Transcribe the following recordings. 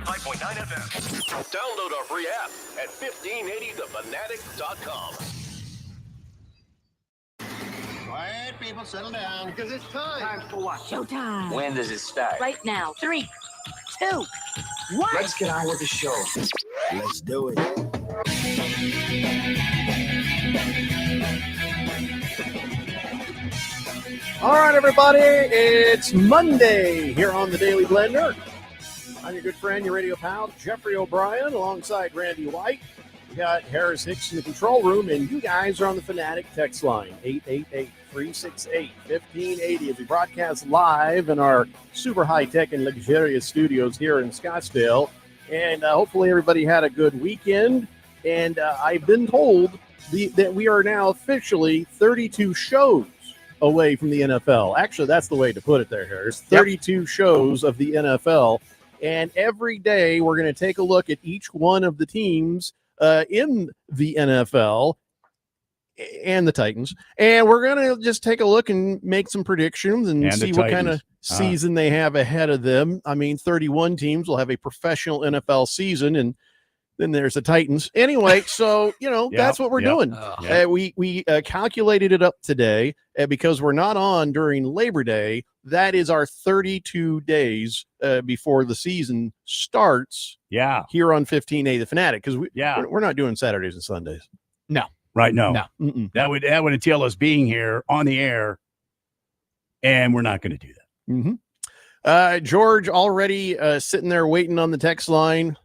95.9 FM. Download our free app at 1580thefanatic.com. Quiet, people, settle down. Because it's time. Time for what? Showtime. When does it start? Right now. 3, 2, 1. Let's get on with the show. Let's do it. All right, everybody, it's Monday here on the Daily Blender. I'm your good friend, your radio pal, Jeffrey O'Brien, alongside Randy White. We got Harris Hicks in the control room, and you guys are on the Fanatic text line, 888-368-1580, as we broadcast live in our super high-tech and luxurious studios here in Scottsdale. And hopefully everybody had a good weekend. And I've been told that we are now officially 32 shows away from the NFL. Actually, that's the way to put it there, Harris. 32 shows of the NFL. And every day we're going to take a look at each one of the teams in the NFL and the Titans. And we're going to just take a look and make some predictions and see what kind of season they have ahead of them. I mean, 31 teams will have a professional NFL season, and then there's the Titans. Anyway, so, that's what we're doing. We calculated it up today because we're not on during Labor Day. That is our 32 days before the season starts. Yeah. Here on 15A The Fanatic, because we're not doing Saturdays and Sundays. No. Right. No. Mm-mm. That would entail us being here on the air, and we're not going to do that. Mm-hmm. George already sitting there waiting on the text line.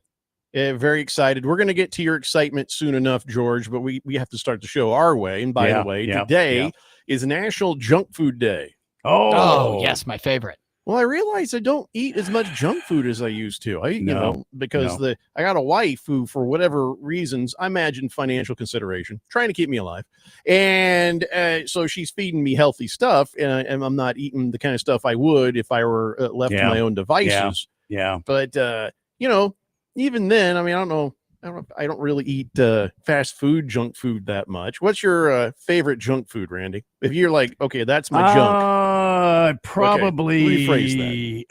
Very excited. We're going to get to your excitement soon enough, George, but we have to start the show our way. And by the way, today is National Junk Food Day. Oh, yes, my favorite. Well, I realize I don't eat as much junk food as I used to. I got a wife who, for whatever reasons, I imagine financial consideration, trying to keep me alive. And so she's feeding me healthy stuff, and I'm not eating the kind of stuff I would if I were left to my own devices. Yeah. But, even then, I mean, I don't really eat fast food, junk food that much. What's your favorite junk food, Randy? If you're like, okay, that's my junk. Probably rephrase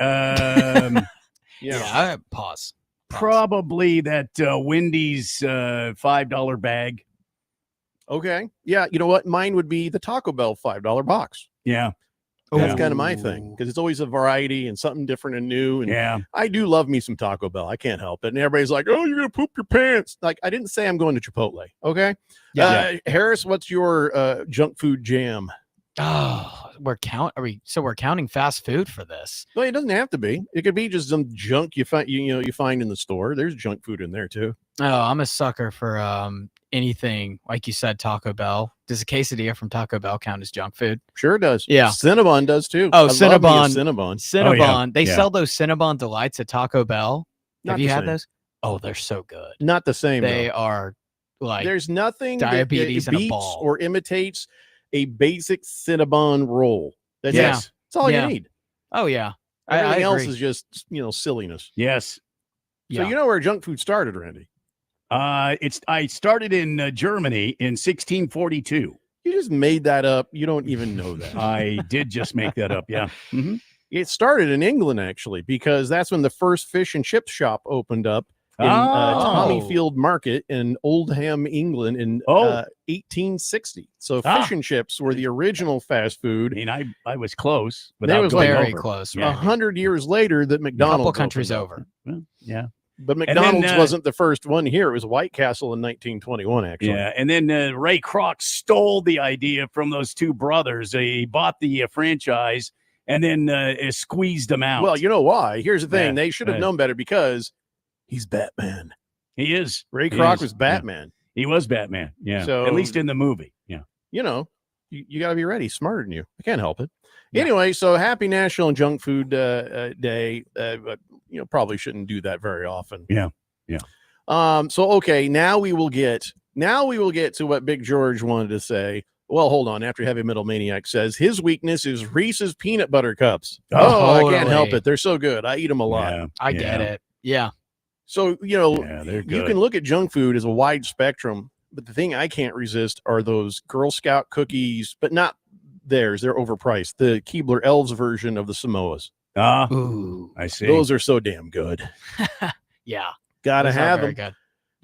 that. Pause. Probably that Wendy's $5 bag. Okay. Yeah. You know what? Mine would be the Taco Bell $5 box. Yeah. That's kind of my thing, because it's always a variety and something different and new. And I do love me some Taco Bell. I can't help it. And everybody's like, oh, you're going to poop your pants. Like, I didn't say I'm going to Chipotle. Okay. Harris, what's your junk food jam? Oh, we're counting fast food for this. Well, it doesn't have to be. It could be just some junk you find in the store. There's junk food in there too. Oh, I'm a sucker for anything, like you said, Taco Bell. Does a quesadilla from Taco Bell count as junk food? Sure does. Yeah. Cinnabon does too. Oh, Cinnabon. Cinnabon. They sell those Cinnabon Delights at Taco Bell. Have you had those? Oh, they're so good. Not the same. They are like there's nothing diabetes that in a ball or imitates a basic Cinnabon roll. That's all you need. Oh yeah. Everything else is just silliness. Yes. So you know where junk food started, Randy? I started in Germany in 1642. You just made that up. You don't even know that. I did just make that up. Yeah. Mm-hmm. It started in England, actually, because that's when the first fish and chip shop opened up in Tommyfield Market in Oldham, England in 1860. So fish and chips were the original fast food. I mean, I was close, but it was very close. 100 years later that McDonald's a couple countries over. Well, yeah. But McDonald's wasn't the first one here. It was White Castle in 1921, actually. Yeah, and then Ray Kroc stole the idea from those two brothers. He bought the franchise and then squeezed them out. Well, you know why? Here's the thing. They should have known better because he's Batman. He is. Ray Kroc was Batman. Yeah. He was Batman, yeah. So, at least in the movie, yeah. You got to be ready. Smarter than you. I can't help it. Yeah. Anyway, so happy National Junk Food Day. But probably shouldn't do that very often. Yeah. So okay, now we will get to what Big George wanted to say. Well, hold on. After Heavy Metal Maniac says his weakness is Reese's peanut butter cups. I can't help it. They're so good. I eat them a lot. Yeah. I get it. Yeah. So they're good. You can look at junk food as a wide spectrum, but the thing I can't resist are those Girl Scout cookies, but not theirs. They're overpriced. The Keebler Elves version of the Samoas. Ooh, I see. Those are so damn good. Yeah. Gotta those are have very them.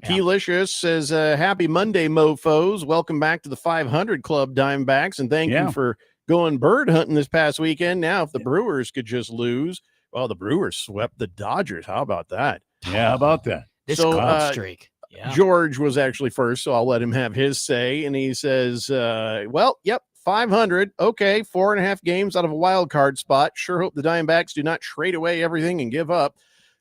good. Yeah. Keylicious says, happy Monday, mofos. Welcome back to the 500 Club, Diamondbacks, and thank you for going bird hunting this past weekend. Now, if the Brewers could just lose, well, the Brewers swept the Dodgers. How about that? Yeah, how about that? This So, club streak. Yeah. George was actually first, so I'll let him have his say. And he says, well, yep, 500. Okay, 4.5 games out of a wild card spot. Sure hope the Diamondbacks do not trade away everything and give up.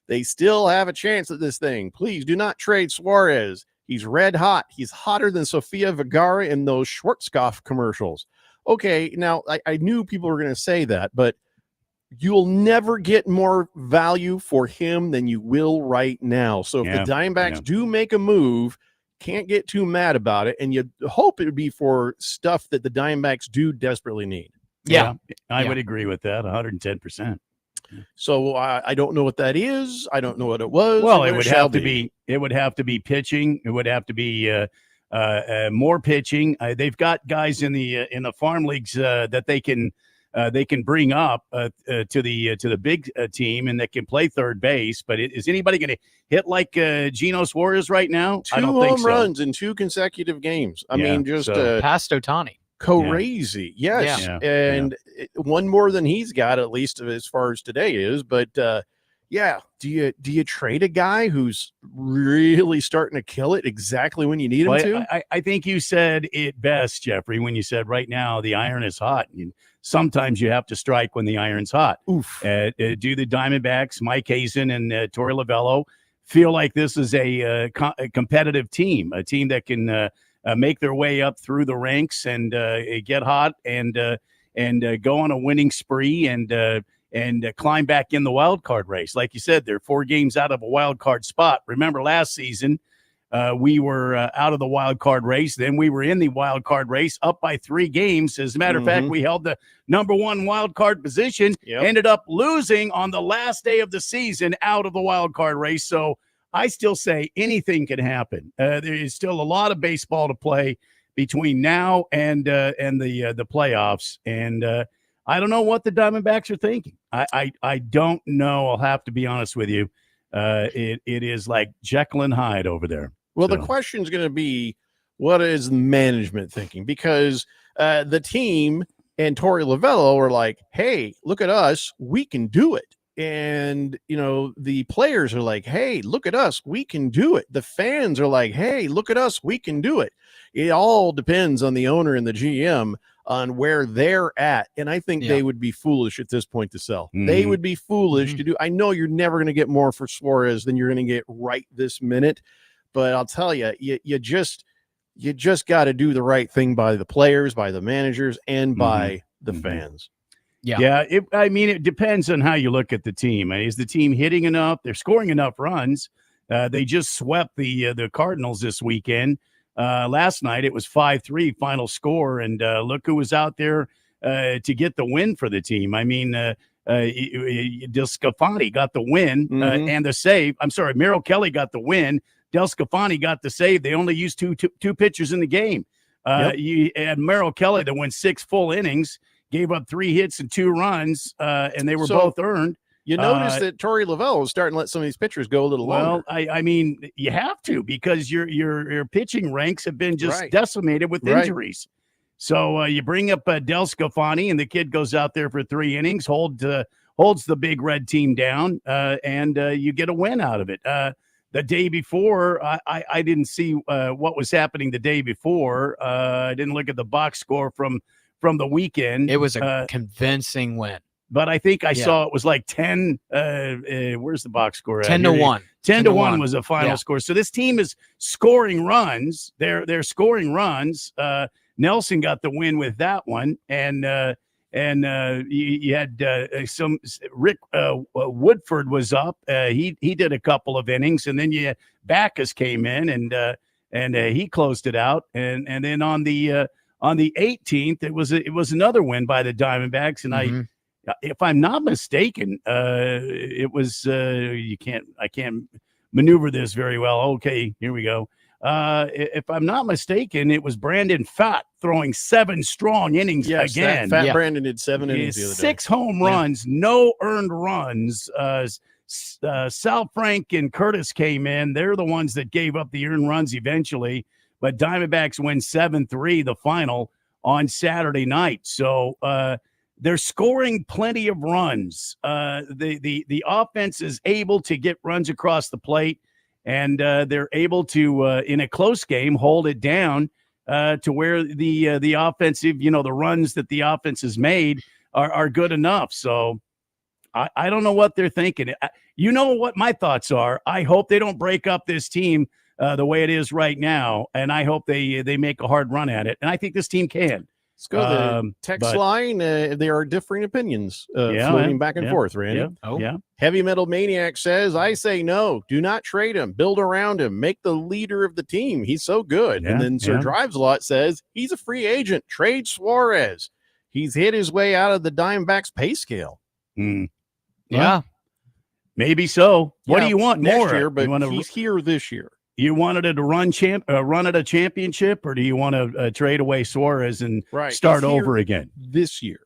They still have a chance at this thing. Please do not trade Suarez. He's red hot. He's hotter than Sofia Vergara in those Schwarzkopf commercials. Okay, now I knew people were going to say that, but you'll never get more value for him than you will right now. So if the Diamondbacks do make a move, can't get too mad about it. And you hope it would be for stuff that the Diamondbacks do desperately need. Yeah, I would agree with that 110%. So I don't know what that is. I don't know what it was. Well, it would have to be. It would have to be pitching. It would have to be more pitching. They've got guys in the farm leagues that they can bring up to the big team and that can play third base. But is anybody going to hit like Geno Suarez right now? I don't think so. 2 home runs in 2 consecutive games. I mean, just past Ohtani. Crazy. Yes. Yeah. And one more than he's got, at least as far as today is. But do you trade a guy who's really starting to kill it exactly when you need him to? I think you said it best, Jeffrey, when you said right now the iron is hot. Sometimes you have to strike when the iron's hot. Oof. Do the Diamondbacks, Mike Hazen and Torey Lovullo, feel like this is a competitive team, a team that can make their way up through the ranks and get hot and go on a winning spree and climb back in the wild card race? Like you said, they're 4 games out of a wild card spot. Remember last season, we were out of the wild card race. Then we were in the wild card race up by 3 games. As a matter of fact, we held the number 1 wild card position, ended up losing on the last day of the season out of the wild card race. So I still say anything can happen. There is still a lot of baseball to play between now and the playoffs. And I don't know what the Diamondbacks are thinking. I don't know. I'll have to be honest with you. It is like Jekyll and Hyde over there. Well, the question is going to be, what is management thinking? Because the team and Torey Lovullo are like, hey, look at us. We can do it. And, the players are like, hey, look at us. We can do it. The fans are like, hey, look at us. We can do it. It all depends on the owner and the GM on where they're at. And I think they would be foolish at this point to sell. They would be foolish to do. I know you're never going to get more for Suarez than you're going to get right this minute. But I'll tell you, you just got to do the right thing by the players, by the managers, and by the fans. Yeah. It depends on how you look at the team. Is the team hitting enough? They're scoring enough runs. They just swept the Cardinals this weekend. Last night it was 5-3 final score, and look who was out there to get the win for the team. I mean, DeSclafani got the win and the save. I'm sorry, Merrill Kelly got the win. DeSclafani got the save. They only used two pitchers in the game. You had Merrill Kelly that went 6 full innings, gave up 3 hits and 2 runs, and they were both earned. You notice that Torey Lovullo is starting to let some of these pitchers go a little longer. Well, I mean, you have to, because your pitching ranks have been just decimated with injuries. So you bring up DeSclafani, and the kid goes out there for 3 innings, holds the big red team down, and you get a win out of it. The day before, I didn't see what was happening the day before. I didn't look at the box score from the weekend. It was a convincing win. But I think I saw it was like 10. Where's the box score? 10-1. 10-1 was the final score. So this team is scoring runs. They're scoring runs. Nelson got the win with that one, and you had some Rick Woodford was up. He did a couple of innings, and then Backus came in and he closed it out. And then on the 18th, it was another win by the Diamondbacks, and if I'm not mistaken, it was I can't maneuver this very well. Okay, here we go. If I'm not mistaken, it was Brandon Pfaadt throwing 7 strong innings again. Pfaadt Brandon did 7 innings the other day. 6 home runs, no earned runs, Sal Frank and Curtis came in. They're the ones that gave up the earned runs eventually, but Diamondbacks win 7-3 the final on Saturday night. So they're scoring plenty of runs. The offense is able to get runs across the plate, and they're able to, in a close game, hold it down to where the offensive, the runs that the offense has made are good enough. So I don't know what they're thinking. You know what my thoughts are. I hope they don't break up this team the way it is right now, and I hope they make a hard run at it. And I think this team can. Let's go to the text line. There are differing opinions Yeah, floating back and forth, Randy. Yeah. Heavy Metal Maniac says, I say no. Do not trade him. Build around him. Make the leader of the team. He's so good. Yeah, And then Sir yeah. Drives a Lot says, he's a free agent. Trade Suarez. He's hit his way out of the Diamondbacks pay scale. Yeah. Maybe so. What Yeah, do you want next more? year? But you want he's here this year. You wanted it to run at a championship, or do you want to trade away Suarez and Right. start He's here over again? this year.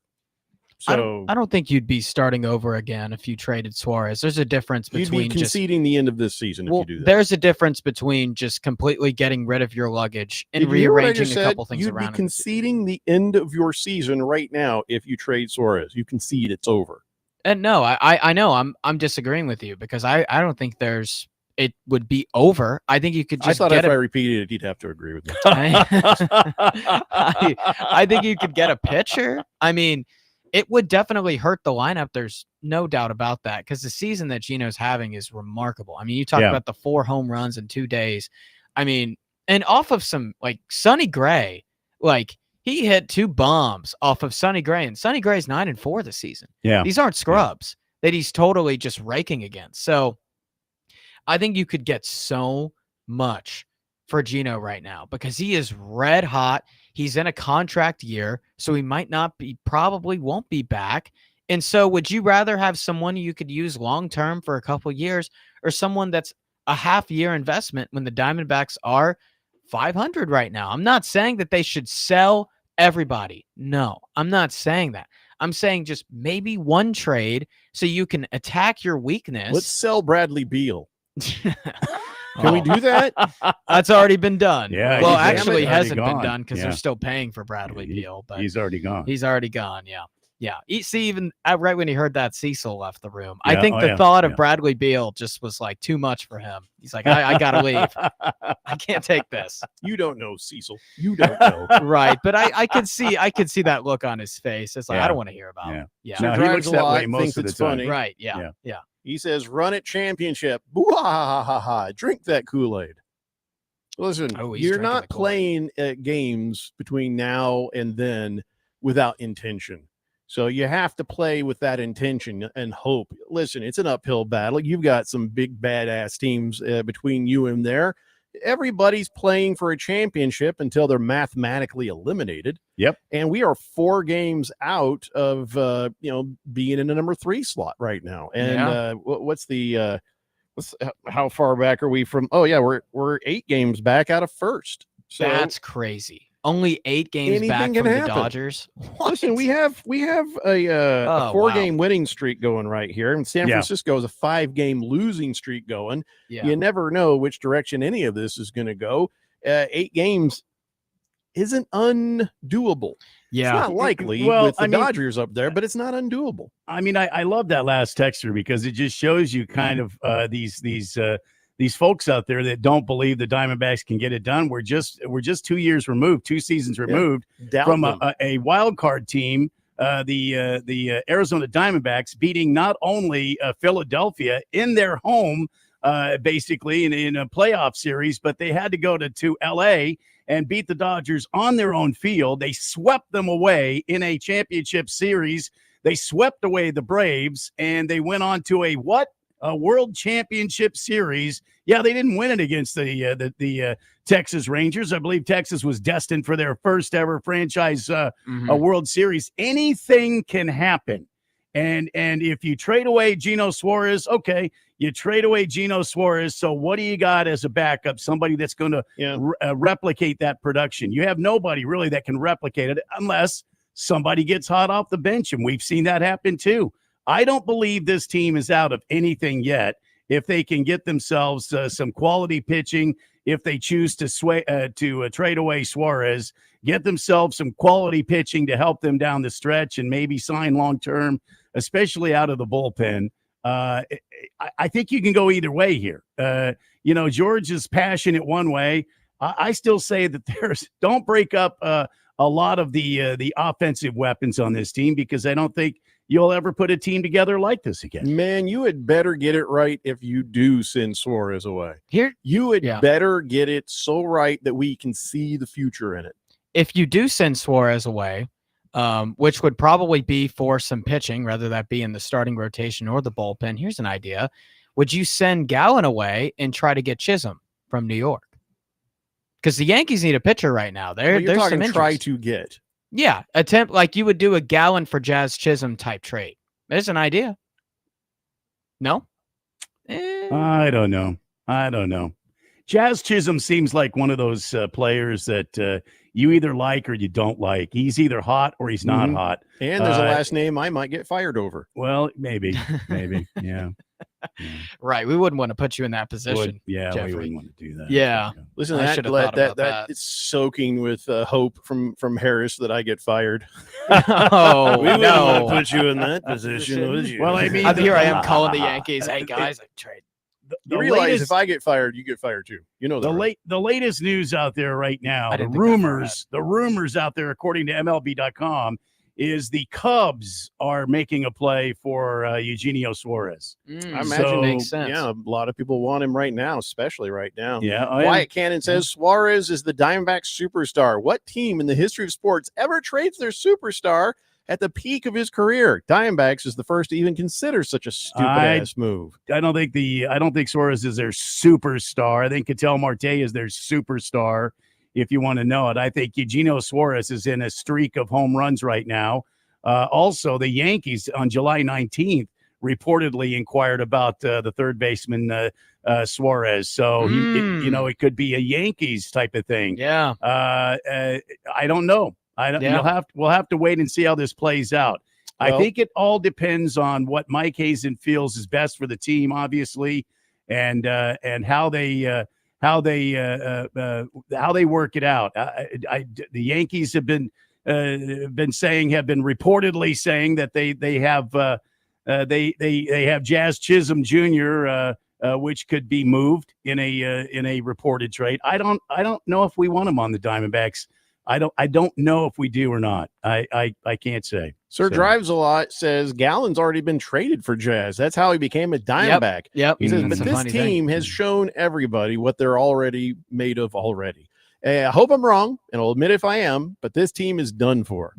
I So don't think you'd be starting over again if you traded Suarez. There's a difference you'd be between just conceding the end of this season if well, you do that. there's a difference between just completely getting rid of your luggage and Did you hear what I rearranging just a said? couple things You'd around. be conceding the end of your season right now if you trade Suarez. You concede it's over. And no, I know I'm disagreeing with you because I don't think it would be over. I think you could just I thought get if I a repeated it, you'd have to agree with me. I think you could get a pitcher. I mean, it would definitely hurt the lineup. There's no doubt about that because the season that Gino's having is remarkable. I mean, you talk Yeah. about the 4 home runs in 2 days. I mean, and off of some like Sonny Gray, like he hit 2 bombs off of Sonny Gray, and Sonny Gray's 9-4 this season. Yeah. These aren't scrubs that he's totally just raking against. So I think you could get so much for Gino right now because he is red hot. He's in a contract year, so he might not be, probably won't be back. And so would you rather have someone you could use long-term for a couple years or someone that's a half-year investment when the Diamondbacks are 500 right now? I'm not saying that they should sell everybody. No, I'm not saying that. I'm saying just maybe one trade so you can attack your weakness. Let's sell Bradley Beal. Can Can we do that? That's already been done. Yeah, Well, he's actually, already hasn't gone. been done because Yeah. they're still paying for Bradley Beal, but He's already gone. he's already gone. Yeah. Yeah. See, even right when he heard that, Cecil left the room. I Yeah, think oh, the yeah, thought of yeah. Bradley Beal just was like too much for him. He's like, I got to leave. I can't take this. You don't know, Cecil. You don't know. Right. But I could see that look on his face. It's like, Yeah. I don't want to hear about Yeah. it. Yeah. No, he Drives looks a that lot, way most thinks of the it's time. funny. Right. Yeah. Yeah. Yeah. He says, run it championship. Boo-ha-ha-ha-ha. Drink that Kool-Aid. Listen, Oh, he's you're drinking not the Kool-Aid. playing games between now and then without intention. So you have to play with that intention and hope. Listen, it's an uphill battle. You've got some big badass teams between you and there. Everybody's playing for a championship until they're mathematically eliminated. Yep. And we are 4 games out of being in the number 3 slot right now. And Yeah. how far back are we from? Oh yeah, we're 8 games back out of first. So That's crazy. Only 8 games Anything back can from the happen. Dodgers. listen, we have a Oh, 4-game winning streak going right here, and San Yeah. Francisco is a 5-game losing streak going. Yeah. You never know which direction any of this is going to go. 8 games isn't undoable. Yeah. It's not likely Well, with the I mean- Dodgers up there, but it's not undoable. I mean, I love that last texture because it just shows you kind of these folks out there that don't believe the Diamondbacks can get it done. We're just 2 years removed, 2 seasons removed Doubt from them. a wild card team, the Arizona Diamondbacks beating not only Philadelphia in their home, basically in a playoff series, but they had to go to LA and beat the Dodgers on their own field. They swept them away in a championship series. They swept away the Braves, and they went on to a World Championship Series. Yeah, they didn't win it against the Texas Rangers. I believe Texas was destined for their first ever franchise a World Series. Anything can happen. And if you trade away Gino Suarez, okay, you trade away Gino Suarez. So what do you got as a backup? Somebody that's going to replicate that production. You have nobody really that can replicate it unless somebody gets hot off the bench, and we've seen that happen too. I don't believe this team is out of anything yet. If they can get themselves some quality pitching, if they choose to trade away Suarez, get themselves some quality pitching to help them down the stretch, and maybe sign long term, especially out of the bullpen. I think you can go either way here. George is passionate one way. I still say that don't break up a lot of the offensive weapons on this team, because I don't think you'll ever put a team together like this again. Man, you had better get it right if you do send Suarez away. You had Yeah. better get it so right that we can see the future in it. If you do send Suarez away, which would probably be for some pitching, whether that be in the starting rotation or the bullpen, here's an idea. Would you send Gallen away and try to get Chisholm from New York? Because the Yankees need a pitcher right now. Well, you're There's talking some try interest. to get. Yeah, attempt like you would do a Gallen for Jazz Chisholm type trade. There's an idea. No? I don't know. Jazz Chisholm seems like one of those players that you either like or you don't like. He's either hot or he's not hot. And there's a last name I might get fired over. Well, maybe, yeah. Right. We wouldn't want to put you in that position. We Jeffrey. wouldn't want to do that. Yeah. Listen, I that should have thought about that. it's soaking with hope from Harris that I get fired. Oh, We wouldn't no. want to put you in that position, would you? Well, I mean, Here I am calling the Yankees. Hey, guys, I trade. you realize if I get fired, you get fired too. You know that. right? The latest news out there right now, I the didn't think that far rumors out there, according to MLB.com, is the Cubs are making a play for Eugenio Suarez. I So, imagine makes sense. Yeah, a lot of people want him right now, especially right now. Yeah, Wyatt Cannon says Suarez is the Diamondbacks superstar. What team in the history of sports ever trades their superstar at the peak of his career? Diamondbacks is the first to even consider such a stupid ass move. I don't think Suarez is their superstar. I think Ketel Marte is their superstar. If you want to know it, I think Eugenio Suarez is in a streak of home runs right now. Also, the Yankees on July 19th reportedly inquired about the third baseman Suarez. So it could be a Yankees type of thing. Yeah. I don't know. We'll have to wait and see how this plays out. Well, I think it all depends on what Mike Hazen feels is best for the team, obviously, and how they work it out. The Yankees have been reportedly saying that they have Jazz Chisholm Jr., which could be moved in a reported trade. I don't know if we want him on the Diamondbacks. I don't know if we do or not. I can't say. Sir Drives a Lot says Gallen's already been traded for Jazz. That's how he became a Diamondback. Yep. He says, but It's a this funny team thing. has shown everybody what they're already made of already. I hope I'm wrong, and I'll admit if I am, but this team is done for.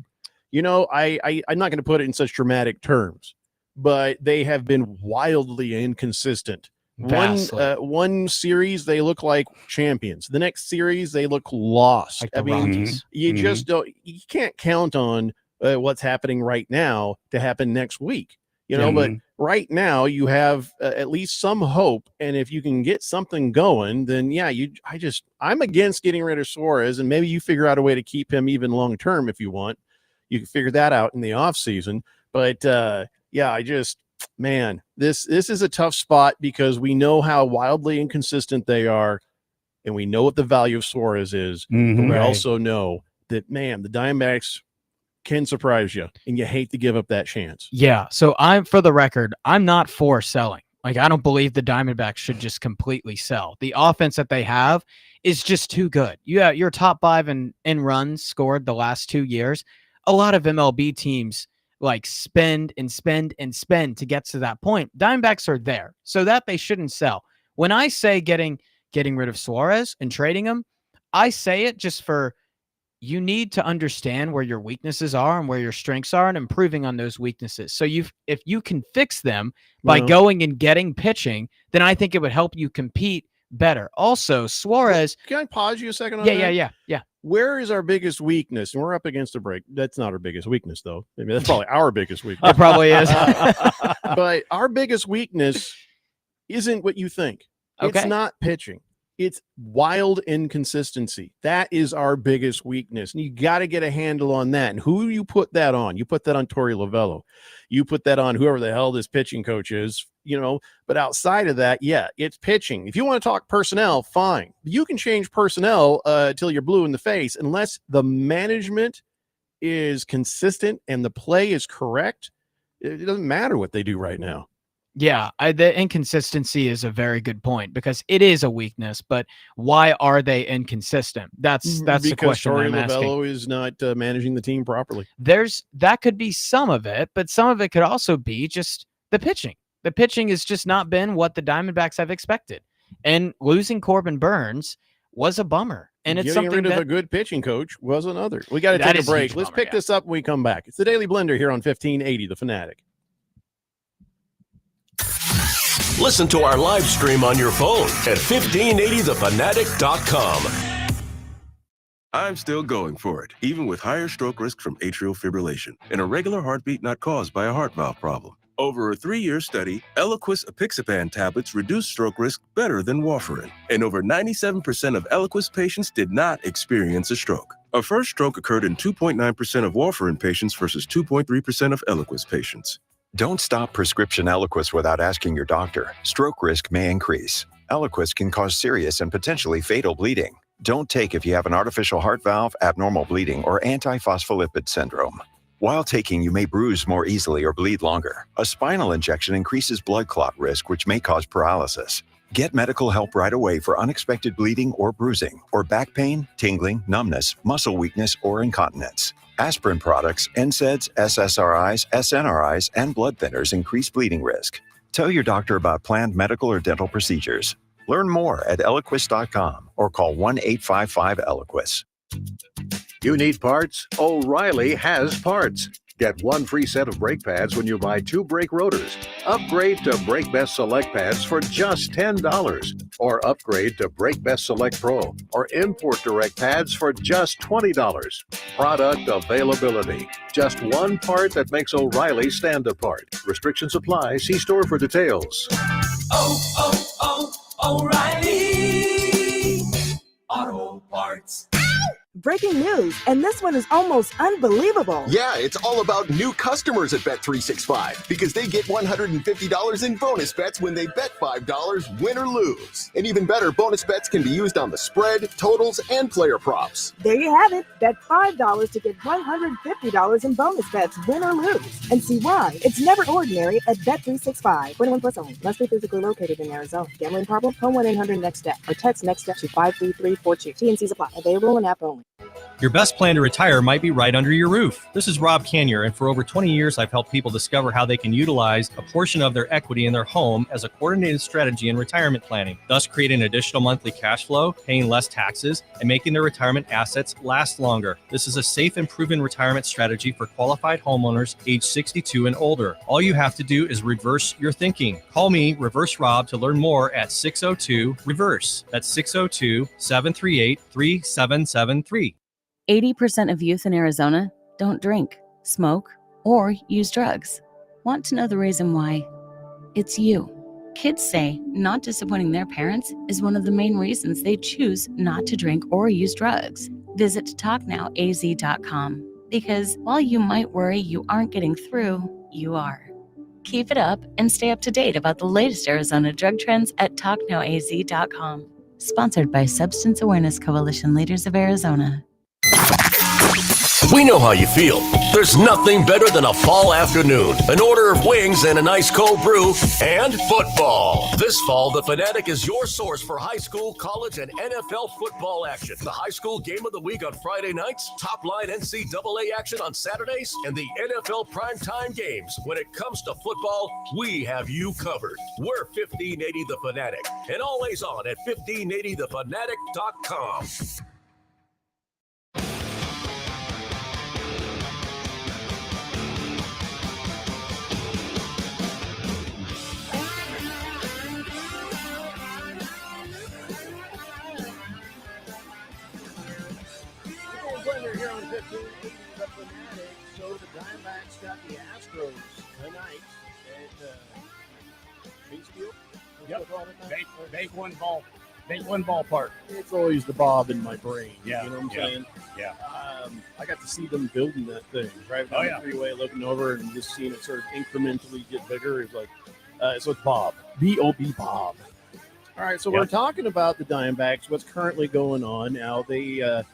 I'm not going to put it in such dramatic terms, but they have been wildly inconsistent. Vastly. One series, they look like champions. The next series, they look lost. Like the Rockies. You just don't. You can't count on what's happening right now to happen next week. But right now you have at least some hope, and if you can get something going, then I'm against getting rid of Suarez, and maybe you figure out a way to keep him even long term if you want. You can figure that out in the off season. But this is a tough spot because we know how wildly inconsistent they are, and we know what the value of Suarez is. But we Right. also know that, the Diamondbacks can surprise you, and you hate to give up that chance. Yeah. So for the record, I'm not for selling. Like, I don't believe the Diamondbacks should just completely sell. The offense that they have is just too good. Yeah, you're top 5 in runs scored the last 2 years. A lot of MLB teams like spend and spend and spend to get to that point. Diamondbacks are there, so that they shouldn't sell. When I say getting rid of Suarez and trading him, I say it just for you need to understand where your weaknesses are and where your strengths are and improving on those weaknesses. So if you can fix them by going and getting pitching, then I think it would help you compete better. Also, Suarez. Can I pause you a second on that? Yeah. Where is our biggest weakness? And we're up against a break. That's not our biggest weakness, though. I mean, that's probably our biggest weakness. It probably is. But our biggest weakness isn't what you think. Okay. It's not pitching. It's wild inconsistency. That is our biggest weakness. And you got to get a handle on that. And who you put that on? You put that on Torey Lovello. You put that on whoever the hell this pitching coach is, but outside of that, yeah, it's pitching. If you want to talk personnel, fine. You can change personnel till you're blue in the face unless the management is consistent and the play is correct. It doesn't matter what they do right now. Yeah, the inconsistency is a very good point because it is a weakness. But why are they inconsistent? That's the question Torey I'm asking. Lovello is not managing the team properly. That could be some of it, but some of it could also be just the pitching. The pitching has just not been what the Diamondbacks have expected, and losing Corbin Burns was a bummer. And it's Getting something rid of a good pitching coach was another. We got to take a break. Let's pick this up when we come back. It's the Daily Blender here on 1580 The Fanatic. Listen to our live stream on your phone at 1580thefanatic.com. I'm still going for it, even with higher stroke risk from atrial fibrillation, an irregular heartbeat not caused by a heart valve problem. Over a 3-year study, Eliquis apixaban tablets reduced stroke risk better than warfarin, and over 97% of Eliquis patients did not experience a stroke. A first stroke occurred in 2.9% of warfarin patients versus 2.3% of Eliquis patients. Don't stop prescription Eliquis without asking your doctor. Stroke risk may increase. Eliquis can cause serious and potentially fatal bleeding. Don't take if you have an artificial heart valve, abnormal bleeding, or antiphospholipid syndrome. While taking, you may bruise more easily or bleed longer. A spinal injection increases blood clot risk, which may cause paralysis. Get medical help right away for unexpected bleeding or bruising, or back pain, tingling, numbness, muscle weakness, or incontinence. Aspirin products, NSAIDs, SSRIs, SNRIs, and blood thinners increase bleeding risk. Tell your doctor about planned medical or dental procedures. Learn more at Eliquis.com or call 1-855-ELIQUIS. You need parts? O'Reilly has parts. Get one free set of brake pads when you buy 2 brake rotors. Upgrade to Brake Best Select pads for just $10. Or upgrade to Brake Best Select Pro or Import Direct pads for just $20. Product availability. Just one part that makes O'Reilly stand apart. Restrictions apply. See store for details. O'Reilly Auto Parts. Breaking news, and this one is almost unbelievable. Yeah, it's all about new customers at Bet365 because they get $150 in bonus bets when they bet $5, win or lose. And even better, bonus bets can be used on the spread, totals, and player props. There you have it. Bet $5 to get $150 in bonus bets, win or lose. And see why. It's never ordinary at Bet365. 21 plus only. Must be physically located in Arizona. Gambling problem? Call 1-800-NEXT-STEP or text NEXT-STEP to 53342. T&Cs apply. Available in app only. Your best plan to retire might be right under your roof. This is Rob Canyer, and for over 20 years, I've helped people discover how they can utilize a portion of their equity in their home as a coordinated strategy in retirement planning, thus creating additional monthly cash flow, paying less taxes, and making their retirement assets last longer. This is a safe and proven retirement strategy for qualified homeowners age 62 and older. All you have to do is reverse your thinking. Call me, Reverse Rob, to learn more at 602-REVERSE. That's 602-738-3773. 80% of youth in Arizona don't drink, smoke, or use drugs. Want to know the reason why? It's you. Kids say not disappointing their parents is one of the main reasons they choose not to drink or use drugs. Visit TalkNowAZ.com because while you might worry you aren't getting through, you are. Keep it up and stay up to date about the latest Arizona drug trends at TalkNowAZ.com. Sponsored by Substance Awareness Coalition Leaders of Arizona. We know how you feel. There's nothing better than a fall afternoon, an order of wings and a nice cold brew, and football. This fall, The Fanatic is your source for high school, college, and NFL football action. The high school game of the week on Friday nights, top-line NCAA action on Saturdays, and the NFL primetime games. When it comes to football, we have you covered. We're 1580 The Fanatic, and always on at 1580thefanatic.com. Here on 1580 The Fanatic. So the Diamondbacks got the Astros tonight at Chase Field. Yep. Bake one ball. Name one ballpark. It's always the Bob in my brain. Yeah, You know what I'm yeah, saying? yeah. I got to see them building that thing, driving down the freeway, looking over, and just seeing it sort of incrementally get bigger. It's like, so it's Bob. B-O-B Bob. All right, so we're talking about the Diamondbacks, what's currently going on now. They got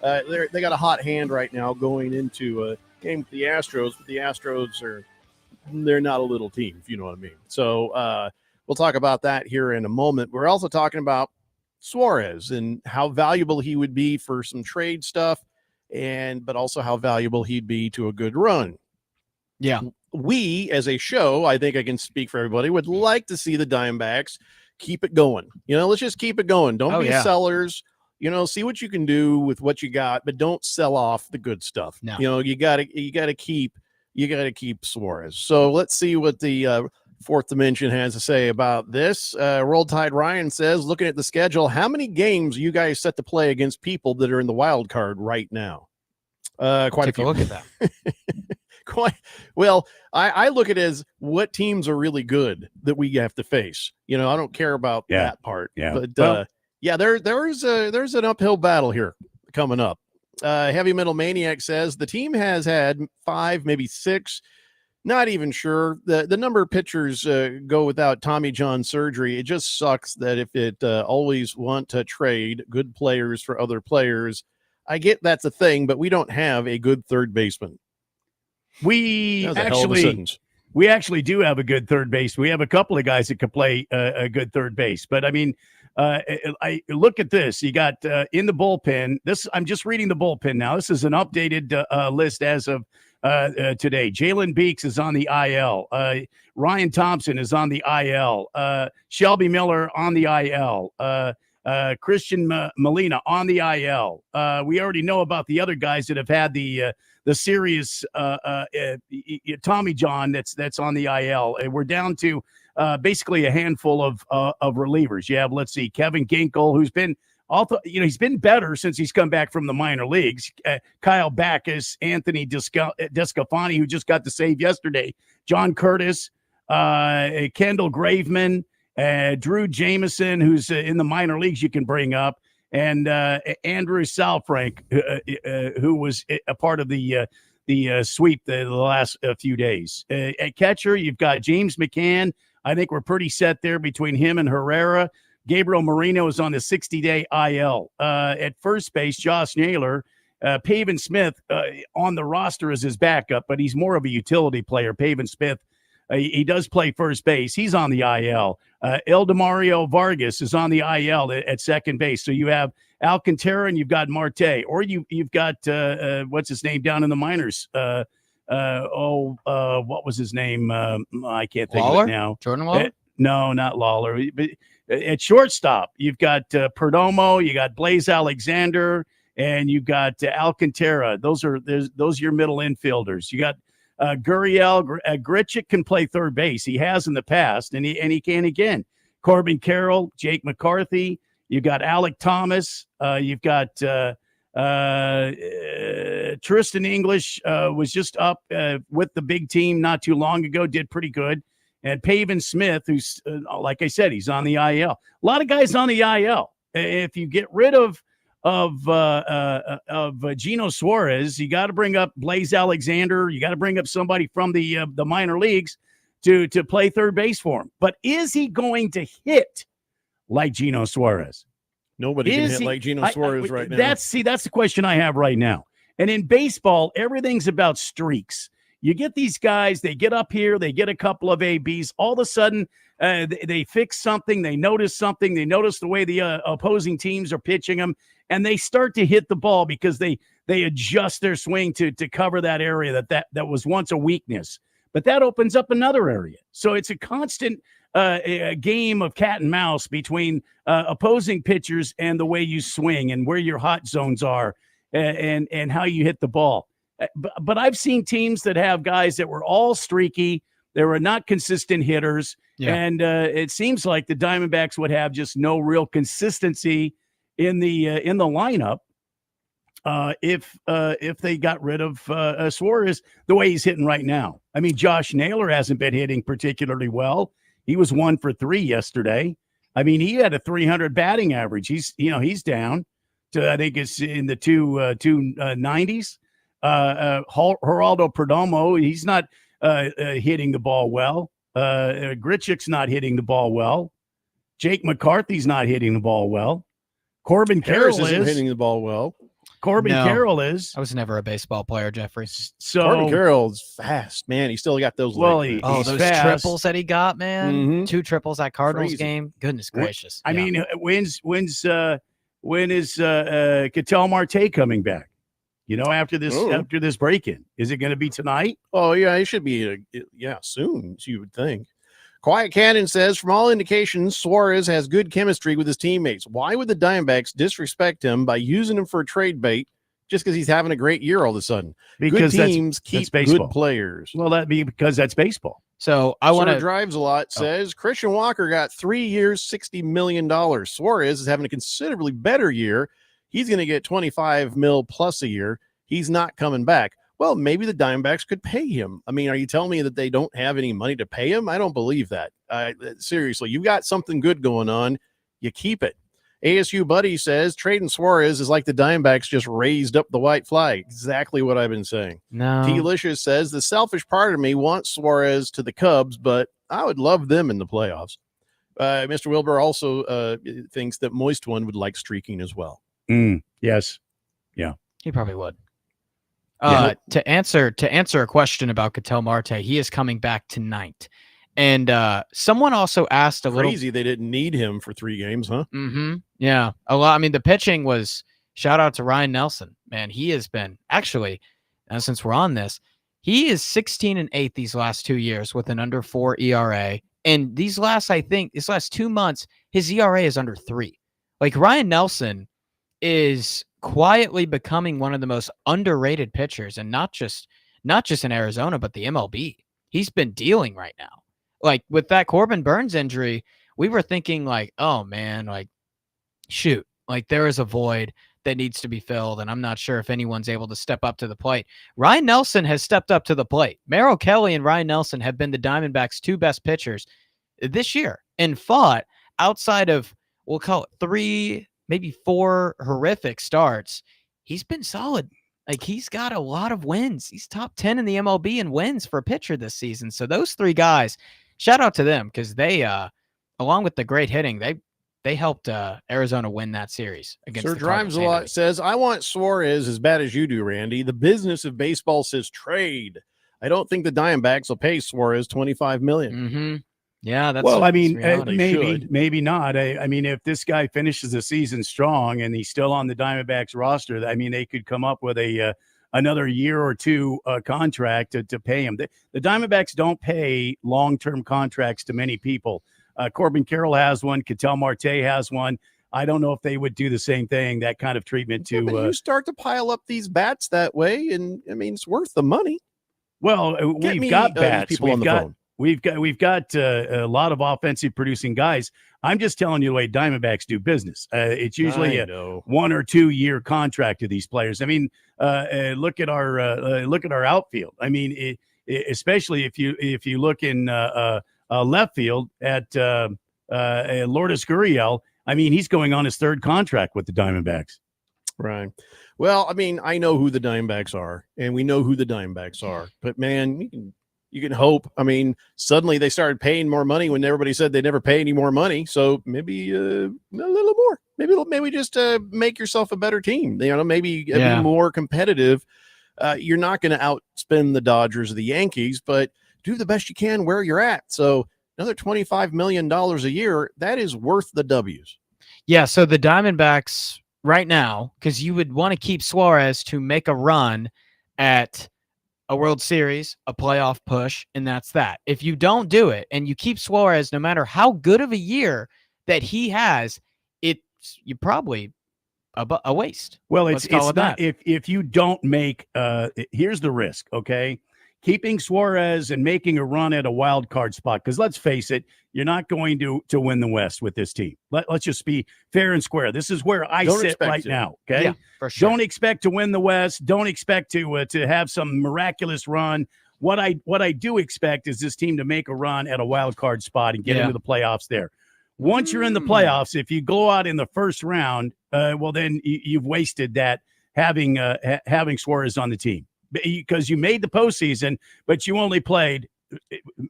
a hot hand right now going into a game with the Astros, but the Astros they're not a little team, if you know what I mean. So we'll talk about that here in a moment. We're also talking about Suarez and how valuable he would be for some trade stuff, but also how valuable he'd be to a good run. Yeah. We, as a show, I think I can speak for everybody, would like to see the Diamondbacks keep it going. Let's just keep it going. Don't be sellers. See what you can do with what you got, but don't sell off the good stuff. No. You gotta keep Suarez. So let's see what the Fourth Dimension has to say about this. Roll Tide Ryan says, looking at the schedule, how many games are you guys set to play against people that are in the wild card right now? Quite a few. Look at that. Quite well. I look at it as what teams are really good that we have to face. I don't care about that part. Yeah. But there's an uphill battle here coming up. Heavy Metal Maniac says the team has had 5, maybe 6. Not even sure. The number of pitchers go without Tommy John surgery. It just sucks that if it always want to trade good players for other players. I get that's a thing, but we don't have a good third baseman. We actually do have a good third base. We have a couple of guys that could play a good third base. But I mean, I look at this. You got in the bullpen. I'm just reading the bullpen now. This is an updated list as of today. Jalen Beeks is on the IL. Ryan Thompson is on the IL. Shelby Miller on the IL. Christian Molina on the IL. We already know about the other guys that have had the serious Tommy John that's on the IL. And we're down to basically a handful of relievers. You have, let's see, Kevin Ginkel, who's been he's been better since he's come back from the minor leagues. Kyle Backus, Anthony Descafani, who just got the save yesterday. John Curtis, Kendall Graveman, Drew Jameson, who's in the minor leagues you can bring up, and Andrew Salfrank, who was a part of the sweep the last few days. At catcher, you've got James McCann. I think we're pretty set there between him and Herrera. Gabriel Moreno is on the 60-day IL. At first base, Josh Naylor. Pavin Smith on the roster as his backup, but he's more of a utility player. Pavin Smith, he does play first base. He's on the IL. Eldemario Vargas is on the IL at second base. So you have Alcantara and you've got Marte, or you've got what's his name down in the minors? What was his name? I can't think of it now. Jordan Lawler? No, not Lawler. But at shortstop, you've got Perdomo, you got Blaze Alexander, and you've got Alcantara. Those are your middle infielders. You got Gurriel. Grichuk can play third base. He has in the past, and he can again. Corbin Carroll, Jake McCarthy. You've got Alec Thomas. You've got Tristan English was just up with the big team not too long ago, did pretty good. And Pavin Smith, who's, like I said, he's on the IL. A lot of guys on the IL. If you get rid of Gino Suarez, you got to bring up Blaze Alexander. You got to bring up somebody from the minor leagues to play third base for him. But is he going to hit like Gino Suarez? Nobody can hit like Gino Suarez right now. That's the question I have right now. And in baseball, everything's about streaks. You get these guys, they get up here, they get a couple of ABs. All of a sudden, they fix something, they notice something, they notice the way the opposing teams are pitching them, and they start to hit the ball because they adjust their swing to cover that area that was once a weakness. But that opens up another area. So it's a constant a game of cat and mouse between opposing pitchers and the way you swing and where your hot zones are and how you hit the ball. But I've seen teams that have guys that were all streaky. They were not consistent hitters. Yeah. And it seems like the Diamondbacks would have just no real consistency in the lineup if they got rid of Suarez the way he's hitting right now. I mean, Josh Naylor hasn't been hitting particularly well. He was 1 for 3 yesterday. I mean, he had a 300 batting average. He's down to, I think it's in the 290s. Geraldo Perdomo, he's not hitting the ball well. Grichuk's not hitting the ball well. Jake McCarthy's not hitting the ball well. Corbin Carroll isn't hitting the ball well. Carroll is. I was never a baseball player, Jeffrey. So Corbin Carroll's fast, man. He still got those. He's those fast. triples that he got, man. Mhm. 2 triples that Cardinals Crazy. game. Goodness gracious. I Yeah. mean, when is Ketel Marte coming back? After this break-in, is it going to be tonight? Oh yeah, it should be. Soon. You would think. Quiet Cannon says, from all indications, Suarez has good chemistry with his teammates. Why would the Diamondbacks disrespect him by using him for a trade bait just because he's having a great year all of a sudden? Because good teams that's keep baseball. good players. Well, that'd be because that's baseball. So I want to drives a lot. Says Christian Walker got 3 years, $60 million. Suarez is having a considerably better year. He's going to get 25 mil plus a year. He's not coming back. Well, maybe the Diamondbacks could pay him. I mean, are you telling me that they don't have any money to pay him? I don't believe that. Seriously, you got something good going on. You keep it. ASU Buddy says trading Suarez is like the Diamondbacks just raised up the white flag. Exactly what I've been saying. No. T-Licious says the selfish part of me wants Suarez to the Cubs, but I would love them in the playoffs. Mr. Wilbur also thinks that Moist One would like streaking as well. Yes. Yeah. He probably would. Yeah. To answer a question about Ketel Marte, he is coming back tonight. And someone also asked Crazy they didn't need him for 3 games, huh? Mm-hmm. Yeah, a lot. I mean, the pitching was, shout out to Ryan Nelson. Man, he has been actually, since we're on this, he is 16-8 these last 2 years with an under 4 ERA. And these last 2 months, his ERA is under 3. Like, Ryan Nelson is quietly becoming one of the most underrated pitchers, and not just in Arizona, but the MLB. He's been dealing right now. Like, with that Corbin Burns injury, we were thinking like, oh man, like, shoot, like there is a void that needs to be filled, and I'm not sure if anyone's able to step up to the plate. Ryan Nelson has stepped up to the plate. Merrill Kelly and Ryan Nelson have been the Diamondbacks' 2 best pitchers this year, and fought outside of, we'll call it 3, maybe 4 horrific starts. He's been solid. Like, he's got a lot of wins. He's top 10 in the MLB in wins for a pitcher this season. So those 3 guys, shout out to them, because they, along with the great hitting, they helped Arizona win that series against Sir the Drives Cardinals a lot handily. says, I want Suarez as bad as you do, Randy. The business of baseball says trade. I don't think the Diamondbacks will pay Suarez $25 million. Mm-hmm. Yeah, that's Well, I mean, reality. maybe not. I mean, if this guy finishes the season strong and he's still on the Diamondbacks roster, I mean, they could come up with another year or 2 contract to pay him. The Diamondbacks don't pay long-term contracts to many people. Corbin Carroll has one. Ketel Marte has one. I don't know if they would do the same thing, that kind of treatment to. But you start to pile up these bats that way, and I mean, it's worth the money. Well, we've got bats. People on the phone. We've got a lot of offensive producing guys. I'm just telling you the way Diamondbacks do business. It's usually a 1 or 2 year contract to these players. I mean, look at our outfield. I mean, especially if you look in left field at Lourdes Gurriel. I mean, he's going on his 3rd contract with the Diamondbacks. Right. Well, I mean, I know who the Diamondbacks are, and we know who the Diamondbacks are. But man, you can hope. I mean, suddenly they started paying more money when everybody said they'd never pay any more money. So maybe a little more. Maybe just make yourself a better team. Maybe be more competitive. You're not going to outspend the Dodgers or the Yankees, but do the best you can where you're at. So another $25 million a year, that is worth the W's. Yeah, so the Diamondbacks right now, because you would want to keep Suarez to make a run at a World Series, a playoff push, and that's that. If you don't do it and you keep Suarez, no matter how good of a year that he has, you probably a waste. Well, it's not if you don't make here's the risk, okay? Keeping Suarez and making a run at a wild card spot, because let's face it, you're not going to win the West with this team. Let's just be fair and square. This is where I sit right now, okay? Yeah, for sure. Don't expect to win the West. Don't expect to have some miraculous run. What I do expect is this team to make a run at a wild card spot and get into the playoffs there. once you're in the playoffs, if you go out in the first round, well, then you've wasted that having Suarez on the team because you made the postseason, but you only played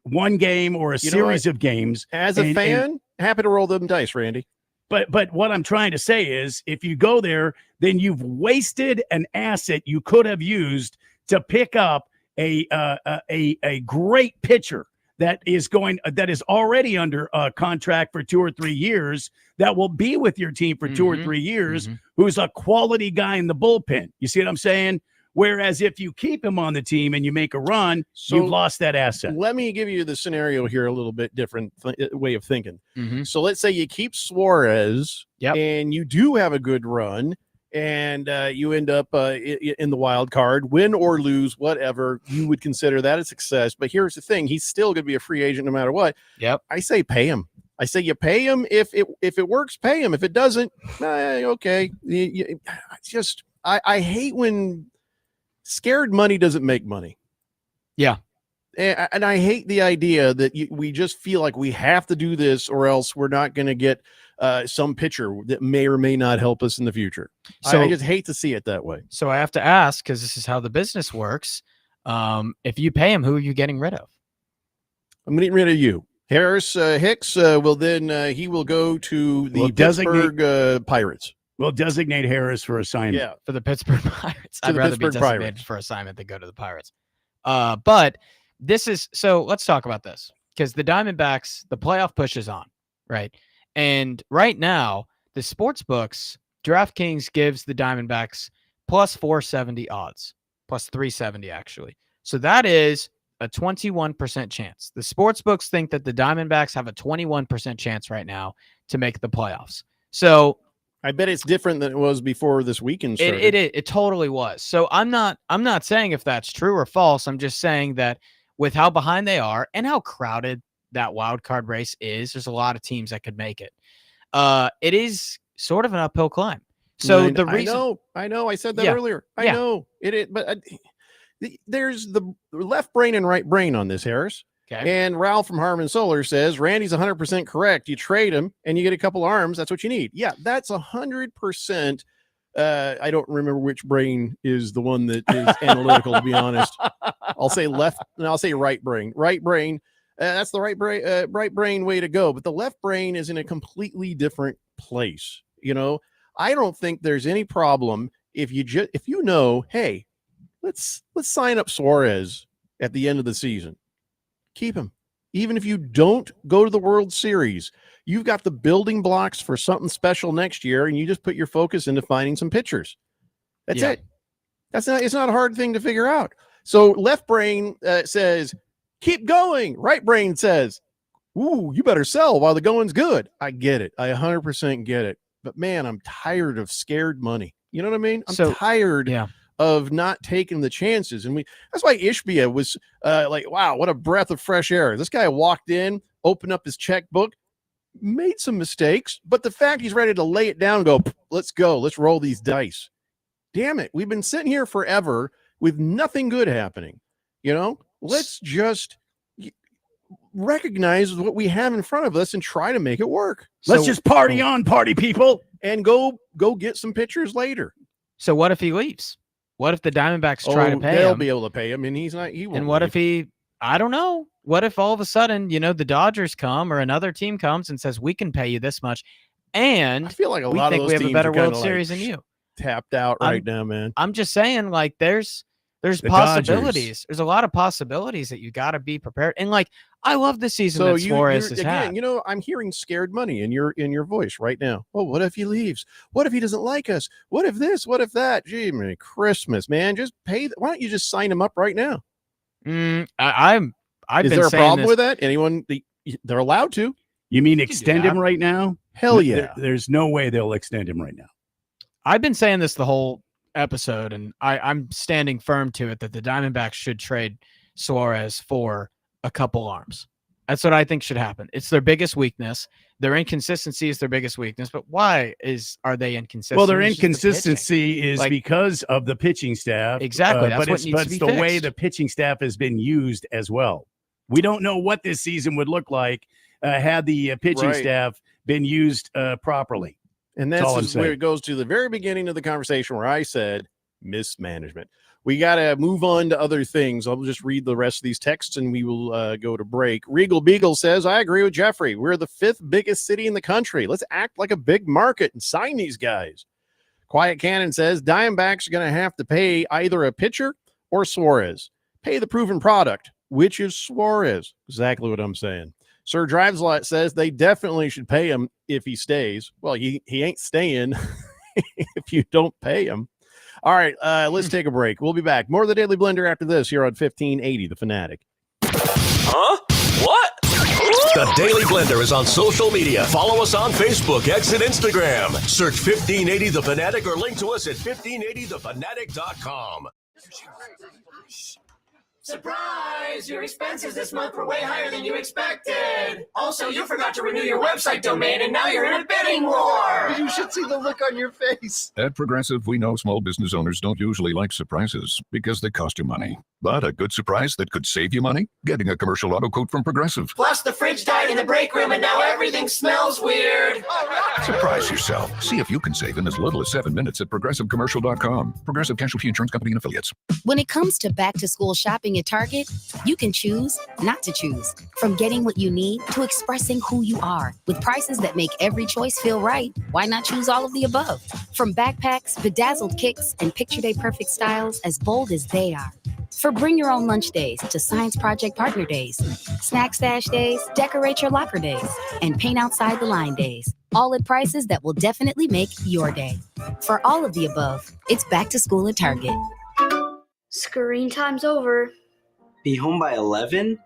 one game or a series of games. As a fan, happy to roll them dice, Randy. But what I'm trying to say is if you go there, then you've wasted an asset you could have used to pick up a great pitcher that is already under contract for 2 or 3 years, that will be with your team for 2 or 3 years, who's a quality guy in the bullpen. You see what I'm saying? Whereas if you keep him on the team and you make a run, you've lost that asset. Let me give you the scenario here, a little bit different way of thinking. So let's say you keep Suarez and you do have a good run and you end up in the wild card, win or lose, whatever, you would consider that a success. But here's the thing. He's still going to be a free agent no matter what. I say pay him. I say you pay him. If it works, pay him. If it doesn't, okay. I hate when scared money doesn't make money. Yeah. And I hate the idea that we just feel like we have to do this or else we're not going to get some pitcher that may or may not help us in the future. So I just hate to see it that way. So I have to ask, because this is how the business works. If you pay him, who are you getting rid of? I'm getting rid of you. Harris Hicks will then he will go to the Pittsburgh Pirates. We'll designate Harris for assignment. Yeah, for the Pittsburgh Pirates. To I'd the rather Pittsburgh be designated Pirates. for assignment than go to the Pirates. But this is so. Let's talk about this because the Diamondbacks, the playoff push is on, right? And right now, the sports books, DraftKings gives the Diamondbacks plus 470 odds, plus 370 actually. So that is a 21% chance. The sports books think that the Diamondbacks have a 21% chance right now to make the playoffs. So I bet it's different than it was before this weekend started. It totally was. So I'm not saying if that's true or false. I'm just saying that with how behind they are and how crowded that wild card race is, there's a lot of teams that could make it. It is sort of an uphill climb. So the reason I know, I said that earlier. I know it, but there's the left brain and right brain on this, Harris. Okay. And Ralph from Harmon Solar says Randy's 100% correct. You trade him and you get a couple arms. That's what you need. Yeah, that's 100%. I don't remember which brain is the one that is analytical, to be honest. I'll say left and I'll say right brain. Right brain. That's the right brain way to go. But the left brain is in a completely different place. You know, I don't think there's any problem if you know, hey, let's sign up Suarez at the end of the season. Keep him. Even if you don't go to the World Series, you've got the building blocks for something special next year, and you just put your focus into finding some pitchers. That's it. It's not a hard thing to figure out. So left brain says, keep going. Right brain says, ooh, you better sell while the going's good. I get it. I 100% get it. But man, I'm tired of scared money. You know what I mean? I'm tired of not taking the chances. And that's why Ishbia was like, wow, what a breath of fresh air. This guy walked in, opened up his checkbook, made some mistakes, but the fact he's ready to lay it down, go, let's go, let's roll these dice. Damn it. We've been sitting here forever with nothing good happening. You know, let's just recognize what we have in front of us and try to make it work. Let's just party on, party people, and go get some pitchers later. So what if he leaves? What if the Diamondbacks try to pay him? They'll be able to pay him, and he's not. He won't. And what if I don't know. What if all of a sudden, the Dodgers come or another team comes and says, we can pay you this much. And I feel like we think we have a better World Series than you. Tapped out right now, man. I'm just saying, like, there's possibilities. Dodgers. There's a lot of possibilities that you got to be prepared. And like, I love the season that Suarez has had. I'm hearing scared money in your voice right now. Oh, what if he leaves? What if he doesn't like us? What if this? What if that? Gee, man, Christmas, man. Just pay. Why don't you just sign him up right now? Is there a problem with that? Anyone? They're allowed to. You mean extend him right now? Hell yeah. There's no way they'll extend him right now. I've been saying this the whole episode, and I'm standing firm to it that the Diamondbacks should trade Suarez for a couple arms. That's what I think should happen. It's their biggest weakness. Their inconsistency is their biggest weakness. But why are they inconsistent? Well, their inconsistency is because of the pitching staff. Exactly. That's but it's the way the pitching staff has been used as well. We don't know what this season would look like had the pitching staff been used properly. And That's all I'm that's where saying. it goes to the very beginning of the conversation where I said mismanagement. We got to move on to other things. I'll just read the rest of these texts and we will go to break. Regal Beagle says, I agree with Jeffrey. We're the 5th biggest city in the country. Let's act like a big market and sign these guys. Quiet Cannon says, Diamondbacks are going to have to pay either a pitcher or Suarez. Pay the proven product, which is Suarez. Exactly what I'm saying. Sir Driveslot says they definitely should pay him if he stays. Well, he ain't staying if you don't pay him. All right, let's take a break. We'll be back. More of the Daily Blender after this here on 1580 The Fanatic. Huh? What? The Daily Blender is on social media. Follow us on Facebook, X, and Instagram. Search 1580 The Fanatic or link to us at 1580thefanatic.com. Surprise! Your expenses this month were way higher than you expected. Also, you forgot to renew your website domain, and now you're in a bidding war. You should see the look on your face. At Progressive, we know small business owners don't usually like surprises because they cost you money. But a good surprise that could save you money? Getting a commercial auto quote from Progressive. Plus, the fridge died in the break room, and now everything smells weird. Surprise yourself. See if you can save in as little as 7 minutes at ProgressiveCommercial.com. Progressive Casualty Insurance Company and Affiliates. When it comes to back-to-school shopping at Target, you can choose not to choose. From getting what you need to expressing who you are. With prices that make every choice feel right, why not choose all of the above? From backpacks, bedazzled kicks, and picture day perfect styles as bold as they are. For bring your own lunch days to science project partner days, snack stash days, decorate your locker days, and paint outside the line days. All at prices that will definitely make your day. For all of the above, it's back to school at Target. Screen time's over. Be home by 11?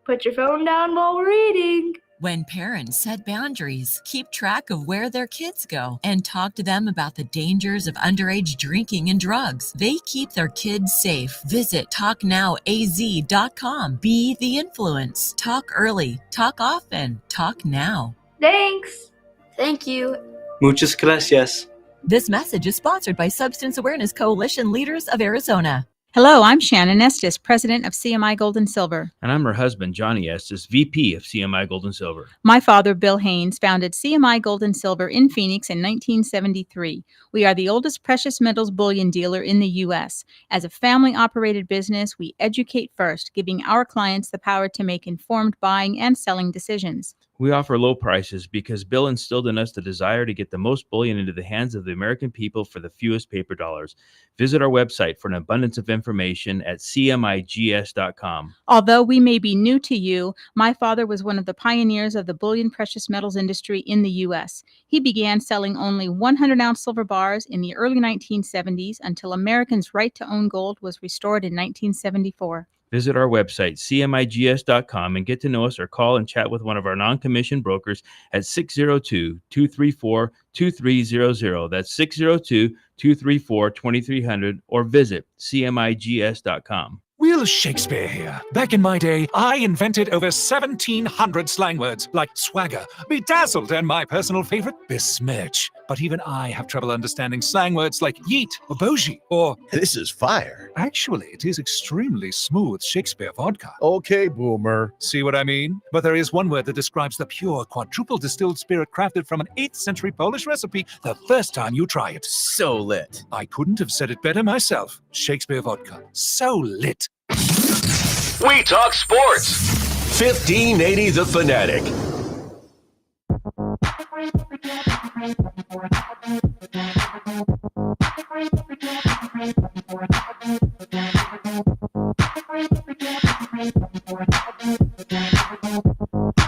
Put your phone down while we're eating. When parents set boundaries, keep track of where their kids go, and talk to them about the dangers of underage drinking and drugs, they keep their kids safe. Visit TalkNowAZ.com. Be the influence. Talk early. Talk often. Talk now. Thanks. Thank you. Muchas gracias. This message is sponsored by Substance Awareness Coalition Leaders of Arizona. Hello, I'm Shannon Estes, president of CMI Gold and Silver. And I'm her husband, Johnny Estes, VP of CMI Gold and Silver. My father, Bill Haynes, founded CMI Gold and Silver in Phoenix in 1973. We are the oldest precious metals bullion dealer in the U.S. As a family-operated business, we educate first, giving our clients the power to make informed buying and selling decisions. We offer low prices because Bill instilled in us the desire to get the most bullion into the hands of the American people for the fewest paper dollars. Visit our website for an abundance of information at cmigs.com. Although we may be new to you, my father was one of the pioneers of the bullion precious metals industry in the U.S. He began selling only 100-ounce silver bars in the early 1970s until Americans' right to own gold was restored in 1974. Visit our website, cmigs.com, and get to know us or call and chat with one of our non-commissioned brokers at 602-234-2300. That's 602-234-2300, or visit cmigs.com. Will Shakespeare here. Back in my day, I invented over 1,700 slang words like swagger, bedazzled, and my personal favorite, besmirch. But even I have trouble understanding slang words like yeet or bougie or This is fire. Actually, it is extremely smooth Shakespeare vodka. Okay, boomer. See what I mean? But there is one word that describes the pure quadruple distilled spirit crafted from an 8th century Polish recipe the first time you try it. So lit. I couldn't have said it better myself. Shakespeare vodka. So lit. We talk sports. 1580 The Fanatic.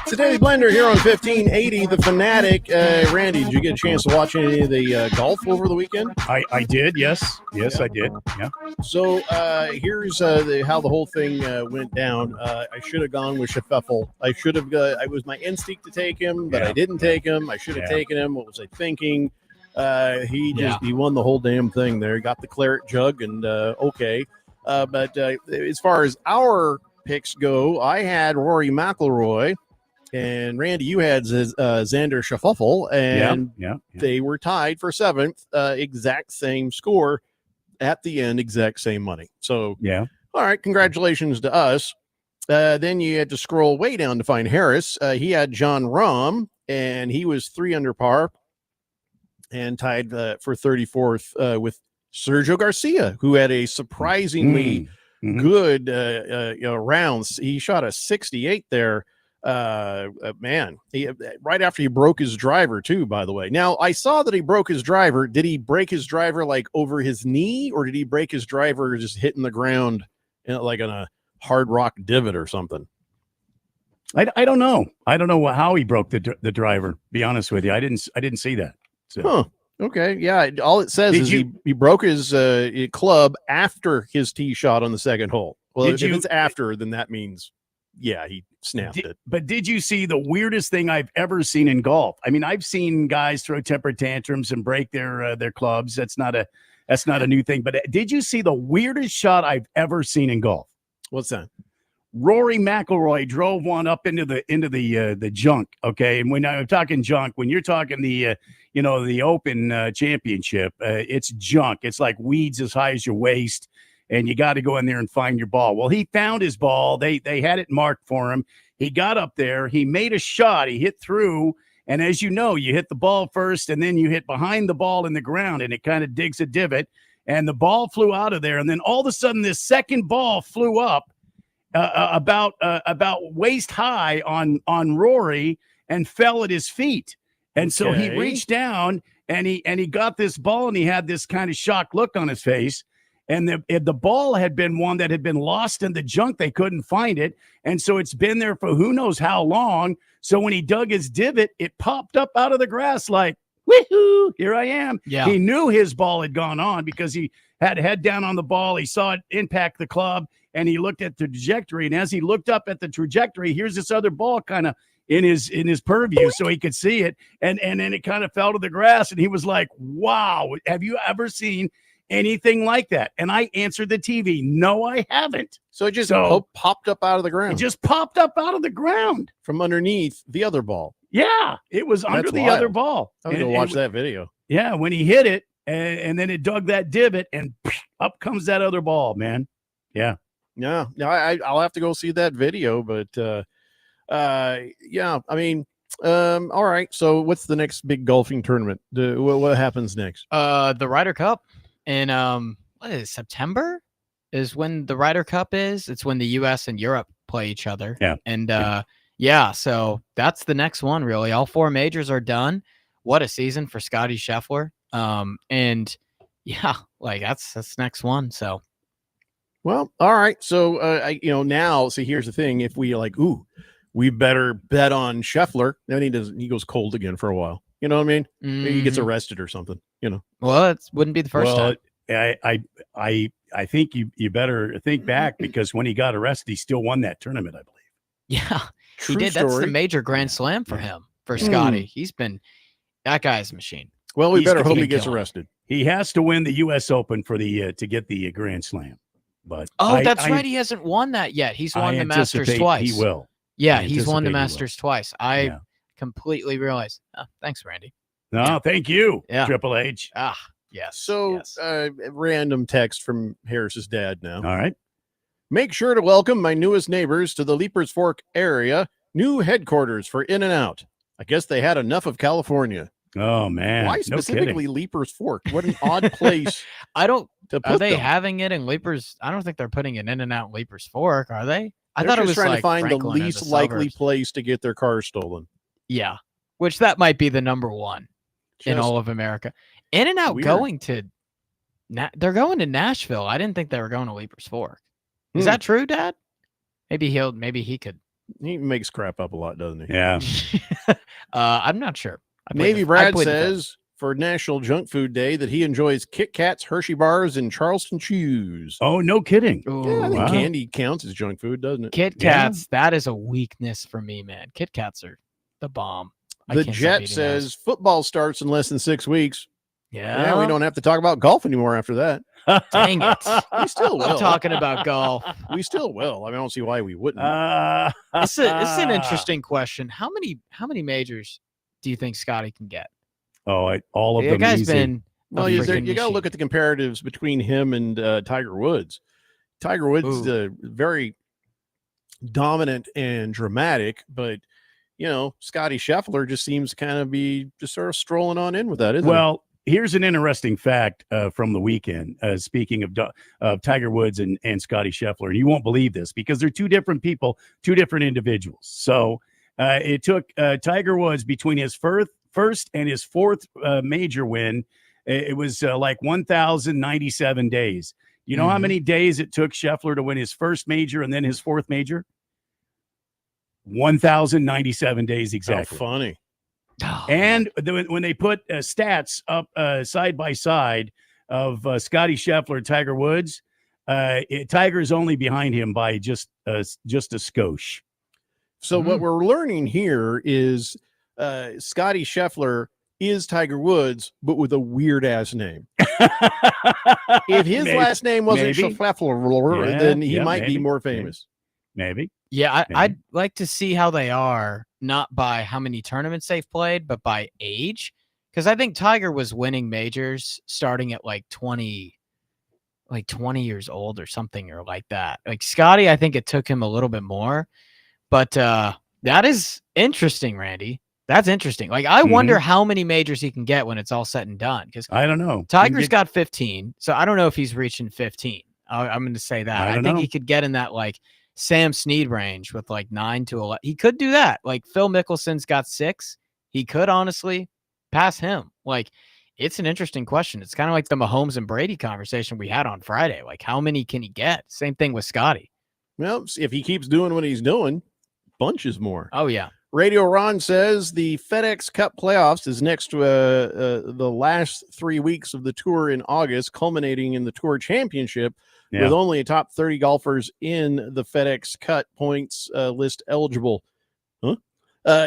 It's the Daily Blender here on 1580 The Fanatic. Randy, did you get a chance to watch any of the golf over the weekend? I did, yes. Yes, I did. Yeah. So here's how the whole thing went down. I should have gone with Scheffel. I should have. I was my instinct to take him, but I didn't take him. I should have taken him. What was I thinking? He won the whole damn thing there. He got the claret jug, and okay. But as far as our picks go, I had Rory McIlroy, and Randy, you had Xander Schauffele, and they were tied for 7th, exact same score at the end, exact same money. So, all right, congratulations to us. Then you had to scroll way down to find Harris. He had John Rahm and he was 3 under par and tied for 34th with Sergio Garcia, who had a surprisingly good rounds. He shot a 68 there. Man, right after he broke his driver too, by the way. Now I saw that he broke his driver. Did he break his driver like over his knee, or did he break his driver just hitting the ground like on a hard rock divot or something? I don't know. I don't know how he broke the driver. Be honest with you, I didn't see that. So. Huh. Okay. Yeah. All it says is he broke his club after his tee shot on the second hole. Well, if it's after, then that means, yeah, he snapped it. But did you see the weirdest thing I've ever seen in golf? I mean, I've seen guys throw temper tantrums and break their clubs. That's not a new thing. But did you see the weirdest shot I've ever seen in golf? What's that? Rory McIlroy drove one up into the junk. Okay, and when I'm talking junk, when you're talking the Open Championship, it's junk. It's like weeds as high as your waist, and you got to go in there and find your ball. Well, he found his ball. They had it marked for him. He got up there. He made a shot. He hit through, and as you know, you hit the ball first, and then you hit behind the ball in the ground, and it kind of digs a divot, and the ball flew out of there, and then all of a sudden, this second ball flew up. About waist high on Rory and fell at his feet, and so he reached down and he got this ball, and he had this kind of shocked look on his face, and the ball had been one that had been lost in the junk. They couldn't find it, and so it's been there for who knows how long. So when he dug his divot, it popped up out of the grass like, woohoo, here I am. Yeah. He knew his ball had gone on because he had head down on the ball. He saw it impact the club, and he looked at the trajectory. And as he looked up at the trajectory, here's this other ball kind of in his purview, so he could see it. And then it kind of fell to the grass, and he was like, wow, have you ever seen anything like that? And I answered the TV, no, I haven't. So it just popped up out of the ground. It just popped up out of the ground. From underneath the other ball. Yeah, it was under the other ball. I'm going to watch that video. Yeah, when he hit it, and then it dug that divot, and up comes that other ball, man. Yeah. Yeah, I'll have to go see that video, but yeah, I mean, all right. So what's the next big golfing tournament? What happens next? The Ryder Cup in what is it, September is when the Ryder Cup is. It's when the U.S. and Europe play each other. Yeah, and yeah, so that's the next one. Really, all 4 majors are done. What a season for Scotty Scheffler. And yeah, like that's next one. So. Well, all right. So, now, see, here's the thing. If we we better bet on Scheffler, then he goes cold again for a while. You know what I mean? Maybe he gets arrested or something, Well, it wouldn't be the first time. I think you better think back, because when he got arrested, he still won that tournament, I believe. Yeah, True he did. That's the story. major Grand Slam for him, for Scotty. That guy's a machine. Well, we He's better hope he gonna gets kill him. arrested. He has to win the U.S. Open for the to get the Grand Slam. But That's right. He hasn't won that yet. He's won the Masters anticipate twice. He will. Yeah, I he's won the anticipate he will. Masters twice. I completely realized. Oh, thanks, Randy. No, thank you, Yeah. Triple H. Yes. So, random text from Harris's dad now. All right. Make sure to welcome my newest neighbors to the Leapers Fork area. New headquarters for In-N-Out. I guess they had enough of California. Oh, man. Why No specifically kidding. Leapers Fork? What an odd place. I don't. To Are put they them. having it in Leapers? I don't think they're putting it in and out Leapers Fork, are they? I They're thought it just was trying like to find Franklin the or least likely suburbs. place to get their cars stolen. Yeah, which that might be the number one in Just all of America. In and out weird. going to, they're going to Nashville. I didn't think they were going to Leapers Fork. Is that true, Dad? Maybe he could. He makes crap up a lot, doesn't he? Yeah. I'm not sure. Navy Brad says for National Junk Food Day that he enjoys Kit Kats, Hershey bars, and Charleston Chews. Oh, no kidding. Yeah, I think candy counts as junk food, doesn't it? Kit Kats, that is a weakness for me, man. Kit Kats are the bomb. I The can't stop Jet eating says those. football starts in less than 6 weeks. Yeah. We don't have to talk about golf anymore after that. Dang it. We still will. I'm talking about golf. We still will. I mean, I don't see why we wouldn't. It's an interesting question. How many majors do you think Scotty can get? Oh, all of The them. guy's easy. been Well, you got to look at the comparatives between him and Tiger Woods. Tiger Woods is very dominant and dramatic, but Scotty Scheffler just seems to kind of be just sort of strolling on in with that, isn't Well, here's an interesting fact from the weekend. Speaking of Tiger Woods and Scotty Scheffler, and you won't believe this because they're two different people, two different individuals. So it took Tiger Woods between his first and his fourth major win. It was like 1,097 days. You know how many days it took Scheffler to win his first major and then his fourth major? 1,097 days exactly. How funny. And when they put stats up side by side of Scotty Scheffler and Tiger Woods, Tiger's only behind him by just a skosh. So what we're learning here is Scotty Scheffler is Tiger Woods, but with a weird ass name. If his last name wasn't Scheffler, then he might be more famous. Maybe. Yeah, I'd like to see how they are, not by how many tournaments they've played, but by age. Because I think Tiger was winning majors starting at like 20 years old or something or like that. Like Scotty, I think it took him a little bit more. But that is interesting, Randy. That's interesting. Like, I wonder how many majors he can get when it's all said and done. Because I don't know. Tiger's got 15, so I don't know if he's reaching 15. I'm going to say that. I think he could get in that like Sam Snead range with like 9 to 11. He could do that. Like Phil Mickelson's got 6. He could honestly pass him. Like, it's an interesting question. It's kind of like the Mahomes and Brady conversation we had on Friday. Like, how many can he get? Same thing with Scotty. Well, if he keeps doing what he's doing, bunches more. Oh, yeah. Radio Ron says the FedEx Cup playoffs is next to the last 3 weeks of the tour in August, culminating in the Tour Championship with only a top 30 golfers in the FedEx Cup points list eligible.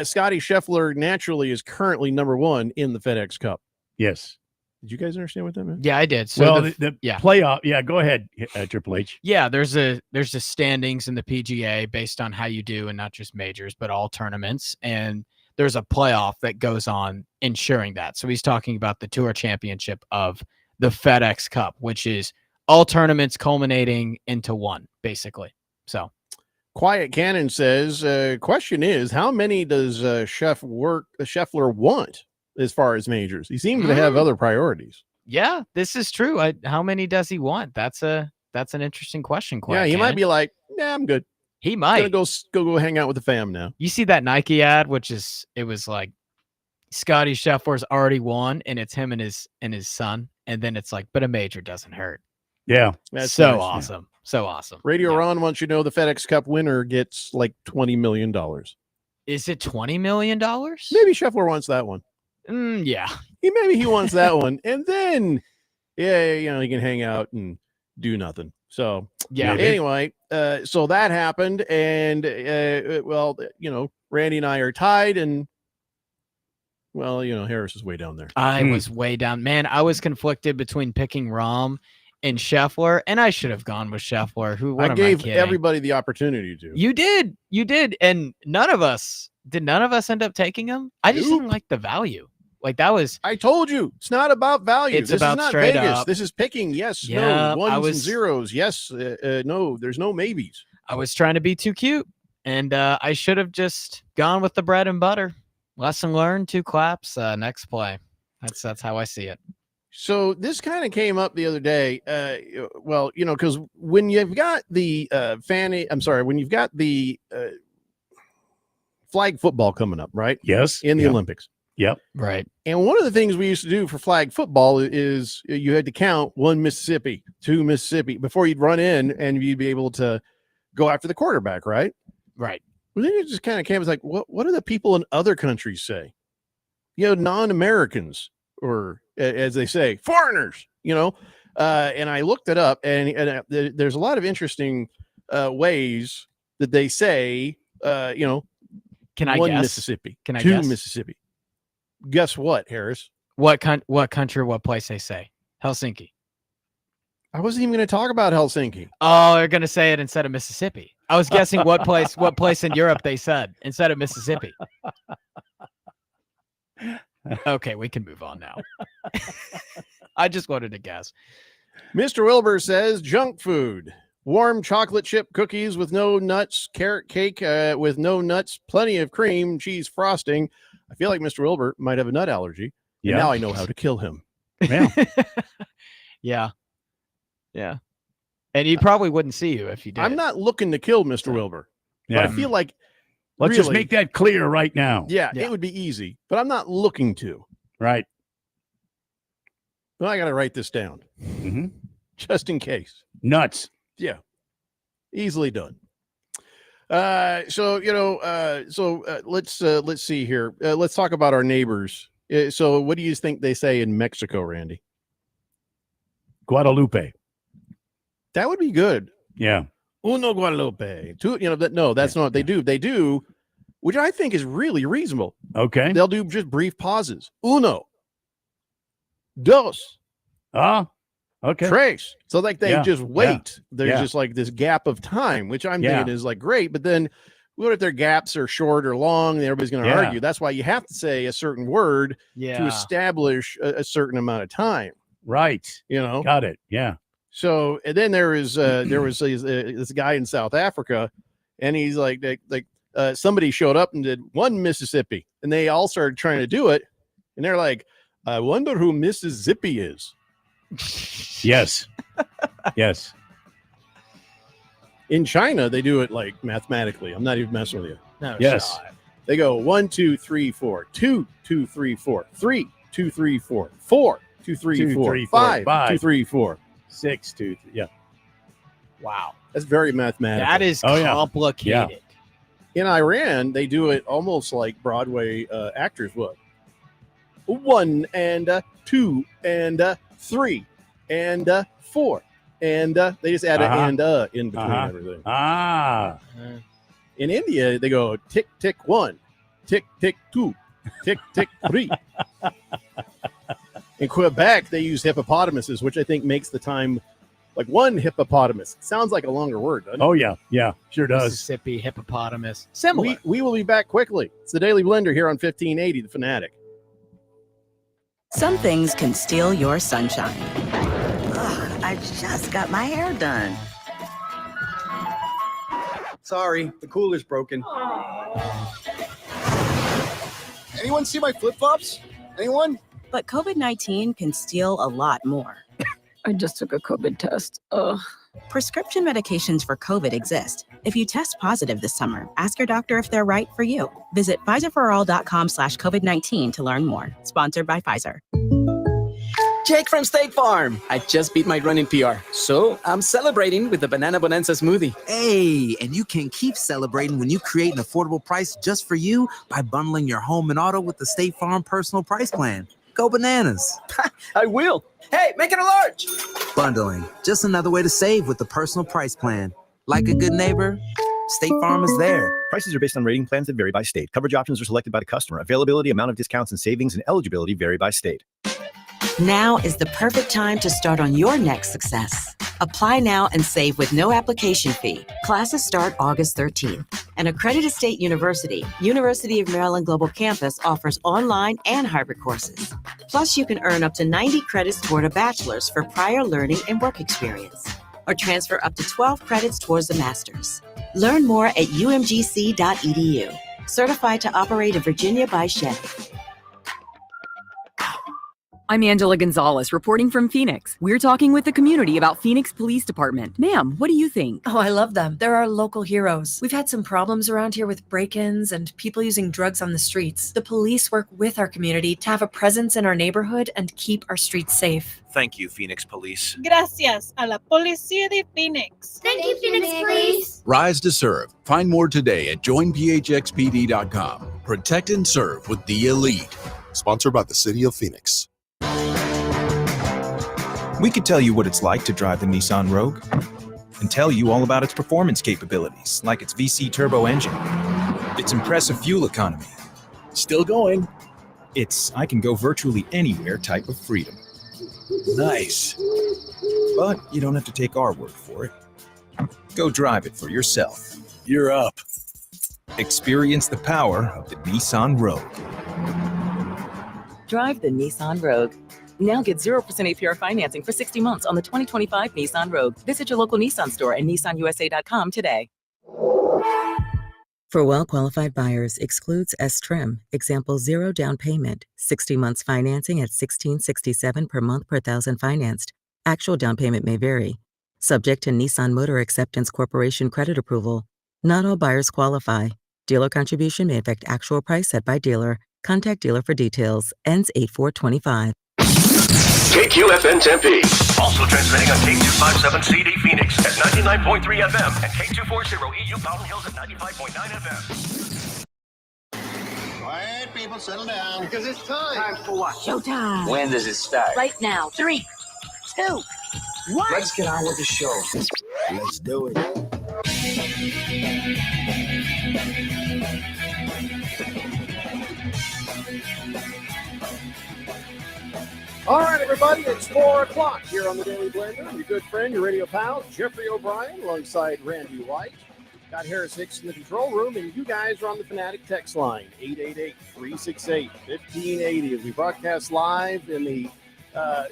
Scotty Scheffler naturally is currently number 1 in the FedEx Cup. Yes. Did you guys understand what that meant? Yeah, I did. So the playoff. Yeah, go ahead, Triple H. Yeah, there's a standings in the PGA based on how you do, and not just majors, but all tournaments. And there's a playoff that goes on ensuring that. So he's talking about the Tour Championship of the FedEx Cup, which is all tournaments culminating into one, basically. So Quiet Cannon says, question is, how many does Scheffler want as far as majors? He seems to have other priorities. Yeah, this is true. How many does he want? That's an interesting question. Yeah, he might be like, nah, I'm good. He might gonna go hang out with the fam now. You see that Nike ad, it was like Scotty Scheffler's already won, and it's him and his son, and then it's like, but a major doesn't hurt. Yeah, that's so nice. awesome, so awesome. Radio Ron wants you to know the FedEx Cup winner gets like $20 million. Is it $20 million? Maybe Scheffler wants that one. Yeah, maybe he wants that one, and then he can hang out and do nothing. So anyway, so that happened, and Randy and I are tied, and Harris is way down there. I was way down, man. I was conflicted between picking Rahm and Scheffler, and I should have gone with Scheffler. I gave everybody the opportunity to. You did, and none of us end up taking him. I just didn't like the value. Like that was. I told you, it's not about value. It's this about is not straight Vegas. up. This is picking. Yes, Yeah, no, ones and zeros. Yes, no. There's no maybes. I was trying to be too cute, and I should have just gone with the bread and butter. Lesson learned. 2 claps. Next play. That's how I see it. So this kind of came up the other day. Because when you've got the when you've got the flag football coming up, right? Yes, in the Olympics. Yep. Right. And one of the things we used to do for flag football is you had to count 1 Mississippi, 2 Mississippi before you'd run in and you'd be able to go after the quarterback, right? Right. Well, then it just kind of came as like, what do the people in other countries say? Non-Americans, or as they say, foreigners, and I looked it up, and there's a lot of interesting ways that they say, Can I 1 guess? Mississippi, Can I 2 guess? Mississippi. Guess what, Harris? What country, what place they say? Helsinki. I wasn't even going to talk about Helsinki. Oh, they're going to say it instead of Mississippi. I was guessing what place in Europe they said instead of Mississippi. Okay, we can move on now. I just wanted to guess. Mr. Wilbur says junk food. Warm chocolate chip cookies with no nuts, carrot cake with no nuts, plenty of cream, cheese frosting. I feel like Mr. Wilbur might have a nut allergy. And Yeah. now I know how to kill him. Yeah. Yeah. Yeah. And he probably wouldn't see you if he did. I'm not looking to kill Mr. Wilbur. But Yeah. I feel like Let's just really- make that clear right now. Yeah, it would be easy, but I'm not looking to. Right. But I got to write this down Mm-hmm. just in case. Nuts. Yeah, easily done. Let's see here. Let's talk about our neighbors. So, what do you think they say in Mexico, Randy? Guadalupe. That would be good. Yeah. Uno Guadalupe. Two. No, that's not what they do. They do, which I think is really reasonable. Okay. They'll do just brief pauses. Uno. Dos. Okay. Tres. So like they Yeah, just wait. yeah, There's yeah. just like this gap of time, which I'm Yeah. thinking is like great. But then what if their gaps are short or long? And everybody's going to Yeah. argue. That's why you have to say a certain word to Yeah. establish a certain amount of time. Right. Got it. Yeah. So and then there was this guy in South Africa, and he's like somebody showed up and did one Mississippi, and they all started trying to do it, and they're like, I wonder who Mississippi is. Yes. Yes. In China, they do it like mathematically. I'm not even messing with you. No, Yes. shot. They go 1, 2, 3, 4, 2, 2, 3, 4, 3, 2, 3, 4, 4, 2, 3, 2, 4, 3, 4, 5, 2, 5. 3, 4. 6, 2, 3. Yeah. Wow. That's very mathematical. That is Oh, yeah. complicated. In Iran, they do it almost like Broadway actors would. 1 and 2 and 3 and 4. And they just add Uh-huh. an in between Uh-huh. everything. Ah. In India, they go tick, tick 1, tick, tick 2, tick, tick 3. In Quebec, they use hippopotamuses, which I think makes the time like one hippopotamus. Sounds like a longer word, doesn't it? Oh, yeah. Yeah. Sure does. Mississippi hippopotamus. Similar. We will be back quickly. It's the Daily Blender here on 1580, The Fanatic. Some things can steal your sunshine. Ugh, I just got my hair done. Sorry, the cooler's broken. Anyone see my flip-flops? Anyone? But COVID-19 can steal a lot more. I just took a COVID test. Ugh. Prescription medications for COVID exist. If you test positive this summer, ask your doctor if they're right for you. Visit PfizerForAll.com/COVID-19 to learn more. Sponsored by Pfizer. Jake from State Farm. I just beat my running PR, so I'm celebrating with the Banana Bonanza smoothie. Hey, and you can keep celebrating when you create an affordable price just for you by bundling your home and auto with the State Farm Personal Price Plan. Go bananas. I will. Hey, make it a large. Bundling, just another way to save with the Personal Price Plan. Like a good neighbor, State Farm is there. Prices are based on rating plans that vary by state. Coverage options are selected by the customer. Availability, amount of discounts and savings, and eligibility vary by state. Now is the perfect time to start on your next success. Apply now and save with no application fee. Classes start August 13th. An accredited state university, University of Maryland Global Campus offers online and hybrid courses. Plus, you can earn up to 90 credits toward a bachelor's for prior learning and work experience, or transfer up to 12 credits towards a master's. Learn more at umgc.edu. Certified to operate in Virginia by Chevy. I'm Angela Gonzalez, reporting from Phoenix. We're talking with the community about Phoenix Police Department. Ma'am, what do you think? Oh, I love them. They're our local heroes. We've had some problems around here with break-ins and people using drugs on the streets. The police work with our community to have a presence in our neighborhood and keep our streets safe. Thank you, Phoenix Police. Gracias a la Policía de Phoenix. Thank you, Phoenix Police. Rise to serve. Find more today at joinphxpd.com. Protect and serve with the elite. Sponsored by the City of Phoenix. We could tell you what it's like to drive the Nissan Rogue and tell you all about its performance capabilities, like its VC turbo engine, its impressive fuel economy. Still going. It's I can go virtually anywhere type of freedom. Nice. But you don't have to take our word for it. Go drive it for yourself. You're up. Experience the power of the Nissan Rogue. Drive the Nissan Rogue. Now get 0% APR financing for 60 months on the 2025 Nissan Rogue. Visit your local Nissan store and nissanusa.com today. For well-qualified buyers, excludes S-Trim. Example, 0 down payment, 60 months financing at $1,667 per month per thousand financed. Actual down payment may vary. Subject to Nissan Motor Acceptance Corporation credit approval. Not all buyers qualify. Dealer contribution may affect actual price set by dealer. Contact dealer for details. Ends 8/4/25. KQFN Tempe. Also transmitting on K257CD Phoenix at 99.3 FM and K240EU Fountain Hills at 95.9 FM. Quiet, people, settle down, because it's time. Time for what? Showtime. When does it start? Right now. 3, 2, 1. Let's get on with the show. Let's do it. All right, everybody, it's 4 o'clock here on the Daily Blender. Your good friend, your radio pal, Jeffrey O'Brien, alongside Randy White. Got Harris Hicks in the control room, and you guys are on the Fanatic text line, 888-368-1580, as we broadcast live in the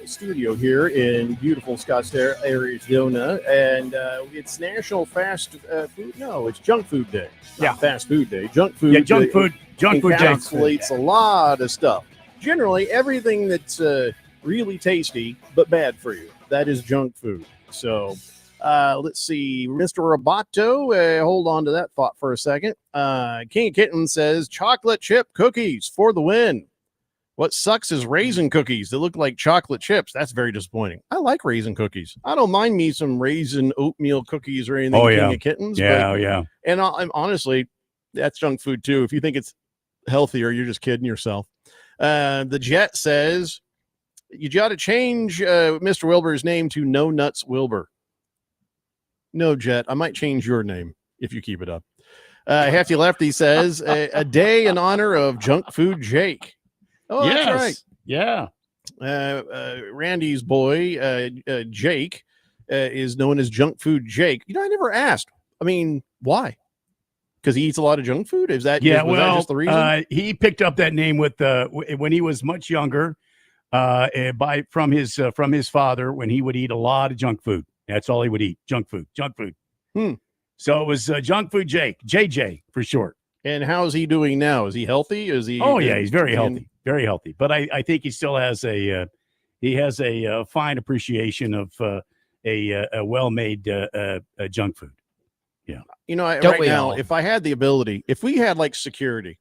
studio here in beautiful Scottsdale, Arizona. And it's National Fast Food. No, it's Junk Food Day. Not Fast Food Day. Junk Food. Yeah, junk food. Junk food. Encapsulates a lot of stuff. Generally, everything that's really tasty but bad for you. That is junk food. So let's see. Mr. Roboto, hold on to that thought for a second. King of Kitten says chocolate chip cookies for the win. What sucks is raisin cookies that look like chocolate chips. That's very disappointing. I like raisin cookies. I don't mind me some raisin oatmeal cookies or anything. King of Kittens. Yeah. And I'm honestly, that's junk food too. If you think it's healthier, you're just kidding yourself. The Jet says you got to change Mr. Wilbur's name to No Nuts Wilbur. No, Jet, I might change your name if you keep it up. Hefty Lefty says a day in honor of Junk Food Jake. Oh, yes. That's right. Yeah. Randy's boy, Jake, is known as Junk Food Jake. You know, I never asked. I mean, why? Because he eats a lot of junk food? Is that, that just the reason? He picked up that name with when he was much younger, from his father, when he would eat a lot of junk food. That's all he would eat, junk food. So it was Junk Food Jake, JJ for short. And how's he doing now? Is he healthy? Is he? Oh yeah, he's very healthy, very healthy. But I think he still has a fine appreciation of a well-made junk food. Yeah. You know, right now, if I had the ability, if we had like security,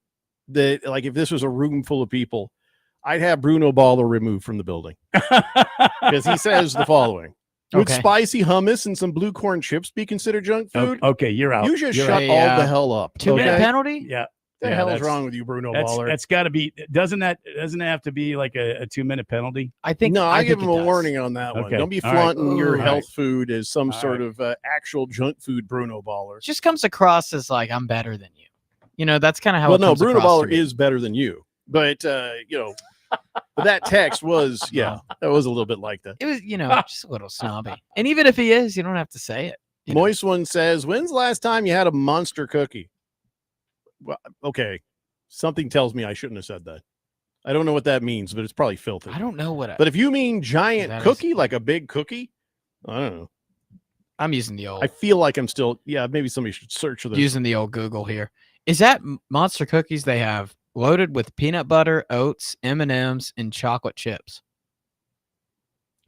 that like if this was a room full of people, I'd have Bruno Baller removed from the building because he says the following: would spicy hummus and some blue corn chips be considered junk food? Okay, you're out. You just shut all the hell up. 2-minute penalty? Yeah. What the hell is wrong with you, Bruno Baller? That's got to be. Doesn't it have to be like a 2-minute penalty? I think. No, I give him a does. warning on that one. Okay. Don't be All flaunting your All health food as some All sort of actual junk food, Bruno Baller. It just comes across as like I'm better than you. You know, that's kind of how. Well, it no, comes Bruno across to Baller me. is better than you, but but that text was that was a little bit like that. It was, just a little snobby. And even if he is, you don't have to say it. Moist One says, "When's the last time you had a monster cookie?" Well, okay. Something tells me I shouldn't have said that. I don't know what that means, but it's probably filthy. I don't know what. But if you mean giant cookie, like a big cookie, I don't know. I'm using the old. I feel like I'm still. Yeah, maybe somebody should search for this. Using the old Google here. Is that monster cookies they have loaded with peanut butter, oats, M&Ms, and chocolate chips?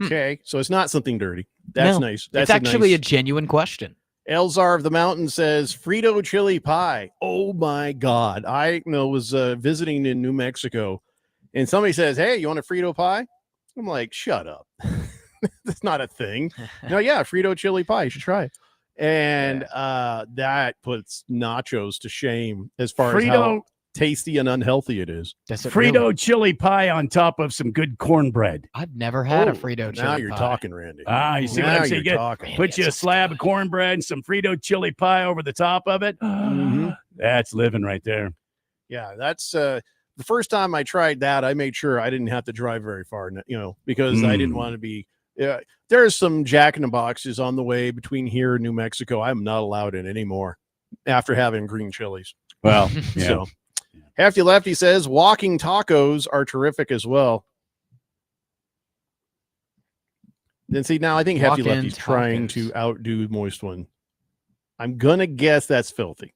Okay, so it's not something dirty. That's No, nice. That's it's actually nice. a genuine question. Elzar of the Mountain says Frito chili pie. Oh my God. I was visiting in New Mexico and somebody says, "Hey, you want a Frito pie?" I'm like, shut up. That's not a thing. No, yeah, Frito chili pie. You should try it. And that puts nachos to shame as far as how tasty and unhealthy it is. Frito chili pie on top of some good cornbread. I've never had a Frito chili Now you're pie. talking, Randy. You see what I'm saying? Put you a slab of cornbread and some Frito chili pie over the top of it. That's living right there. Yeah, that's the first time I tried that. I made sure I didn't have to drive very far, because I didn't want to be. There's some Jack in the Boxes on the way between here and New Mexico. I'm not allowed in anymore after having green chilies. Well, yeah. So Hefty Lefty says walking tacos are terrific as well. Then see, now I think Hefty Walk-in Lefty's trying to outdo Moist One. I'm gonna guess that's filthy.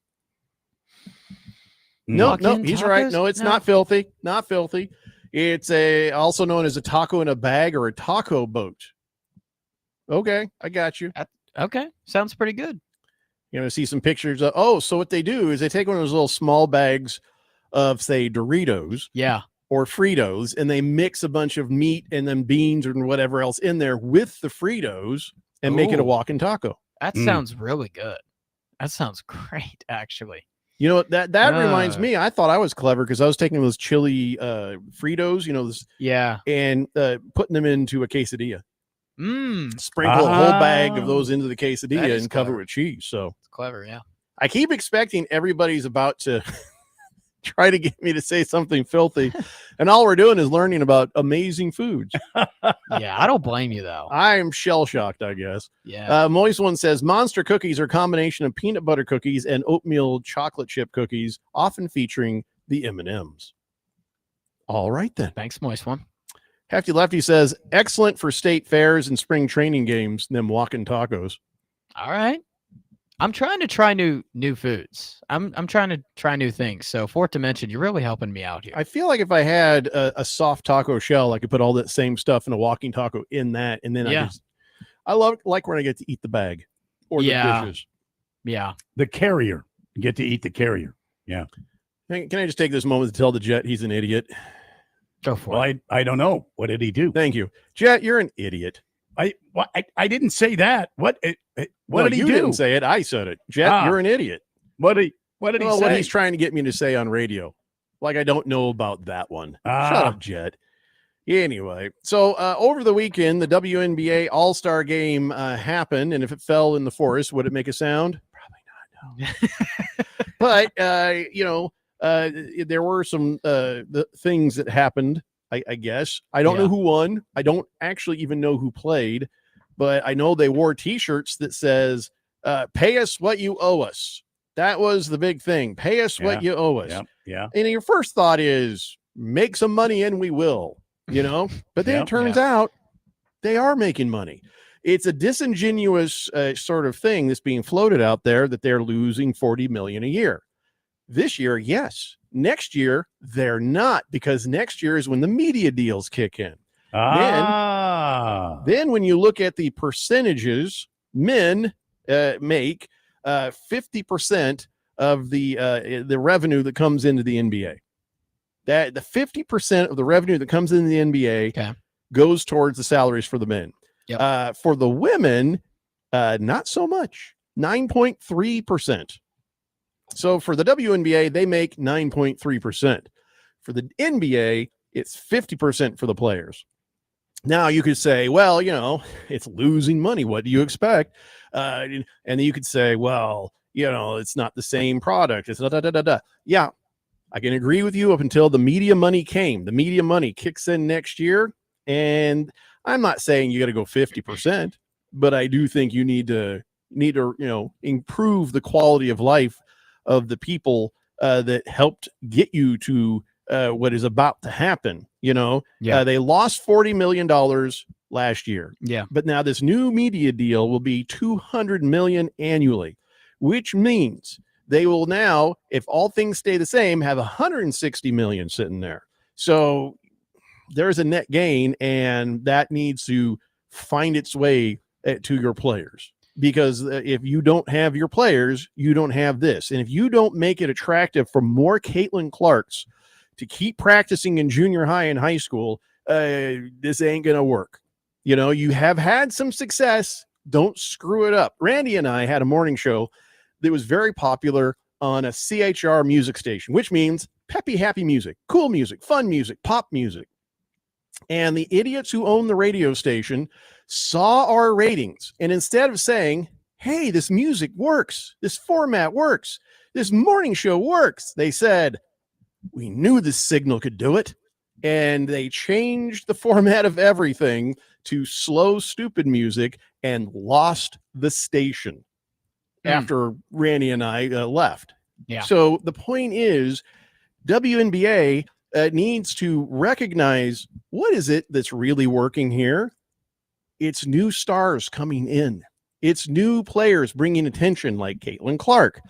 No, Walk-in he's right. tacos? No, it's No. not filthy. Not filthy. It's also known as a taco in a bag or a taco boat. Okay, I got you. Okay, sounds pretty good. You're gonna see some pictures of. So what they do is they take one of those little small bags of, say, Doritos. Yeah. Or Fritos, and they mix a bunch of meat and then beans and whatever else in there with the Fritos and make it a Ooh. walking taco. That sounds really good. That sounds great, actually. You know, that reminds me, I thought I was clever because I was taking those chili Fritos, and putting them into a quesadilla. Sprinkle a whole bag of those into the quesadilla and cover it with cheese. So it's clever, yeah. I keep expecting everybody's about to try to get me to say something filthy, and all we're doing is learning about amazing foods. Yeah, I don't blame you though. I'm shell shocked, I guess. Yeah. Moist One says Monster cookies are a combination of peanut butter cookies and oatmeal chocolate chip cookies, often featuring the M&Ms. All right then. Thanks, Moist One. Hefty Lefty says excellent for state fairs and spring training games. Them walking tacos. All right. I'm trying to try new foods. I'm trying to try new things. So Fourth Dimension, you're really helping me out here. I feel like if I had a soft taco shell, I could put all that same stuff in a walking taco in that, and then I like when I get to eat the bag or the dishes. Yeah. The carrier. You get to eat the carrier. Yeah. Can I just take this moment to tell the Jet he's an idiot? Go for it. I don't know. What did he do? Thank you, Jet. You're an idiot. I didn't say that. What did he do? Didn't say it. I said it. Jet, you're an idiot. What did he say? What he's trying to get me to say on radio. Like I don't know about that one. Shut up, Jet. Anyway, so over the weekend, the WNBA All-Star Game happened, and if it fell in the forest, would it make a sound? Probably not. No. But there were some the things that happened. I guess I don't know who won. I don't actually even know who played, but I know they wore T-shirts that says "Pay us what you owe us." That was the big thing. Pay us what you owe us. Yeah. And your first thought is make some money and we will. But then it turns out they are making money. It's a disingenuous sort of thing that's being floated out there that they're losing $40 million a year. This year, yes. Next year, they're not, because next year is when the media deals kick in. Then when you look at the percentages, men make 50% of the revenue that comes into the NBA. That the 50% of the revenue that comes into the NBA goes towards the salaries for the men. For the women, not so much. 9.3%. So for the WNBA, they make 9.3%. For the NBA, it's 50% for the players. Now you could say, well, it's losing money. What do you expect? And then you could say, well, it's not the same product. It's Yeah, I can agree with you up until the media money came. The media money kicks in next year. And I'm not saying you got to go 50%, but I do think you need to improve the quality of life of the people that helped get you to what is about to happen. They lost $40 million last year. Yeah. But now this new media deal will be $200 million annually, which means they will now, if all things stay the same, have $160 million sitting there. So there's a net gain, and that needs to find its way to your players. Because if you don't have your players, you don't have this. And if you don't make it attractive for more Caitlin Clarks to keep practicing in junior high and high school, this ain't going to work. You have had some success. Don't screw it up. Randy and I had a morning show that was very popular on a CHR music station, which means peppy, happy music, cool music, fun music, pop music. And the idiots who own the radio station saw our ratings, and instead of saying, hey, this music works, this format works, this morning show works, they said, we knew this signal could do it. And they changed the format of everything to slow, stupid music and lost the station after Randy and I left. Yeah. So the point is, WNBA needs to recognize what is it that's really working here. It's new stars coming in. It's new players bringing attention like Caitlin Clark.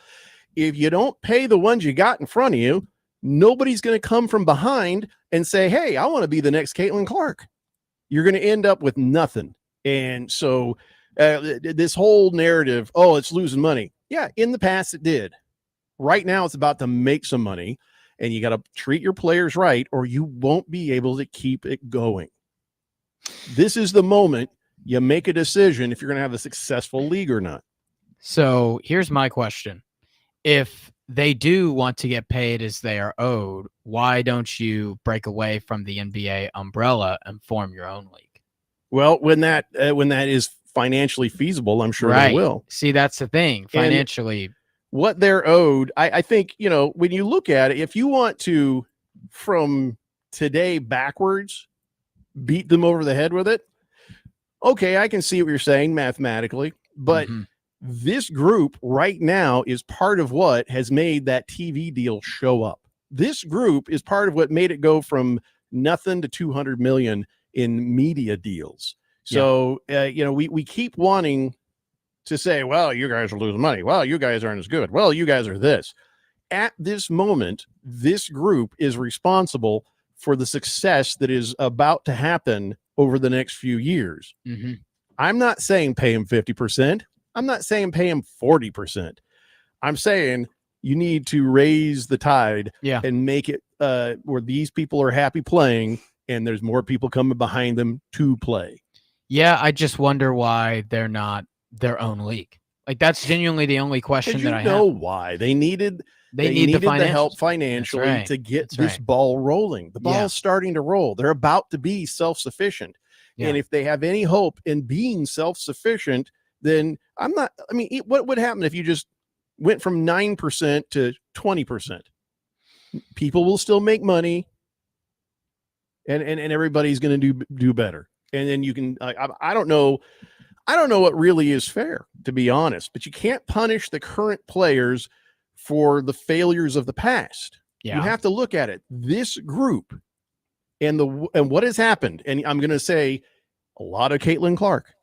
If you don't pay the ones you got in front of you, nobody's going to come from behind and say, hey, I want to be the next Caitlin Clark. You're going to end up with nothing. And so this whole narrative, oh, it's losing money. Yeah, in the past it did. Right now it's about to make some money, and you got to treat your players right or you won't be able to keep it going. This is the moment you make a decision if you're going to have a successful league or not. So here's my question. If they do want to get paid as they are owed, why don't you break away from the NBA umbrella and form your own league? Well, when that is financially feasible, I'm sure they will. See, that's the thing. Financially, and what they're owed, I think, when you look at it, if you want to, from today backwards, beat them over the head with it, okay, I can see what you're saying mathematically, but this group right now is part of what has made that TV deal show up. This group is part of what made it go from nothing to 200 million in media deals. So, we keep wanting to say, well, you guys are losing money. Well, you guys aren't as good. Well, you guys are this. At this moment, this group is responsible for the success that is about to happen over the next few years. I'm not saying pay him 50%. I'm not saying pay him 40%. I'm saying you need to raise the tide and make it where these people are happy playing and there's more people coming behind them to play. Yeah, I just wonder why they're not their own league. Like, that's genuinely the only question that I have. You know why. They needed the help financially to get this ball rolling. The ball's starting to roll. They're about to be self-sufficient. And if they have any hope in being self-sufficient, then what would happen if you just went from 9% to 20%? People will still make money and everybody's going to do better. And then you can, I don't know what really is fair, to be honest, but you can't punish the current players for the failures of the past. You have to look at it. This group and what has happened, and I'm going to say a lot of Caitlin Clark.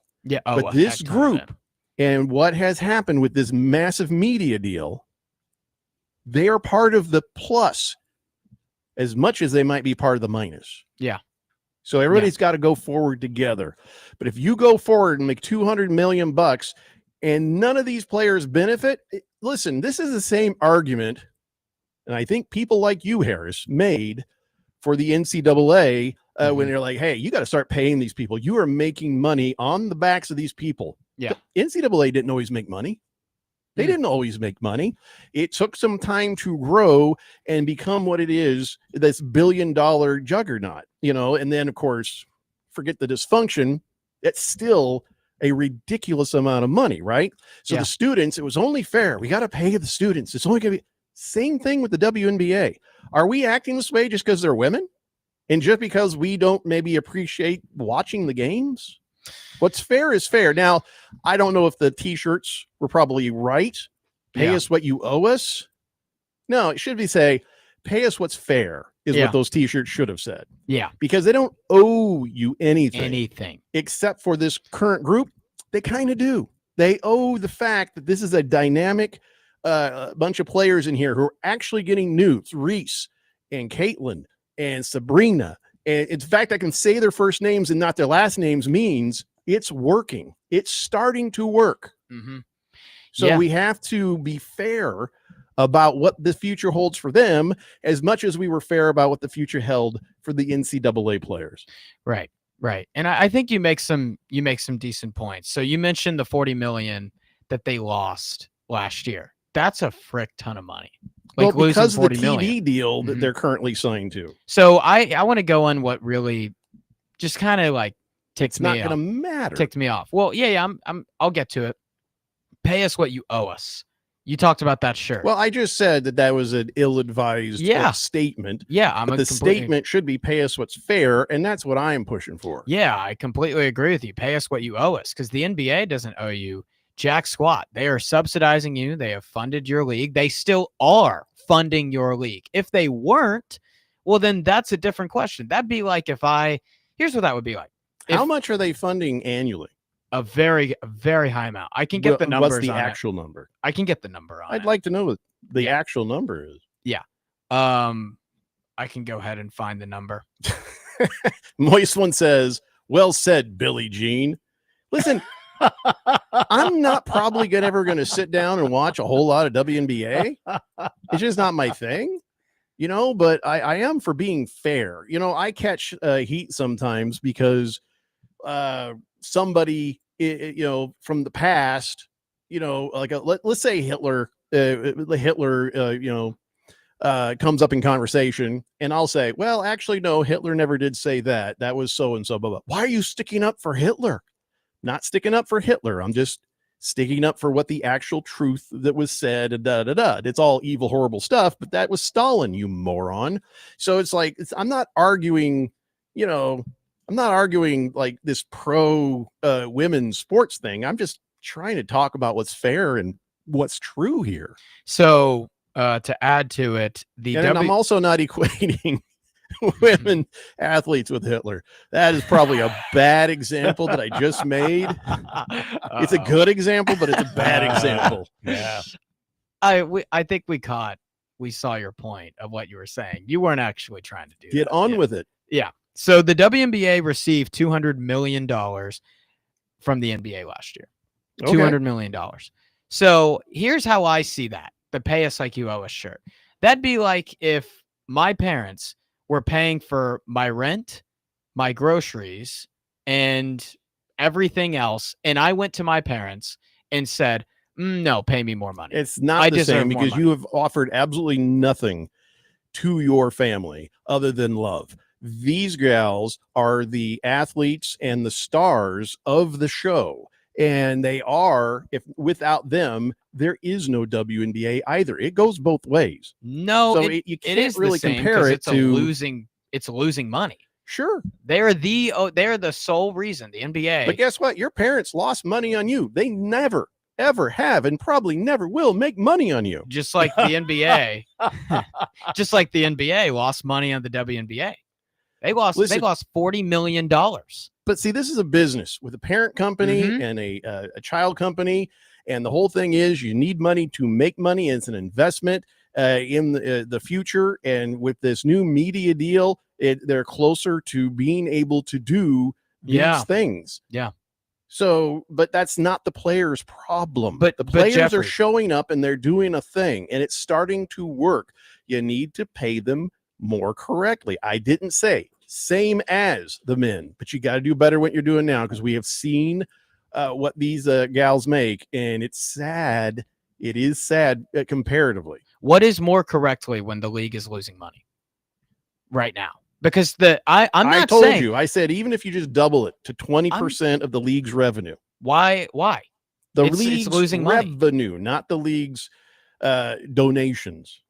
But this group and what has happened with this massive media deal, they are part of the plus as much as they might be part of the minus. So everybody's got to go forward together. But if you go forward and make $200 million and none of these players benefit, listen, this is the same argument, and I think people like you, Harris, made for the NCAA when they're like, hey, you got to start paying these people. You are making money on the backs of these people. The NCAA didn't always make money. They didn't always make money. It took some time to grow and become what it is, this billion-dollar juggernaut, and then, of course, forget the dysfunction. It's still a ridiculous amount of money, right? So the students, it was only fair. We got to pay the students. It's only going to be same thing with the WNBA. Are we acting this way just because they're women and just because we don't maybe appreciate watching the games? What's fair is fair. Now, I don't know if the T-shirts were probably right. Pay us what you owe us. No, it should be say, pay us what's fair is what those T-shirts should have said. Because they don't owe you anything. Except for this current group, they kind of do. They owe the fact that this is a dynamic bunch of players in here who are actually getting news. Reese and Caitlin and Sabrina. And in fact, I can say their first names and not their last names means it's working. It's starting to work. So we have to be fair about what the future holds for them as much as we were fair about what the future held for the NCAA players. Right. And I think you make some decent points. So you mentioned the 40 million that they lost last year. That's a frick ton of money. Like, well, because of the TV deal that they're currently signed to. So I want to go on what really just kind of like ticked me off. It's not going to matter. Ticked me off. Well, I'll get to it. Pay us what you owe us. You talked about that shirt. Well, I just said that was an ill-advised statement. But the statement should be pay us what's fair, and that's what I am pushing for. Yeah, I completely agree with you. Pay us what you owe us, because the NBA doesn't owe you jack squat. They are subsidizing you. They have funded your league. They still are funding your league. If they weren't, well, then that's a different question. That'd be like here's what that would be like. How much are they funding annually? A very high amount. I can get the numbers. What's the on it. actual number? I can get the number on I'd it. like to know what the actual number is. Yeah. I can go ahead and find the number. Moist One says, well said, Billie Jean. Listen, I'm not probably ever going to sit down and watch a whole lot of WNBA. It's just not my thing, but I am for being fair. I catch heat sometimes because somebody, from the past, like let's say Hitler, comes up in conversation, and I'll say, well, actually, no, Hitler never did say that. That was so and so. Blah, blah. Why are you sticking up for Hitler? Not sticking up for Hitler. I'm just sticking up for what the actual truth that was said. It's all evil, horrible stuff, but that was Stalin, you moron. So it's like, I'm not arguing, like this pro women's sports thing. I'm just trying to talk about what's fair and what's true here. So to add to it, and I'm also not equating women athletes with Hitler. That is probably a bad example that I just made. It's a good example, but it's a bad example. Yeah. I think we saw your point of what you were saying. You weren't actually trying to do Get on with it. Yeah. So the WNBA received $200 million from the NBA last year. Okay. $200 million. So here's how I see that. The pay us like you owe us shirt. That'd be like if my parents were paying for my rent, my groceries, and everything else, and I went to my parents and said, no, pay me more money. It's not the same because you have offered absolutely nothing to your family other than love. These gals are the athletes and the stars of the show. And they are, if without them, there is no WNBA either. It goes both ways. No, so you can't really compare it to it's losing money. Sure, they're the sole reason, the NBA. But guess what? Your parents lost money on you. They never, ever have, and probably never will make money on you. Just like the NBA, just like the NBA lost money on the WNBA. They lost $40 million. But see, this is a business with a parent company and a child company. And the whole thing is you need money to make money. It's an investment in the future. And with this new media deal, they're closer to being able to do these things. Yeah. So, but that's not the players' problem. But the players are showing up and they're doing a thing and it's starting to work. You need to pay them more correctly. I didn't say same as the men, but you got to do better what you're doing now because we have seen what these gals make, and it's sad. It is sad comparatively. What is more correctly when the league is losing money right now? Because I told you, I said even if you just double it to 20% of the league's revenue. Why? The league's losing revenue, money. Not the league's donations.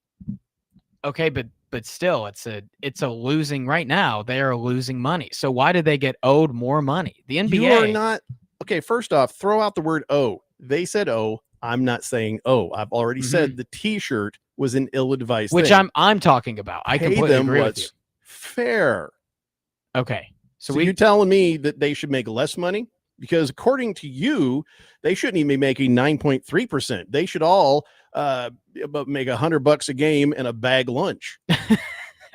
Okay, but still, it's a losing right now. They are losing money. So why do they get owed more money? The NBA. You are not okay. First off, throw out the word "oh." They said "oh." I'm not saying "oh." I've already said the T-shirt was an ill-advised which thing. I'm talking about. I completely agree with you. Fair. Okay, so you telling me that they should make less money? Because according to you, they shouldn't even be making 9.3%. They should all make $100 a game and a bag lunch.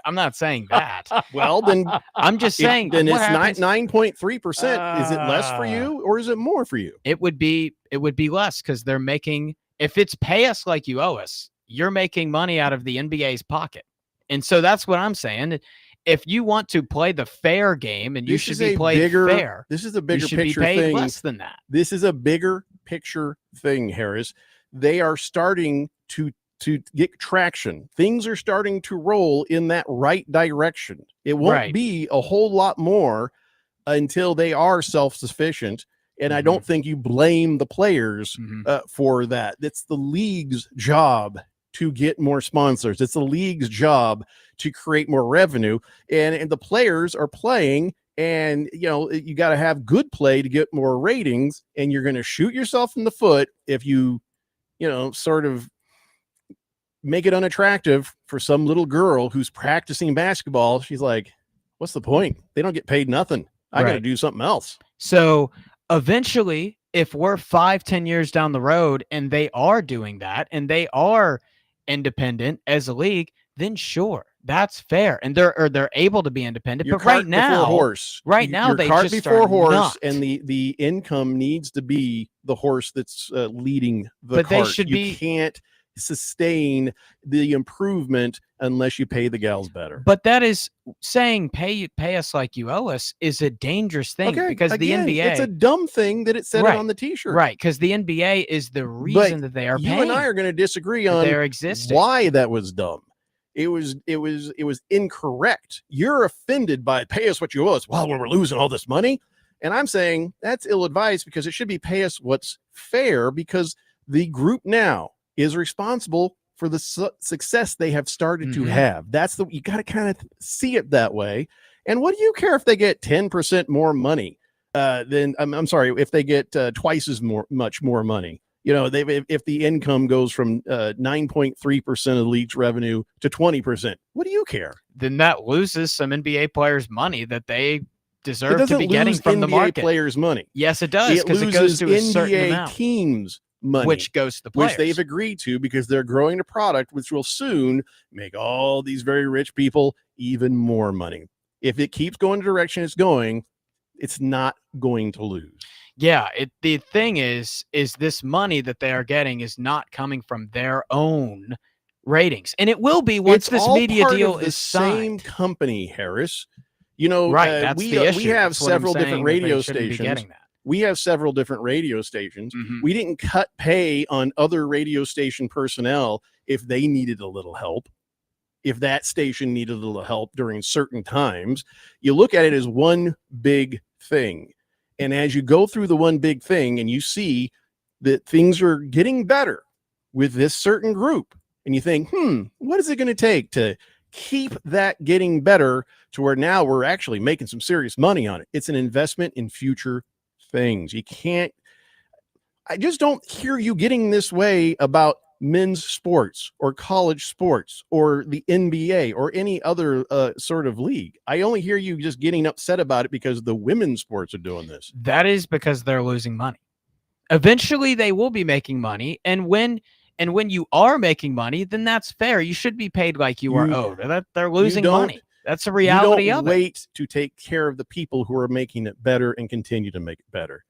I'm not saying that. Well, then I'm just saying. Then it's 9.3%. Is it less for you or is it more for you? It would be less because they're making. If it's pay us like you owe us, you're making money out of the NBA's pocket, and so that's what I'm saying. If you want to play the fair game, and you should be played fair, this is a bigger picture be paid thing. Less than that. This is a bigger picture thing, Harris. They are starting to get traction. Things are starting to roll in that right direction. It won't be a whole lot more until they are self-sufficient. And I don't think you blame the players for that. It's the league's job to get more sponsors. It's the league's job to create more revenue. And the players are playing, and you got to have good play to get more ratings, and you're going to shoot yourself in the foot if you sort of make it unattractive for some little girl who's practicing basketball. She's like, what's the point? They don't get paid nothing. I got to Right. do something else. So eventually, if we're 5-10 years down the road and they are doing that and they are independent as a league, then sure, that's fair. And they're able to be independent. Your But right cart now, before horse. right now Your they cart just before are horse, not. and the income needs to be the horse that's leading the But they cart. should you be- can't sustain the improvement unless you pay the gals better. But that is saying pay us like you owe us is a dangerous thing because again, the NBA it's a dumb thing that it said Right, it on the t-shirt. right? Because the NBA is the reason that they are you paying. and I are going to disagree that on they're existing. why that was dumb. It was incorrect. You're offended by pay us what you owe us while we're losing all this money. And I'm saying that's ill advised because it should be pay us what's fair because the group now is responsible for the success they have started to have. That's you got to kind of see it that way. And what do you care if they get 10% more money than I'm sorry, if they get twice as much more money? You know, if the income goes from 9.3% of the league's revenue to 20%, what do you care? Then that loses some NBA players' money that they It deserve to doesn't be getting lose from the NBA market. players' money. Yes, it does It because it goes loses to a certain NBA amount, teams' money, which goes to the which players. they've agreed to because they're growing a product which will soon make all these very rich people even more money. If it keeps going the direction it's going, it's not going to lose. Yeah, the thing is this money that they are getting is not coming from their own ratings, and it will be once It's this all media part deal of the is same signed. company, Harris. You know, Right, that's we the issue. we have That's what I'm several saying, different that they radio shouldn't be stations. getting that. We have several different radio stations. We didn't cut pay on other radio station personnel if they needed a little help. If that station needed a little help during certain times, you look at it as one big thing. And as you go through the one big thing and you see that things are getting better with this certain group, and you think, what is it going to take to keep that getting better to where now we're actually making some serious money on it? It's an investment in future things. I just don't hear you getting this way about men's sports or college sports or the NBA or any other sort of league. I only hear you just getting upset about it because the women's sports are doing this. That is because they're losing money. Eventually, they will be making money, and when you are making money, then that's fair. You should be paid like you are owed. That they're losing money. That's the reality you don't of it. wait to take care of the people who are making it better and continue to make it better.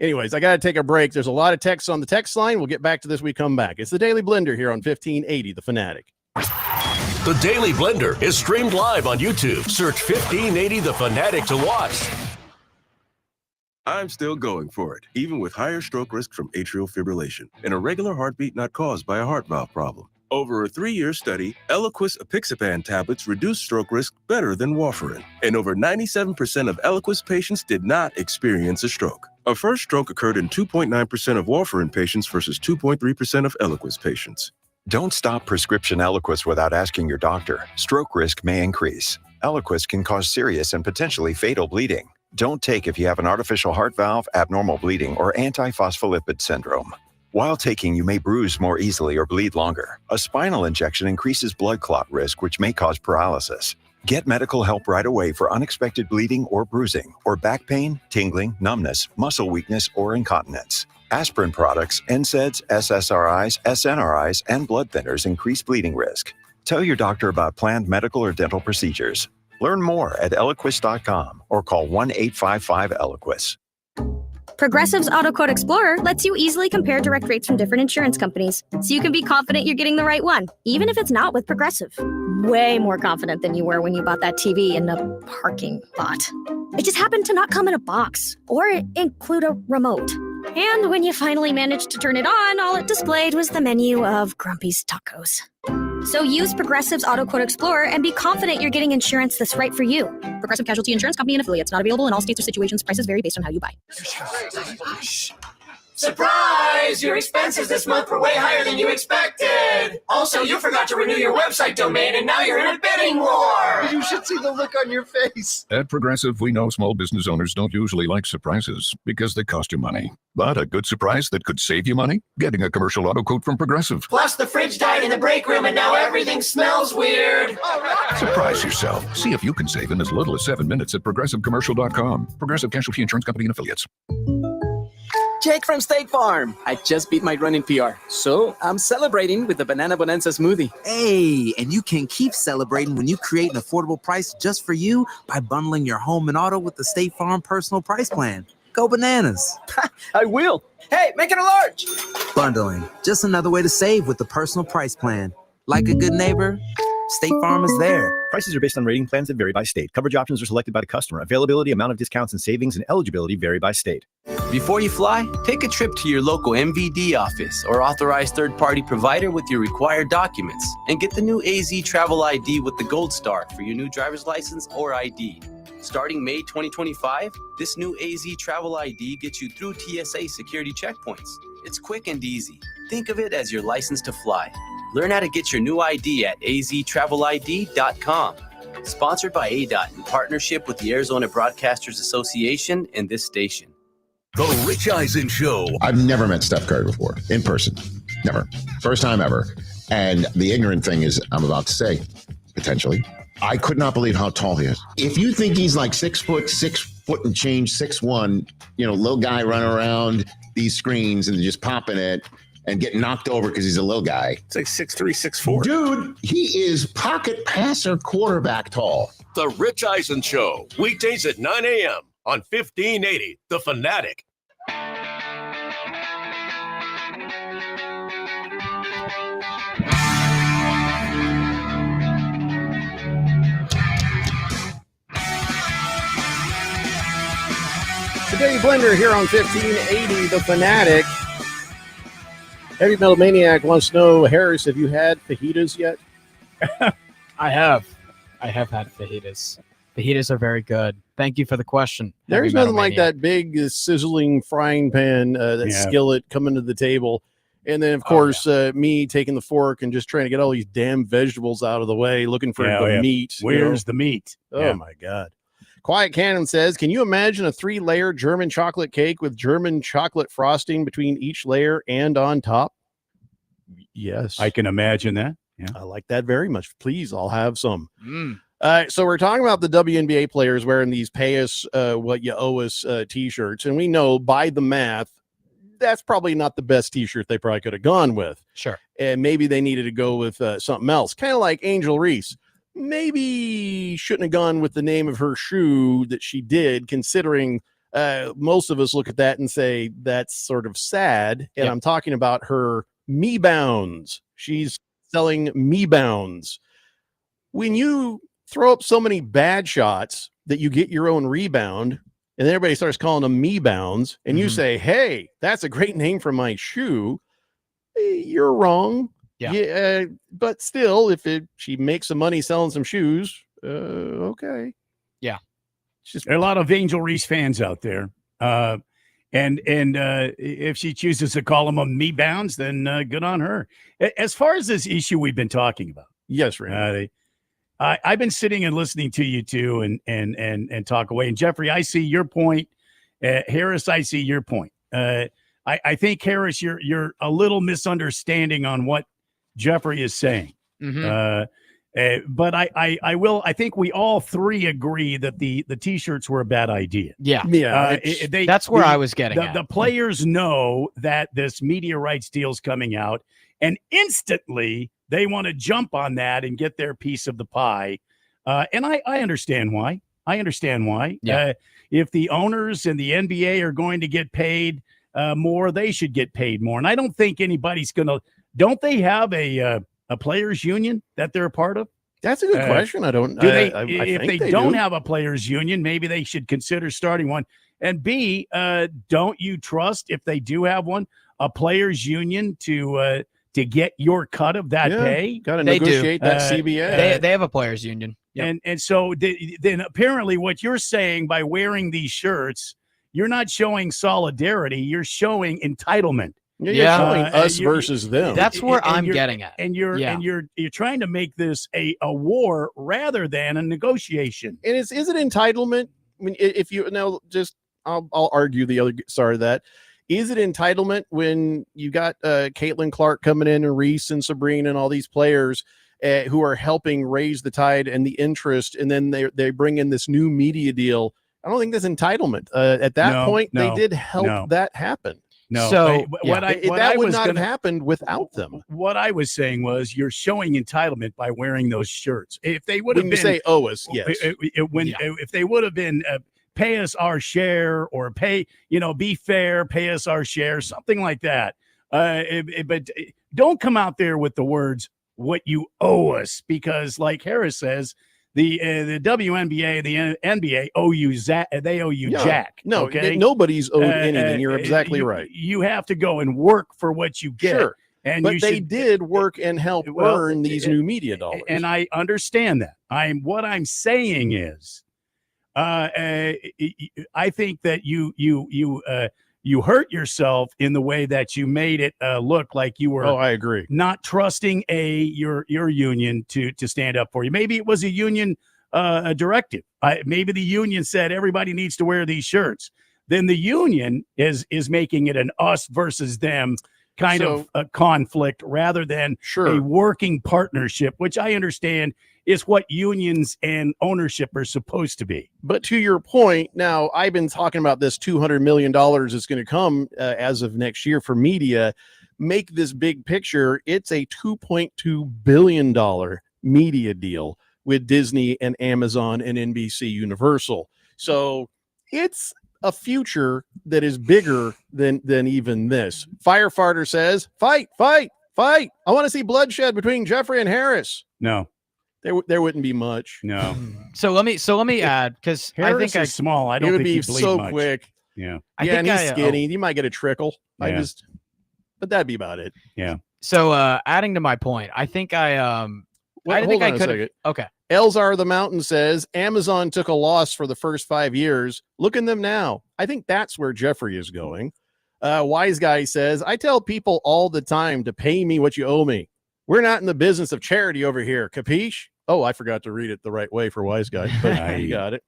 Anyways, I got to take a break. There's a lot of texts on the text line. We'll get back to this when we come back. It's the Daily Blender here on 1580 The Fanatic. The Daily Blender is streamed live on YouTube. Search 1580 The Fanatic to watch. I'm still going for it, even with higher stroke risk from atrial fibrillation, an irregular heartbeat not caused by a heart valve problem. Over a 3-year study, Eliquis apixaban tablets reduced stroke risk better than warfarin, and over 97% of Eliquis patients did not experience a stroke. A first stroke occurred in 2.9% of warfarin patients versus 2.3% of Eliquis patients. Don't stop prescription Eliquis without asking your doctor. Stroke risk may increase. Eliquis can cause serious and potentially fatal bleeding. Don't take if you have an artificial heart valve, abnormal bleeding, or antiphospholipid syndrome. While taking, you may bruise more easily or bleed longer. A spinal injection increases blood clot risk, which may cause paralysis. Get medical help right away for unexpected bleeding or bruising, or back pain, tingling, numbness, muscle weakness, or incontinence. Aspirin products, NSAIDs, SSRIs, SNRIs, and blood thinners increase bleeding risk. Tell your doctor about planned medical or dental procedures. Learn more at Eliquis.com or call 1-855-ELIQUIS. Progressive's Auto Quote Explorer lets you easily compare direct rates from different insurance companies, so you can be confident you're getting the right one, even if it's not with Progressive. Way more confident than you were when you bought that TV in a parking lot. It just happened to not come in a box or include a remote. And when you finally managed to turn it on, all it displayed was the menu of Grumpy's Tacos. So use Progressive's Auto Quote Explorer and be confident you're getting insurance that's right for you. Progressive Casualty Insurance Company and affiliates. Not available in all states or situations. Prices vary based on how you buy. Surprise! Guys, your expenses this month were way higher than you expected. Also, you forgot to renew your website domain, and now you're in a bidding war. You should see the look on your face. At Progressive, we know small business owners don't usually like surprises because they cost you money. But a good surprise that could save you money? Getting a commercial auto quote from Progressive. Plus, the fridge died in the break room, and now everything smells weird. Surprise yourself. See if you can save in as little as 7 minutes at ProgressiveCommercial.com. Progressive Casualty Insurance Company and Affiliates. Jake from State Farm. I just beat my running PR, so I'm celebrating with the Banana Bonanza smoothie. Hey, and you can keep celebrating when you create an affordable price just for you by bundling your home and auto with the State Farm Personal Price Plan. Go bananas. I will. Hey, make it a large. Bundling, just another way to save with the Personal Price Plan. Like a good neighbor, State Farm is there. Prices are based on rating plans that vary by state. Coverage options are selected by the customer. Availability, amount of discounts and savings, and eligibility vary by state. Before you fly, take a trip to your local MVD office or authorized third-party provider with your required documents and get the new AZ Travel ID with the Gold Star for your new driver's license or ID. Starting May 2025, this new AZ Travel ID gets you through TSA security checkpoints. It's quick and easy. Think of it as your license to fly. Learn how to get your new ID at aztravelid.com. Sponsored by ADOT in partnership with the Arizona Broadcasters Association and this station. The Rich Eisen Show. I've never met Steph Curry before, in person. Never. First time ever. And the ignorant thing is, I'm about to say, potentially, I could not believe how tall he is. If you think he's like 6 foot and change, 6'1", little guy running around these screens and just popping it and getting knocked over because he's a little guy. It's like 6'3", 6'4". Dude, he is pocket passer quarterback tall. The Rich Eisen Show. Weekdays at 9 a.m. on 1580, The Fanatic. Today Blender here on 1580, The Fanatic. Heavy Metal Maniac wants to know, Harris, have you had fajitas yet? I have had fajitas. Fajitas are very good. Thank you for the question. There's nothing like that big sizzling frying pan, skillet coming to the table. And then, of course, me taking the fork and just trying to get all these damn vegetables out of the way, looking for the meat. Where's the meat? Oh, my God. Quiet Cannon says, can you imagine a 3-layer German chocolate cake with German chocolate frosting between each layer and on top? Yes. I can imagine that. Yeah. I like that very much. Please, I'll have some. So we're talking about the WNBA players wearing these pay us what you owe us T-shirts. And we know by the math, that's probably not the best T-shirt they probably could have gone with. Sure. And maybe they needed to go with something else. Kind of like Angel Reese. Maybe shouldn't have gone with the name of her shoe that she did, considering most of us look at that and say that's sort of sad. And I'm talking about her Me Bounds. She's selling Me Bounds. When you throw up so many bad shots that you get your own rebound, and then everybody starts calling them Me Bounds, and you say, hey, that's a great name for my shoe, you're wrong. Yeah, but still, if she makes some money selling some shoes, okay. Yeah. There are a lot of Angel Reese fans out there. And if she chooses to call them a Me Bounds, then good on her. As far as this issue we've been talking about. Yes, Randy. I've been sitting and listening to you two and talk away. And Jeffrey, I see your point. Harris, I see your point. I think, Harris, you're a little misunderstanding on what Jeffrey is saying. But I think we all three agree that the T-shirts were a bad idea. Yeah. That's where I was getting at. The players know that this media rights deal is coming out, and instantly they want to jump on that and get their piece of the pie. And I understand why. Yeah. If the owners and the NBA are going to get paid more, they should get paid more. And I don't think anybody's going to. Don't they have a players union that they're a part of? That's a good question. I don't. If they don't have a players union, maybe they should consider starting one. And B, don't you trust, if they do have one, a players union to get your cut of that pay? Got to negotiate that CBA. They have a players union. Yep. And so then apparently what you're saying by wearing these shirts, you're not showing solidarity. You're showing entitlement. You're showing us versus them. That's where I'm you're- getting at. And you're trying to make this a war rather than a negotiation. And is it entitlement? I mean, if you know, just I'll argue the other side of that. Is it entitlement when you got Caitlin Clark coming in and Reese and Sabrina and all these players who are helping raise the tide and the interest, and then they bring in this new media deal? I don't think that's entitlement. At that point, they did help that happen. No, So that would not have happened without them. What I was saying was you're showing entitlement by wearing those shirts. If they would have When been you say owe us, yes. If they would have been pay us our share or be fair, pay us our share, something like that. But don't come out there with the words what you owe us, because like Harris says, the WNBA, the NBA owe you they owe you jack. No, okay? Nobody's owed anything. You're exactly right. You have to go and work for what you get. Sure. And but they did work and help earn these new media dollars. And I understand that. What I'm saying is, I think that you hurt yourself in the way that you made it look like you were. Oh, I agree. Not trusting your union to stand up for you. Maybe it was a union directive. Maybe the union said everybody needs to wear these shirts. Then the union is making it an us versus them kind of a conflict rather than a working partnership, which I understand is what unions and ownership are supposed to be. But to your point, now I've been talking about this $200 million is going to come as of next year for media. Make this big picture. It's a $2.2 billion media deal with Disney and Amazon and NBC Universal. So it's a future that is bigger than even this. Firefighter says, fight. I want to see bloodshed between Jeffrey and Harris. No. There wouldn't be much. No. So let me add, because I think is small. I don't it would think be he'd bleed so much. quick. Yeah. And he's skinny. You might get a trickle. Yeah. But that'd be about it. Yeah. So adding to my point, I think I hold on a second. Okay. Elzar the Mountain says Amazon took a loss for the first 5 years. Look at them now. I think that's where Jeffrey is going. Wise Guy says, I tell people all the time to pay me what you owe me. We're not in the business of charity over here. Capiche? Oh, I forgot to read it the right way for Wise Guy, but you got it.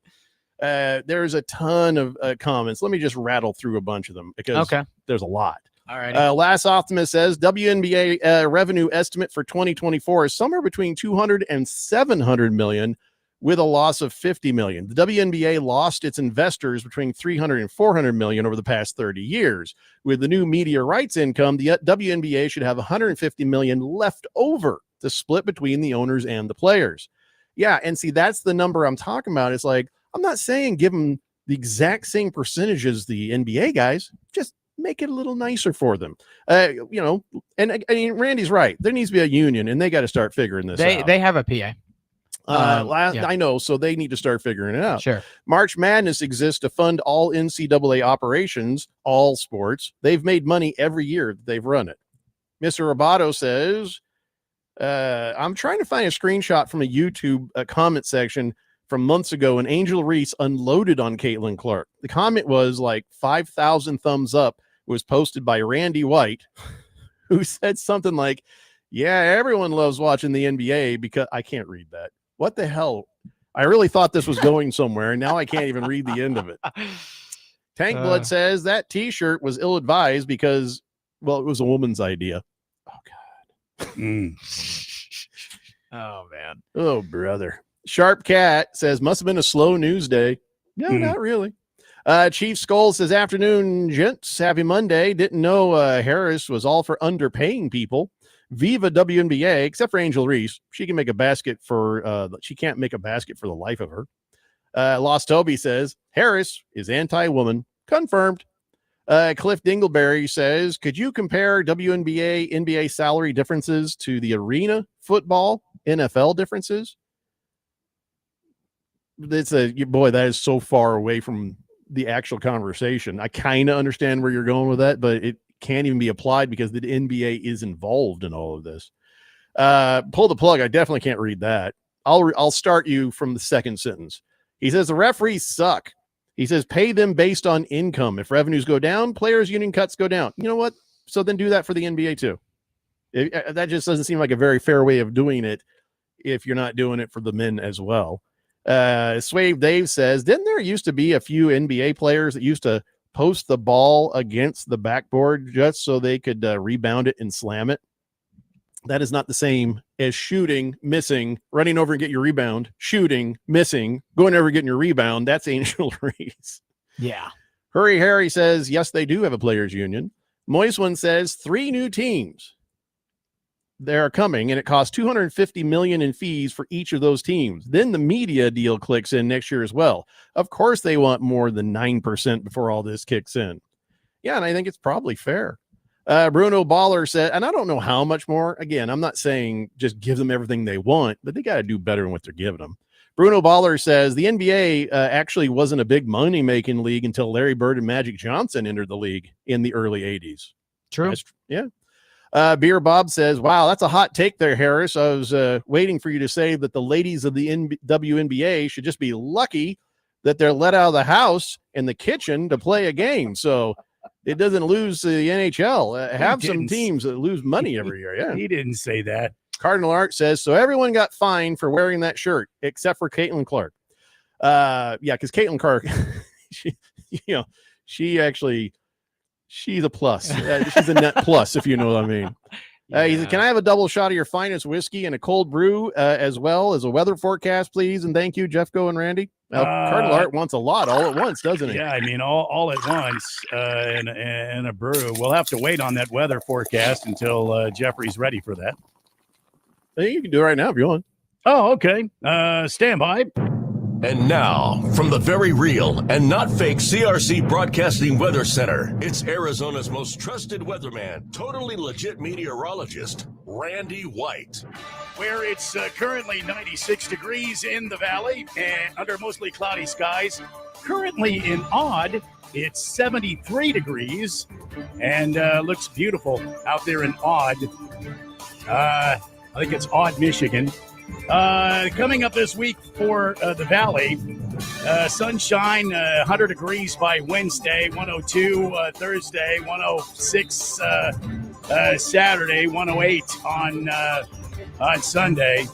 There's a ton of comments. Let me just rattle through a bunch of them because there's a lot. All right. Last Optimist says WNBA revenue estimate for 2024 is somewhere between 200 and 700 million, with a loss of 50 million. The WNBA lost its investors between 300 and 400 million over the past 30 years. With the new media rights income, the WNBA should have 150 million left over to split between the owners and the players. Yeah, and see, that's the number I'm talking about. It's like, I'm not saying give them the exact same percentage as the NBA guys, just make it a little nicer for them. And I mean, Randy's right. There needs to be a union, and they got to start figuring this out. They have a PA. I know, so they need to start figuring it out. Sure. March Madness exists to fund all NCAA operations, all sports. They've made money every year that they've run it. Mr. Roboto says, I'm trying to find a screenshot from a YouTube comment section from months ago, and Angel Reese unloaded on Caitlin Clark. The comment was like 5,000 thumbs up. It was posted by Randy White, who said something like, yeah, everyone loves watching the NBA because I can't read that. What the hell? I really thought this was going somewhere, and now I can't even read the end of it. Tank Blood says that T-shirt was ill-advised because, well, it was a woman's idea. Oh, God. Oh, man. Oh, brother. Sharp Cat says, must have been a slow news day. No, not really. Chief Skull says, afternoon, gents. Happy Monday. Didn't know Harris was all for underpaying people. Viva WNBA, except for Angel Reese. She can make a basket for, she can't make a basket for the life of her. Lost Toby says, Harris is anti-woman. Confirmed. Cliff Dingleberry says, could you compare WNBA, NBA salary differences to the arena football, NFL differences? That is so far away from the actual conversation. I kind of understand where you're going with that, but it can't even be applied because the NBA is involved in all of this. Pull the plug. I definitely can't read that. I'll start you from the second sentence. He says the referees suck. He says pay them based on income. If revenues go down, players union cuts go down. You know what? So then do that for the NBA too. That just doesn't seem like a very fair way of doing it if you're not doing it for the men as well. Swave Dave says, didn't there used to be a few NBA players that used to post the ball against the backboard just so they could rebound it and slam it? That is not the same as shooting, missing, running over and get your rebound, shooting, missing, going over and getting your rebound. That's Angel Reese. Yeah. Hurry Harry says, yes, they do have a players union. Moist One says 3 new teams. They are coming, and it costs $250 million in fees for each of those teams. Then the media deal clicks in next year as well. Of course, they want more than 9% before all this kicks in. Yeah, and I think it's probably fair. Bruno Baller said, and I don't know how much more. Again, I'm not saying just give them everything they want, but they got to do better than what they're giving them. Bruno Baller says the NBA actually wasn't a big money-making league until Larry Bird and Magic Johnson entered the league in the early 80s. True. Yeah. Beer Bob says, wow, that's a hot take there, Harris. I was waiting for you to say that the ladies of the WNBA should just be lucky that they're let out of the house and the kitchen to play a game. So it doesn't lose the NHL. Have some teams that lose money every year. Yeah. He didn't say that. Cardinal Art says, so everyone got fined for wearing that shirt except for Caitlin Clark. Yeah, because Caitlin Clark, she's a plus. She's a net plus, if you know what I mean. He said, can I have a double shot of your finest whiskey and a cold brew as well as a weather forecast, please? And thank you, Jeffco and Randy. Cardinal Art wants a lot all at once, doesn't he? Yeah, I mean, all at once and a brew. We'll have to wait on that weather forecast until Jeffrey's ready for that. I think you can do it right now if you want. Oh, okay. Stand by. And now, from the very real and not fake CRC Broadcasting Weather Center, it's Arizona's most trusted weatherman, totally legit meteorologist, Randy White. Where it's currently 96 degrees in the valley and under mostly cloudy skies. Currently in Odd, it's 73 degrees and looks beautiful out there in Odd. I think it's Odd, Michigan. Coming up this week for the Valley, sunshine, 100 degrees by Wednesday, 102 Thursday, 106 Saturday, 108 on Sunday.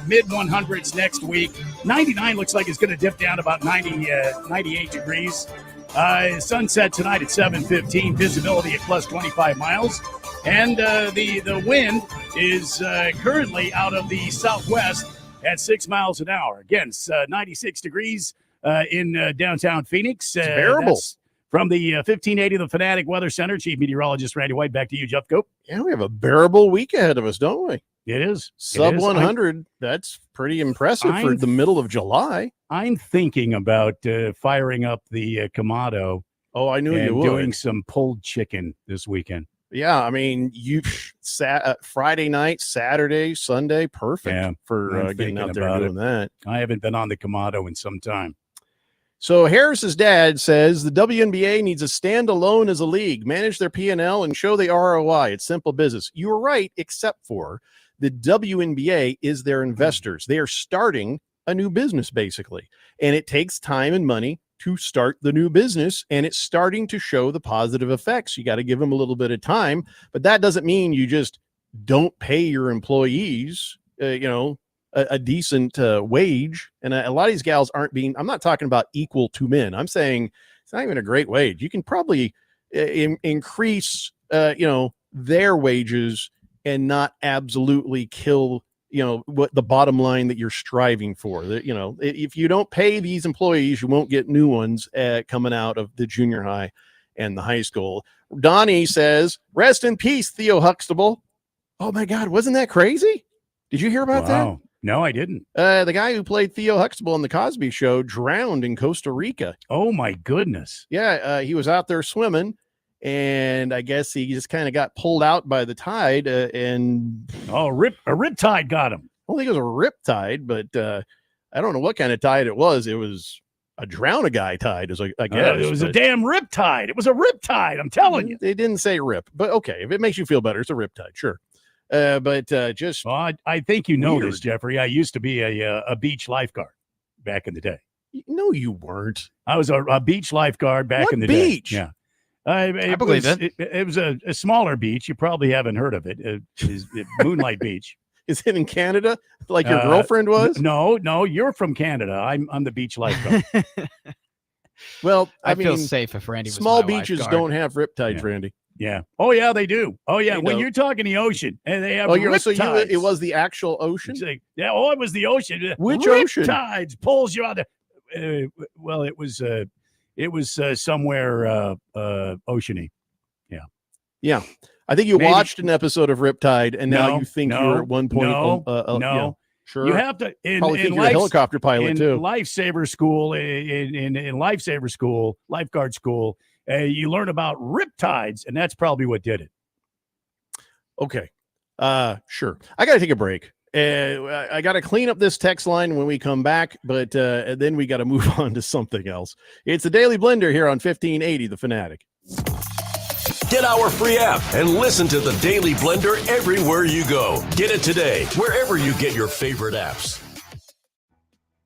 Mid 100s next week. 99 looks like it's going to dip down about 98 degrees. Sunset tonight at 7:15. Visibility at plus 25 miles. And the wind is currently out of the southwest at 6 miles an hour. Again, it's 96 degrees in downtown Phoenix. It's bearable. From the 1580 of the Fanatic Weather Center, Chief Meteorologist Randy White. Back to you, Jeff Cope. Yeah, we have a bearable week ahead of us, don't we? It is. Sub 100. That's pretty impressive for the middle of July. I'm thinking about firing up the Kamado. Oh, I knew you would. Doing some pulled chicken this weekend. Yeah, I mean, Friday night, Saturday, Sunday, perfect for getting out there and doing that. I haven't been on the Kamado in some time. So Harris's dad says the WNBA needs to stand alone as a league, manage their P&L, and show the ROI. It's simple business. You were right, except for the WNBA is their investors. They are starting a new business, basically, and it takes time and money to start the new business, and it's starting to show the positive effects. You got to give them a little bit of time, but that doesn't mean you just don't pay your employees, a decent wage. And a lot of these gals aren't being, I'm not talking about equal to men. I'm saying it's not even a great wage. You can probably increase, their wages and not absolutely kill what the bottom line that you're striving for. That, if you don't pay these employees, you won't get new ones coming out of the junior high and the high school. Donnie says, rest in peace, Theo Huxtable. Oh my God, wasn't that crazy? Did you hear about that? No, I didn't. The guy who played Theo Huxtable on the Cosby Show drowned in Costa Rica. Oh my goodness. Yeah, he was out there swimming, and I guess he just kind of got pulled out by the tide, and a rip tide got him. I don't think it was a rip tide, but I don't know what kind of tide it was. It was a drown a guy tide, I guess. It was a damn rip tide. It was a rip tide. I'm telling you. They didn't say rip, but okay, if it makes you feel better, it's a rip tide, sure. Just well, I think you know this, Jeffrey. I used to be a beach lifeguard back in the day. No, you weren't. I was a beach lifeguard back in the beach? day. Yeah. I believe it. It was a smaller beach. You probably haven't heard of it. Moonlight Beach. Is it in Canada, like your girlfriend was? No, you're from Canada. I'm the beach lifeguard. Well, I mean, feel safe if Randy was small my beaches lifeguard. don't have riptides, Randy. Yeah. Oh yeah, they do. Oh yeah. They When don't. you're talking the ocean, and they have so it riptides. was the actual ocean. It's like, yeah. Oh, it was the ocean. Which ocean? Riptides pulls you out there. Well, it was somewhere oceany. Yeah. Yeah. I think you Maybe- watched an episode of Riptide, and now you think you're at one point. No. Yeah, sure. You have to. Probably think you're a helicopter pilot in too. Lifesaver school, in lifesaver school, lifeguard school, you learn about riptides, and that's probably what did it. Okay. Sure. I got to take a break. I got to clean up this text line when we come back, but then we got to move on to something else. It's the Daily Blender here on 1580 The Fanatic. Get our free app and listen to the Daily Blender everywhere you go. Get it today, wherever you get your favorite apps.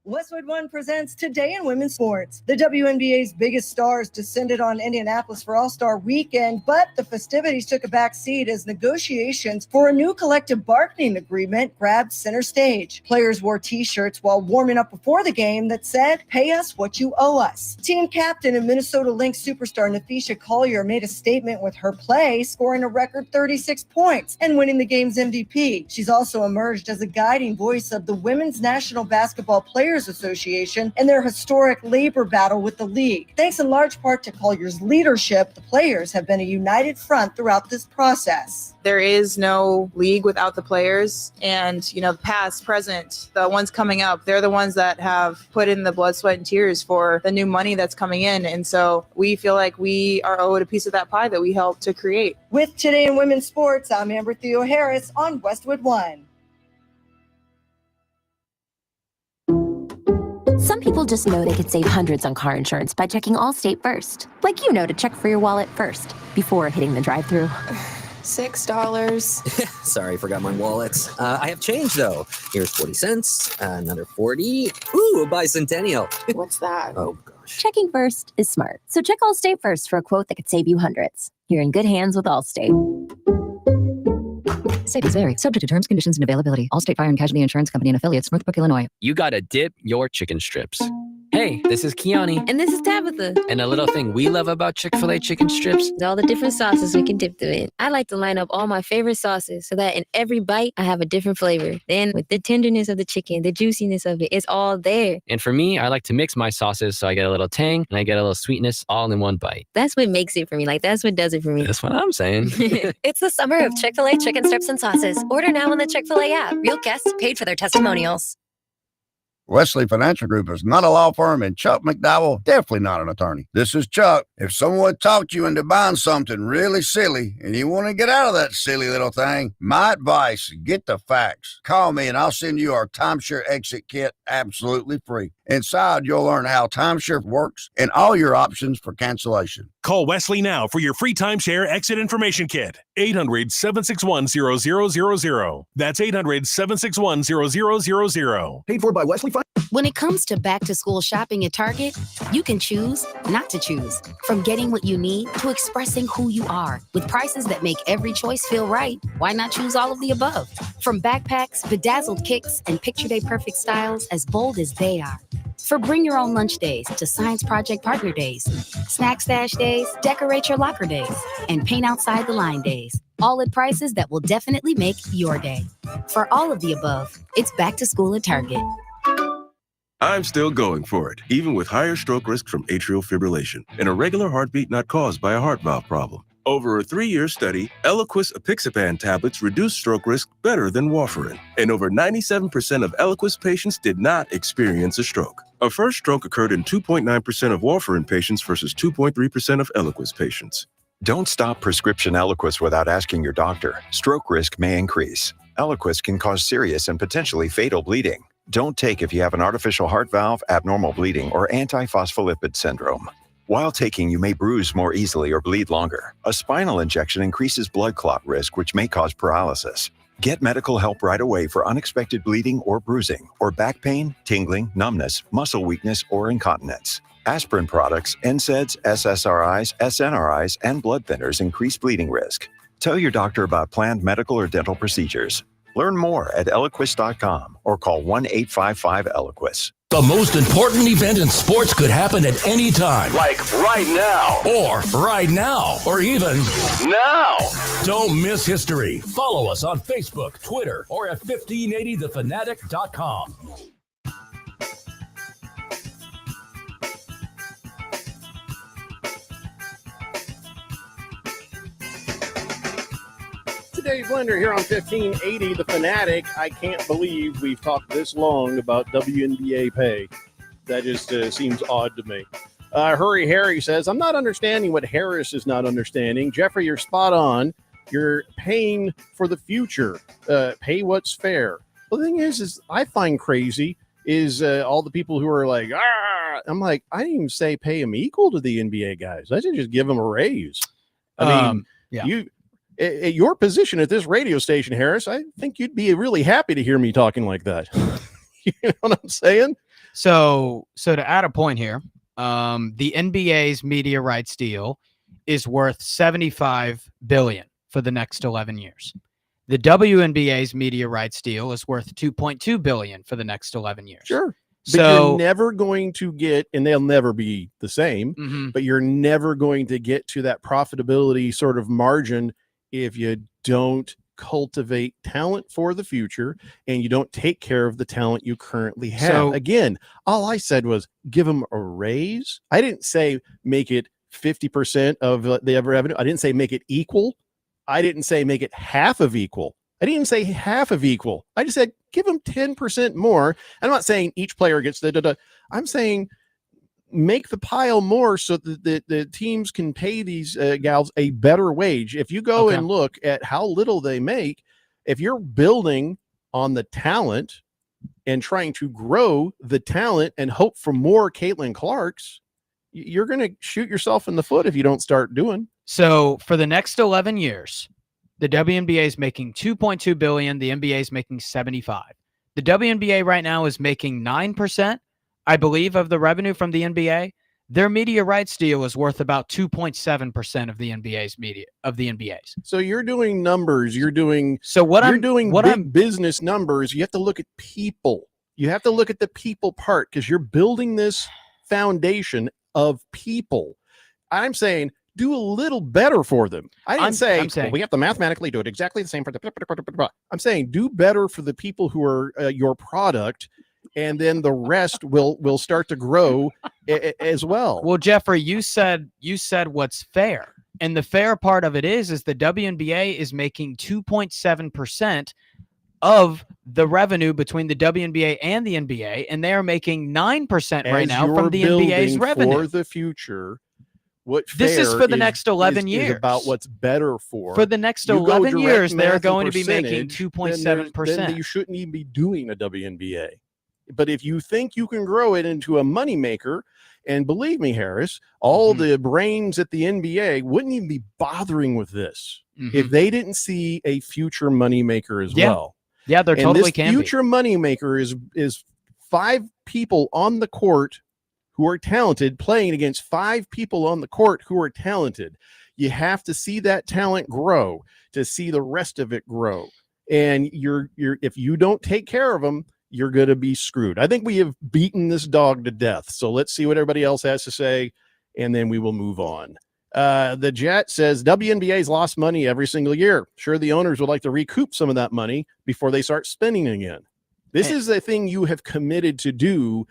Westwood One presents Today in Women's Sports. The WNBA's biggest stars descended on Indianapolis for All-Star Weekend, but the festivities took a back seat as negotiations for a new collective bargaining agreement grabbed center stage. Players wore T-shirts while warming up before the game that said, "Pay us what you owe us." Team captain and Minnesota Lynx superstar Naphisha Collier made a statement with her play, scoring a record 36 points and winning the game's MVP. She's also emerged as a guiding voice of the Women's National Basketball Players Association and their historic labor battle with the league. Thanks in large part to Collier's leadership, the players have been a united front throughout this process. There is no league without the players, and the past, present, the ones coming up, they're the ones that have put in the blood, sweat, and tears for the new money that's coming in, and so we feel like we are owed a piece of that pie that we helped to create. With Today in Women's Sports, I'm Amber Theo Harris on Westwood One. Some people just know they could save hundreds on car insurance by checking Allstate first. Like to check for your wallet first before hitting the drive-thru. $6. Sorry, forgot my wallet. I have change, though. Here's 40 cents, another 40. Ooh, a bicentennial. What's that? Oh, gosh. Checking first is smart. So check Allstate first for a quote that could save you hundreds. You're in good hands with Allstate. Savings vary. Subject to terms, conditions, and availability. Allstate Fire and Casualty Insurance Company and affiliates, Northbrook, Illinois. You gotta dip your chicken strips. Hey, this is Kiani. And this is Tabitha. And a little thing we love about Chick-fil-A chicken strips, all the different sauces we can dip them in. I like to line up all my favorite sauces so that in every bite, I have a different flavor. Then with the tenderness of the chicken, the juiciness of it, it's all there. and for me, I like to mix my sauces so I get a little tang and I get a little sweetness all in one bite. That's what makes it for me. That's what does it for me. That's what I'm saying. It's the summer of Chick-fil-A chicken strips and sauces. Order now on the Chick-fil-A app. Real guests paid for their testimonials. Wesley Financial Group is not a law firm, and Chuck McDowell definitely not an attorney. This is Chuck. If someone talked you into buying something really silly and you want to get out of that silly little thing, my advice, get the facts. Call me and I'll send you our timeshare exit kit absolutely free. Inside, you'll learn how timeshare works and all your options for cancellation. Call Wesley now for your free timeshare exit information kit. 800-761-0000. That's 800-761-0000. Paid for by Wesley. When it comes to back-to-school shopping at Target, you can choose not to choose. From getting what you need to expressing who you are. With prices that make every choice feel right, why not choose all of the above? From backpacks, bedazzled kicks, and picture day perfect styles as bold as they are. For bring your own lunch days to science project partner days, snack stash days, decorate your locker days, and paint outside the line days. All at prices that will definitely make your day. For all of the above, it's back to school at Target. I'm still going for it, even with higher stroke risk from atrial fibrillation, an irregular heartbeat not caused by a heart valve problem. Over a 3-year study, Eliquis apixaban tablets reduced stroke risk better than warfarin, and over 97% of Eliquis patients did not experience a stroke. A first stroke occurred in 2.9% of warfarin patients versus 2.3% of Eliquis patients. Don't stop prescription Eliquis without asking your doctor. Stroke risk may increase. Eliquis can cause serious and potentially fatal bleeding. Don't take if you have an artificial heart valve, abnormal bleeding, or antiphospholipid syndrome. While taking, you may bruise more easily or bleed longer. A spinal injection increases blood clot risk, which may cause paralysis. Get medical help right away for unexpected bleeding or bruising, or back pain, tingling, numbness, muscle weakness, or incontinence. Aspirin products, NSAIDs, SSRIs, SNRIs, and blood thinners increase bleeding risk. Tell your doctor about planned medical or dental procedures. Learn more at Eliquis.com or call 1-855-ELIQUIS. The most important event in sports could happen at any time. Like right now. Or right now. Or even now. Don't miss history. Follow us on Facebook, Twitter, or at 1580thefanatic.com. Dave Blender here on 1580 The Fanatic. I can't believe we've talked this long about WNBA pay. That just seems odd to me. Hurry Harry says, I'm not understanding what Harris is not understanding. Jeffrey, you're spot on. You're paying for the future. Pay what's fair. Well, the thing is I find crazy is all the people who are like, I'm like, I didn't even say pay them equal to the NBA guys. I should just give them a raise. I mean, at your position at this radio station, Harris, I think you'd be really happy to hear me talking like that. You know what I'm saying? So to add a point here, the NBA's media rights deal is worth $75 billion for the next 11 years. The WNBA's media rights deal is worth $2.2 billion for the next 11 years. Sure. But So you're never going to get, and they'll never be the same, but you're never going to get to that profitability sort of margin if you don't cultivate talent for the future and you don't take care of the talent you currently have. So- Again, all I said was give them a raise. I didn't say make it 50% of the revenue. I didn't say make it equal. I didn't say make it half of equal. I didn't even say half of equal. I just said give them 10% more. I'm not saying each player gets I'm saying make the pile more so that the teams can pay these gals a better wage. If you go and look at how little they make, if you're building on the talent and trying to grow the talent and hope for more Caitlin Clarks, you're going to shoot yourself in the foot if you don't start doing. So for the next 11 years, the WNBA is making $2.2 billion. The NBA is making 75. The WNBA right now is making 9%, I believe, of the revenue from the NBA. Their media rights deal is worth about 2.7% of the NBA's media of the NBA's. So you're doing numbers. You're doing I'm business numbers. You have to look at people. You have to look at the people part because you're building this foundation of people. I'm saying do a little better for them. I didn't say well, we have to mathematically do it exactly the same for the. I'm saying do better for the people who are your product. And then the rest will start to grow as well. Well, Jeffrey, you said what's fair. And the fair part of it is the WNBA is making 2.7% of the revenue between the WNBA and the NBA, and they are making 9% right now from the NBA's revenue. For the future, what this is for the next 11 years. Is about what's better for. For the next 11 years, they're going to be making 2.7%. Then you shouldn't even be doing a WNBA. But if you think you can grow it into a moneymaker, and believe me, Harris, all the brains at the NBA wouldn't even be bothering with this if they didn't see a future moneymaker as well. Yeah, they're totally can be. Future moneymaker is 5 people on the court who are talented playing against 5 people on the court who are talented. You have to see that talent grow to see the rest of it grow. And you're if you don't take care of them, you're going to be screwed. I think we have beaten this dog to death. So let's see what everybody else has to say, and then we will move on. The Jet says WNBA's lost money every single year. Sure, the owners would like to recoup some of that money before they start spending again. This is the thing you have committed to do,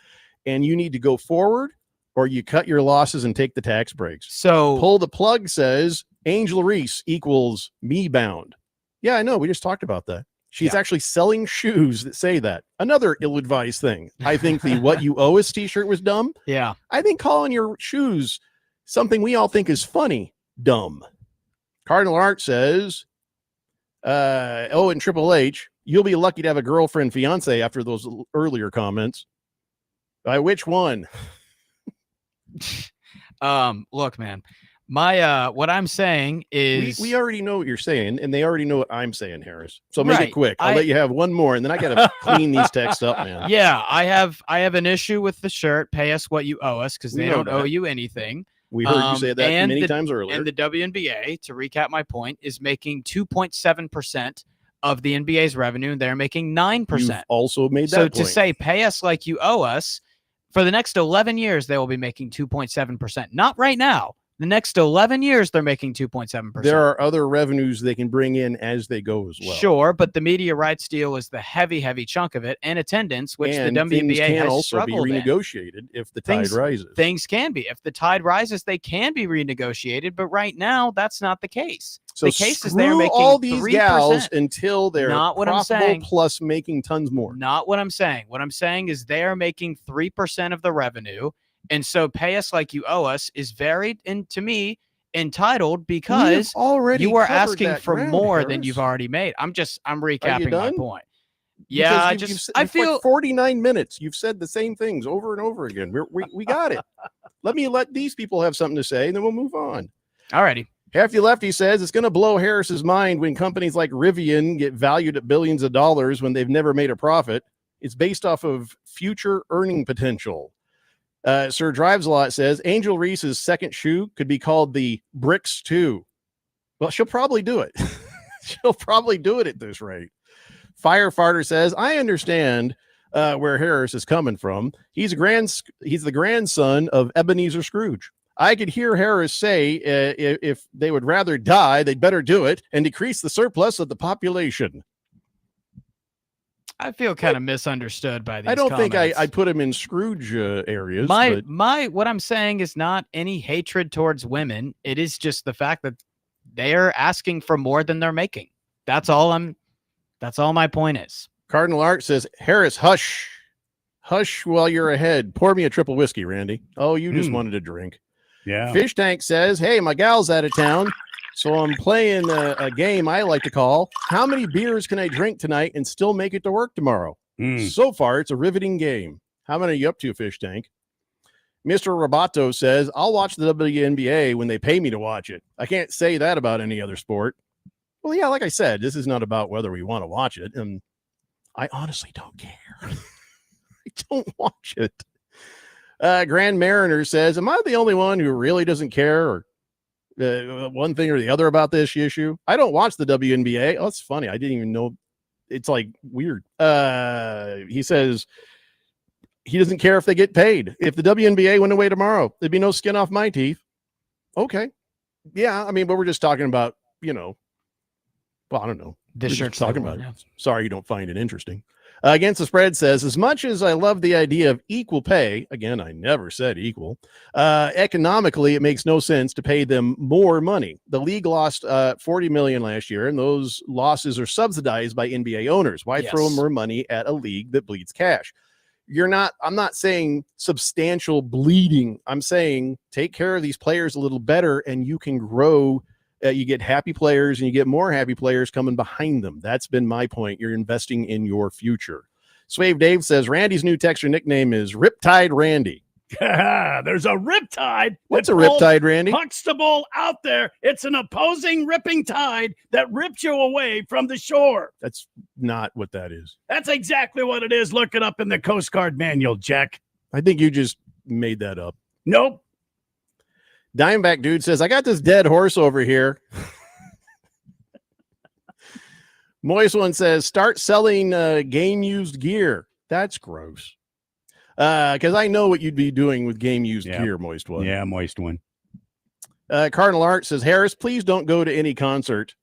and you need to go forward, or you cut your losses and take the tax breaks. So Pull the Plug says Angel Reese equals me bound. Yeah, I know. We just talked about that. She's actually selling shoes that say that. Another ill-advised thing. I think the What You Owe Us t-shirt was dumb. Yeah. I think calling your shoes something we all think is funny, dumb. Cardinal Art says, and Triple H, you'll be lucky to have a girlfriend, fiance after those earlier comments. By which one? Look, man, My what I'm saying is we already know what you're saying, and they already know what I'm saying, Harris. So make Right. it quick. I'll let you have one more, and then I got to clean these texts up, man. Yeah, I have an issue with the shirt. Pay us what you owe us because We they know don't owe that. you anything. We heard you say that and many the- times earlier. And the WNBA, to recap my point, is making 2.7% of the NBA's revenue, and they're making 9%. You've also made that So point. to say pay us like you owe us, for the next 11 years, they will be making 2.7%. Not right now. The next 11 years, they're making 2.7%. There are other revenues they can bring in as they go as well. Sure, but the media rights deal is the heavy chunk of it, and attendance, which and the WNBA things can has also be struggled in. renegotiated if the tide Things- rises. Things can be. If the tide rises, they can be renegotiated, but right now, that's not the case. So the case is they're screw making all these 3%. gals until they're Not what I'm profitable saying. plus making tons more. Not what I'm saying. What I'm saying is they are making 3% of the revenue, and so pay us like you owe us is very, and to me, entitled because already you are covered asking that for ground, more than Harris. you've already made. I'm Are you recapping my done? point. Because Yeah, I you've just said- I it's like feel 49 minutes. You've said the same things over and over again. We got it. Let these people have something to say, and then we'll move on. Alrighty. Hefty Lefty says it's going to blow Harris's mind when companies like Rivian get valued at billions of dollars when they've never made a profit. It's based off of future earning potential. Sir Drives a Lot says Angel Reese's second shoe could be called the Bricks 2. Well, she'll probably do it. She'll probably do it at this rate. Firefarter says, I understand where Harris is coming from. He's the grandson of Ebenezer Scrooge. I could hear Harris say if they would rather die, they'd better do it and decrease the surplus of the population. I feel kind of misunderstood by these. I don't think comments. I'd put him in Scrooge areas. my but my what I'm saying is not any hatred towards women. It is just the fact that they're asking for more than they're making. That's all my point is. Cardinal Art says, Harris, hush. Hush while you're ahead. Pour me a triple whiskey, Randy. Oh, you just wanted a drink. Yeah. Fish Tank says, hey, my gal's out of town, so I'm playing a game I like to call, how many beers can I drink tonight and still make it to work tomorrow? So far, it's a riveting game. How many are you up to, Fish Tank? Mr. Roboto says, I'll watch the WNBA when they pay me to watch it. I can't say that about any other sport. Well, yeah, like I said, this is not about whether we want to watch it, and I honestly don't care. I don't watch it. Grand Mariner says, am I the only one who really doesn't care or one thing or the other about this issue? I don't watch the WNBA. Oh, it's funny. I didn't even know. It's like weird. He says he doesn't care if they get paid. If the WNBA went away tomorrow, there'd be no skin off my teeth. Okay. Yeah. I mean, but we're just talking about, well, I don't know. This We're shirt's just talking like about one, it. Sorry you don't find it interesting. Against the Spread says, as much as I love the idea of equal pay, again, I never said equal, economically, it makes no sense to pay them more money. The league lost $40 million last year, and those losses are subsidized by NBA owners. Why throw more money at a league that bleeds cash? I'm not saying substantial bleeding. I'm saying take care of these players a little better, and you can grow. You get happy players and you get more happy players coming behind them. That's been my point. You're investing in your future. Swave Dave says Randy's new texture nickname is Riptide Randy. There's a riptide. What's that a pulled riptide, Randy? Huxtable out there. It's an opposing ripping tide that rips you away from the shore. That's not what that is. That's exactly what it is. Look it up in the Coast Guard manual, Jack. I think you just made that up. Nope. Dimeback dude says, I got this dead horse over here. Moist one says, start selling game used gear. That's gross. Because I know what you'd be doing with game used gear, Moist one. Yeah, Moist one. Cardinal Art says, Harris, please don't go to any concert.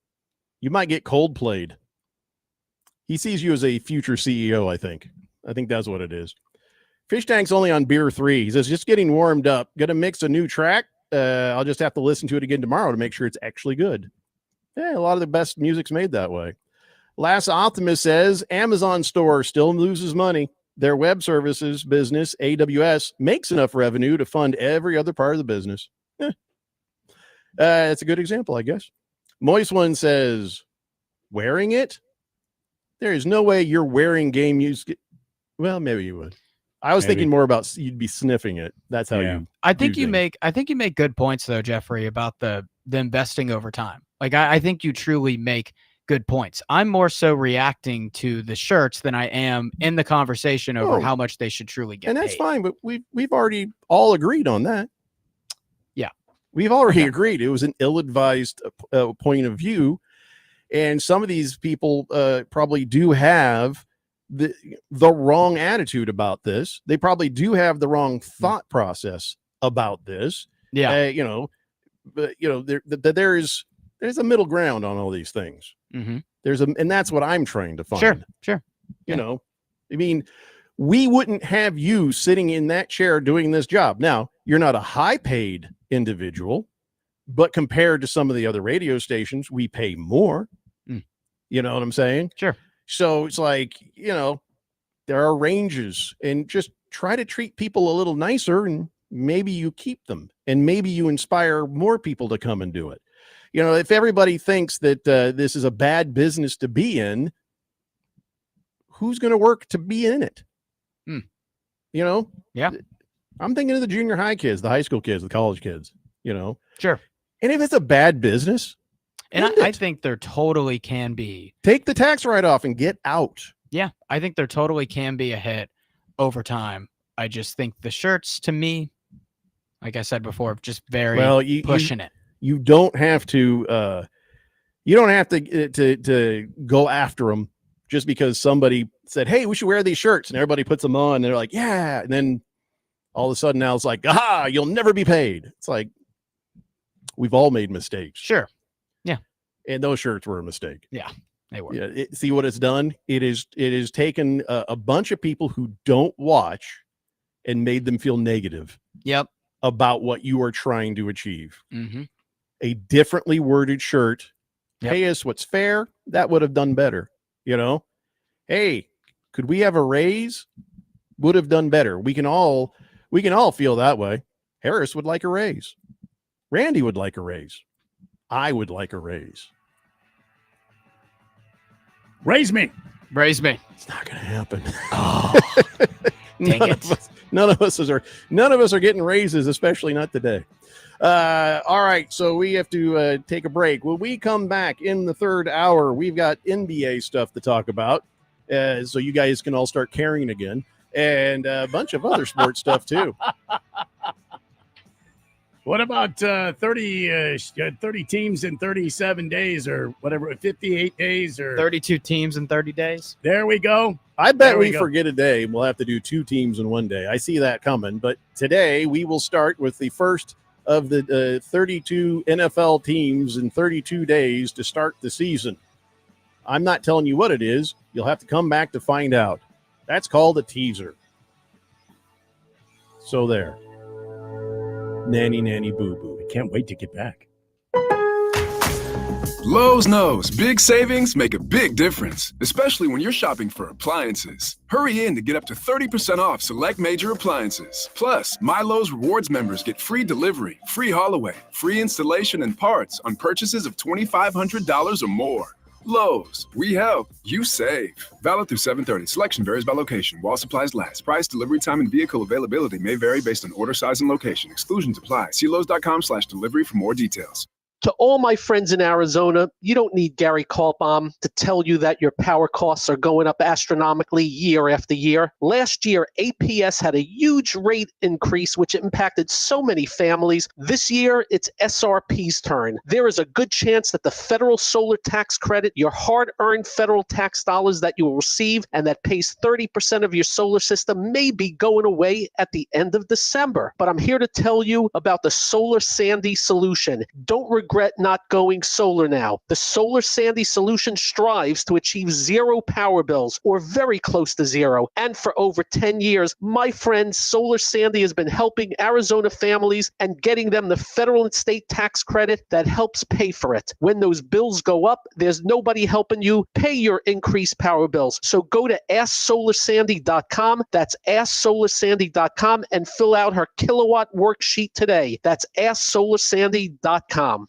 You might get cold played. He sees you as a future CEO, I think. I think that's what it is. Fish Tank's only on beer 3. He says, just getting warmed up. Gonna mix a new track. I'll just have to listen to it again tomorrow to make sure it's actually good. Yeah, a lot of the best music's made that way. Last Optimist says Amazon store still loses money. Their web services business, AWS, makes enough revenue to fund every other part of the business. That's a good example, I guess. Moist one says, wearing it? There is no way you're wearing game use. Well, maybe you would. I was Maybe. thinking more about you'd be sniffing it. That's how you. I think do you things. make good points though, Jeffrey, about the investing over time. Like I think you truly make good points. I'm more so reacting to the shirts than I am in the conversation over Oh. how much they should truly get and that's paid. fine. But we've already all agreed on that. Yeah, we've already agreed. It was an ill-advised point of view, and some of these people probably do have the wrong attitude about this. They probably do have the wrong thought process about this. Yeah. But there's a middle ground on all these things. Mm-hmm. And that's what I'm trying to find. Sure. You know, I mean, we wouldn't have you sitting in that chair doing this job. Now, you're not a high paid individual, but compared to some of the other radio stations, we pay more. You know what I'm saying? Sure. So it's like, there are ranges, and just try to treat people a little nicer, and maybe you keep them, and maybe you inspire more people to come and do it. If everybody thinks that this is a bad business to be in, who's going to work to be in it? Yeah. I'm thinking of the junior high kids, the high school kids, the college kids, Sure. And if it's a bad business, and I think there totally can be. Take the tax write-off and get out. Yeah, I think there totally can be a hit over time. I just think the shirts, to me, like I said before, just very pushing it. You don't have to. You don't have to go after them just because somebody said, "Hey, we should wear these shirts," and everybody puts them on. And they're like, "Yeah," and then all of a sudden now it's like, "Aha! You'll never be paid." It's like we've all made mistakes. Sure. Yeah. And those shirts were a mistake. Yeah, they were. Yeah. See what it's done? It is taken a bunch of people who don't watch and made them feel negative. Yep. About what you are trying to achieve. Mm-hmm. A differently worded shirt. Pay us what's fair. That would have done better. Hey, could we have a raise? Would have done better. We can all feel that way. Harris would like a raise. Randy would like a raise. I would like a raise. Raise me. It's not going to happen. Oh, dang it. None of us are getting raises, especially not today. All right, so we have to take a break. When we come back in the third hour, we've got NBA stuff to talk about, so you guys can all start carrying again, and a bunch of other sports stuff too. What about 30 teams in 37 days or whatever, 58 days or 32 teams in 30 days? There we go. I bet we forget a day. We'll have to do 2 teams in one day. I see that coming. But today we will start with the first of the 32 NFL teams in 32 days to start the season. I'm not telling you what it is. You'll have to come back to find out. That's called a teaser. So there. Nanny, boo-boo. I can't wait to get back. Lowe's knows big savings make a big difference, especially when you're shopping for appliances. Hurry in to get up to 30% off select major appliances. Plus, My Lowe's Rewards members get free delivery, free haul away, free installation and parts on purchases of $2,500 or more. Lowe's, we help, you save. Valid through 7/30. Selection varies by location. While supplies last. Price, delivery time, and vehicle availability may vary based on order size and location. Exclusions apply. See Lowe's.com/delivery for more details. To all my friends in Arizona, you don't need Gary Kaltbaum to tell you that your power costs are going up astronomically year after year. Last year, APS had a huge rate increase, which impacted so many families. This year, it's SRP's turn. There is a good chance that the federal solar tax credit, your hard-earned federal tax dollars that you will receive and that pays 30% of your solar system, may be going away at the end of December. But I'm here to tell you about the Solar Sandy solution. Don't regret not going solar now. The Solar Sandy solution strives to achieve zero power bills, or very close to zero. And for over 10 years, my friend Solar Sandy has been helping Arizona families and getting them the federal and state tax credit that helps pay for it. When those bills go up, there's nobody helping you pay your increased power bills. So go to AskSolarSandy.com. That's AskSolarSandy.com and fill out her kilowatt worksheet today. That's AskSolarSandy.com.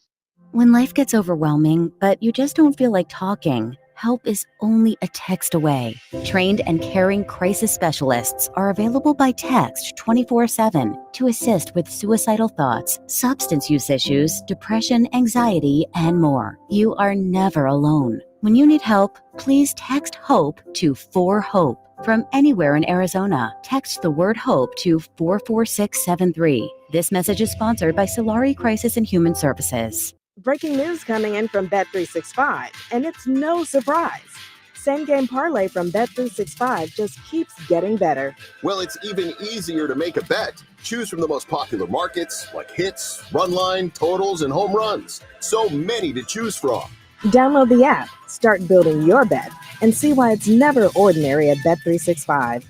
When life gets overwhelming, but you just don't feel like talking, help is only a text away. Trained and caring crisis specialists are available by text 24/7 to assist with suicidal thoughts, substance use issues, depression, anxiety, and more. You are never alone. When you need help, please text HOPE to 4HOPE. From anywhere in Arizona, text the word HOPE to 44673. This message is sponsored by Solari Crisis and Human Services. Breaking news coming in from Bet365, and it's no surprise. Same game parlay from Bet365 just keeps getting better. Well, it's even easier to make a bet. Choose from the most popular markets like hits, run line, totals, and home runs. So many to choose from. Download the app, start building your bet, and see why it's never ordinary at Bet365.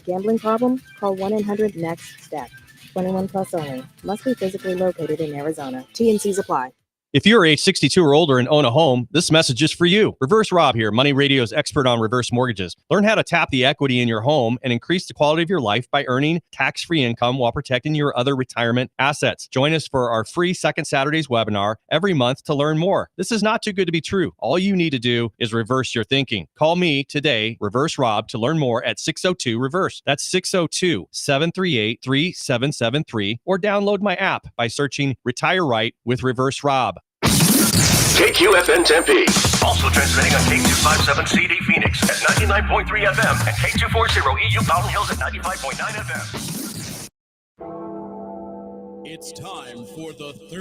Gambling problem? Call 1-800-NEXT-STEP. 21 plus only. Must be physically located in Arizona. T&Cs apply. If you're age 62 or older and own a home, this message is for you. Reverse Rob here, Money Radio's expert on reverse mortgages. Learn how to tap the equity in your home and increase the quality of your life by earning tax-free income while protecting your other retirement assets. Join us for our free Second Saturdays webinar every month to learn more. This is not too good to be true. All you need to do is reverse your thinking. Call me today, Reverse Rob, to learn more at 602-REVERSE. That's 602-738-3773, or download my app by searching Retire Right with Reverse Rob. KQFN Tempe. Also transmitting on K257CD Phoenix at 99.3 FM and K240EU Mountain Hills at 95.9 FM. It's time for the third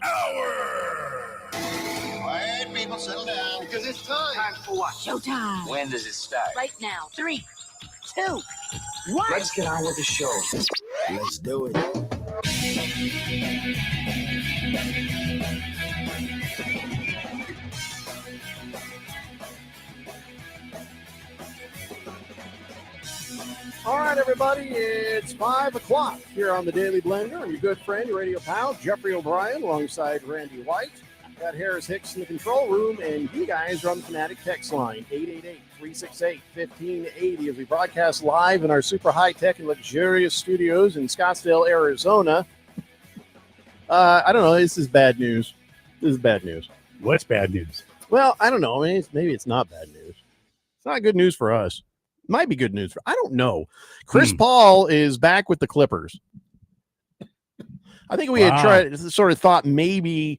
hour. Quiet, people, settle down, because it's time. Time for what? Showtime. When does it start? Right now. 3, 2, 1. Let's get on with the show. Let's do it. All right, everybody, it's 5 o'clock here on the Daily Blender. I'm your good friend, your radio pal, Jeffrey O'Brien, alongside Randy White. Got Harris Hicks in the control room, and you guys are on the Fanatic text line, 888-368-1580, as we broadcast live in our super high-tech and luxurious studios in Scottsdale, Arizona. I don't know. This is bad news. This is bad news. What's bad news? Well, I don't know. I mean, maybe it's not bad news. It's not good news for us. Might be good news. I don't know. Chris Paul is back with the Clippers. I think we had tried, sort of thought maybe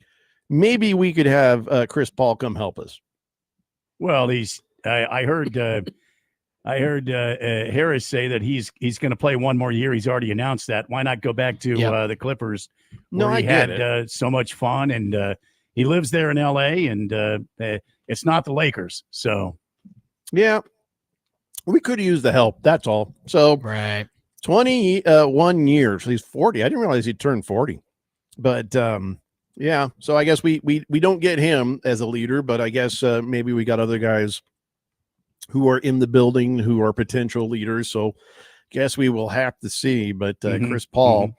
we could have Chris Paul come help us. Well, I heard Harris say that he's going to play one more year. He's already announced that. Why not go back to the Clippers? Where he had so much fun, and he lives there in L.A. and it's not the Lakers. So, yeah. We could use the help. That's all. So, 21 years. He's 40. I didn't realize he turned 40. But, yeah. So I guess we don't get him as a leader, but I guess maybe we got other guys who are in the building who are potential leaders. So, guess we will have to see. But Chris Paul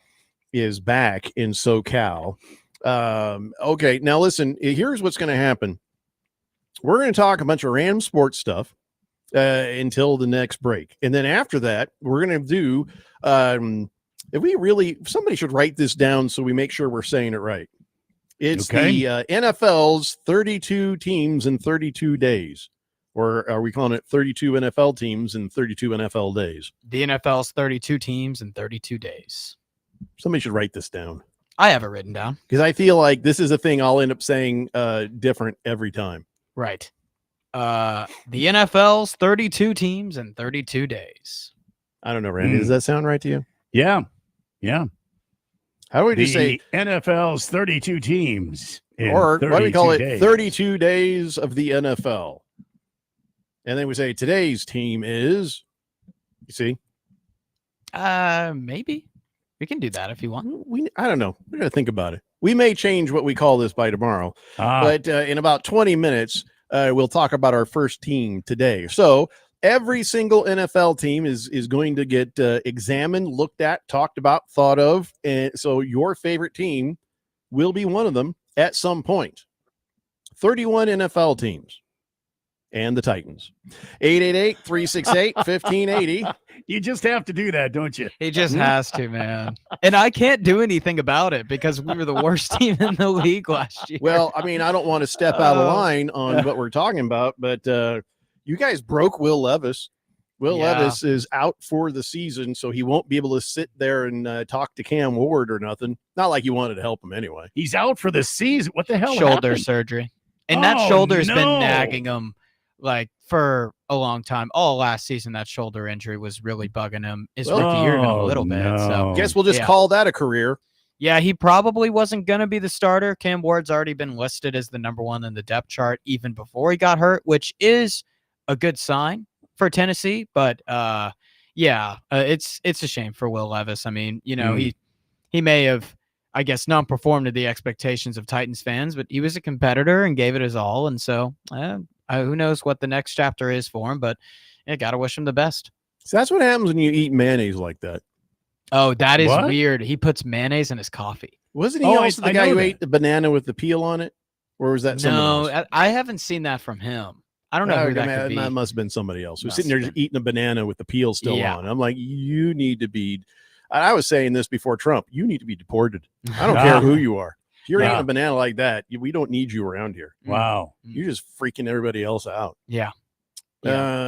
is back in SoCal. Okay. Now, listen, here's what's going to happen. We're going to talk a bunch of random sports stuff until the next break. And then after that, we're going to do, somebody should write this down so we make sure we're saying it right. It's the NFL's 32 teams in 32 days. Or are we calling it 32 NFL teams in 32 NFL days? The NFL's 32 teams in 32 days. Somebody should write this down. I have it written down. Because I feel like this is a thing I'll end up saying different every time. Right. The NFL's 32 teams in 32 days. I don't know, Randy. Does that sound right to you? Yeah. Yeah. How would you say NFL's 32 teams? Or why do we call it days. 32 days of the NFL? And then we say today's team is, you see? Maybe. We can do that if you want. I don't know. We're going to think about it. We may change what we call this by tomorrow. But in about 20 minutes, we'll talk about our first team today. So every single NFL team is going to get examined, looked at, talked about, thought of. And so your favorite team will be one of them at some point. 31 NFL teams. and the Titans. 888-368-1580. You just have to do that, don't you? He just has to, man. And I can't do anything about it because we were the worst team in the league last year. Well, I mean, I don't want to step out of line on what we're talking about, but you guys broke Will Levis. Will Levis is out for the season, so he won't be able to sit there and talk to Cam Ward or nothing. Not like you wanted to help him anyway. He's out for the season. What the hell Shoulder happened? surgery. And that shoulder's been nagging him like for a long time. All last season, that shoulder injury was really bugging him. His rookie year even a little bit. So guess we'll just call that a career. Yeah, he probably wasn't going to be the starter. Cam Ward's already been listed as the number one in the depth chart even before he got hurt, which is a good sign for Tennessee. But it's a shame for Will Levis. I mean, you know, he may have, I guess, not performed to the expectations of Titans fans, but he was a competitor and gave it his all. And so who knows what the next chapter is for him, but I got to wish him the best. So that's what happens when you eat mayonnaise like that. Oh, that is weird. He puts mayonnaise in his coffee. Wasn't he also the guy who ate the banana with the peel on it? Or was that someone else? I haven't seen that from him. I don't know who that could be. That must have been somebody else who's sitting there just eating a banana with the peel still on. I'm like, you need to be. I was saying this before Trump. You need to be deported. I don't care who you are. If you're eating a banana like that, we don't need you around here. Wow. You're just freaking everybody else out. Yeah.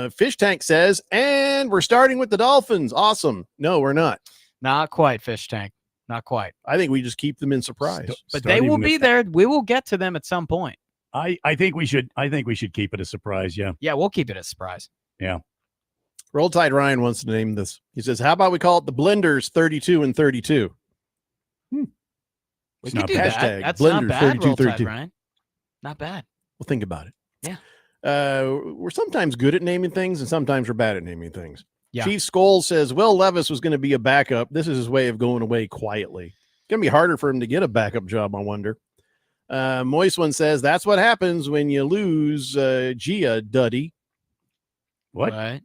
Fish Tank says, and we're starting with the Dolphins. Awesome. No, we're not. Not quite, Fish Tank. Not quite. I think we just keep them in surprise. But they will be there. We will get to them at some point. I think we should keep it a surprise. Yeah. Yeah, we'll keep it a surprise. Yeah. Roll Tide Ryan wants to name this. He says, how about we call it the Blenders 32 and 32? We could do hashtag that. That's Blenders not bad, 32, Roll Tide 32. Ryan. Not bad. Well, think about it. Yeah. We're sometimes good at naming things and sometimes we're bad at naming things. Yeah. Chief Scholes says, Will Levis was going to be a backup. This is his way of going away quietly. It's going to be harder for him to get a backup job, I wonder. Moist One says, that's what happens when you lose Gia Duddy. What? Right.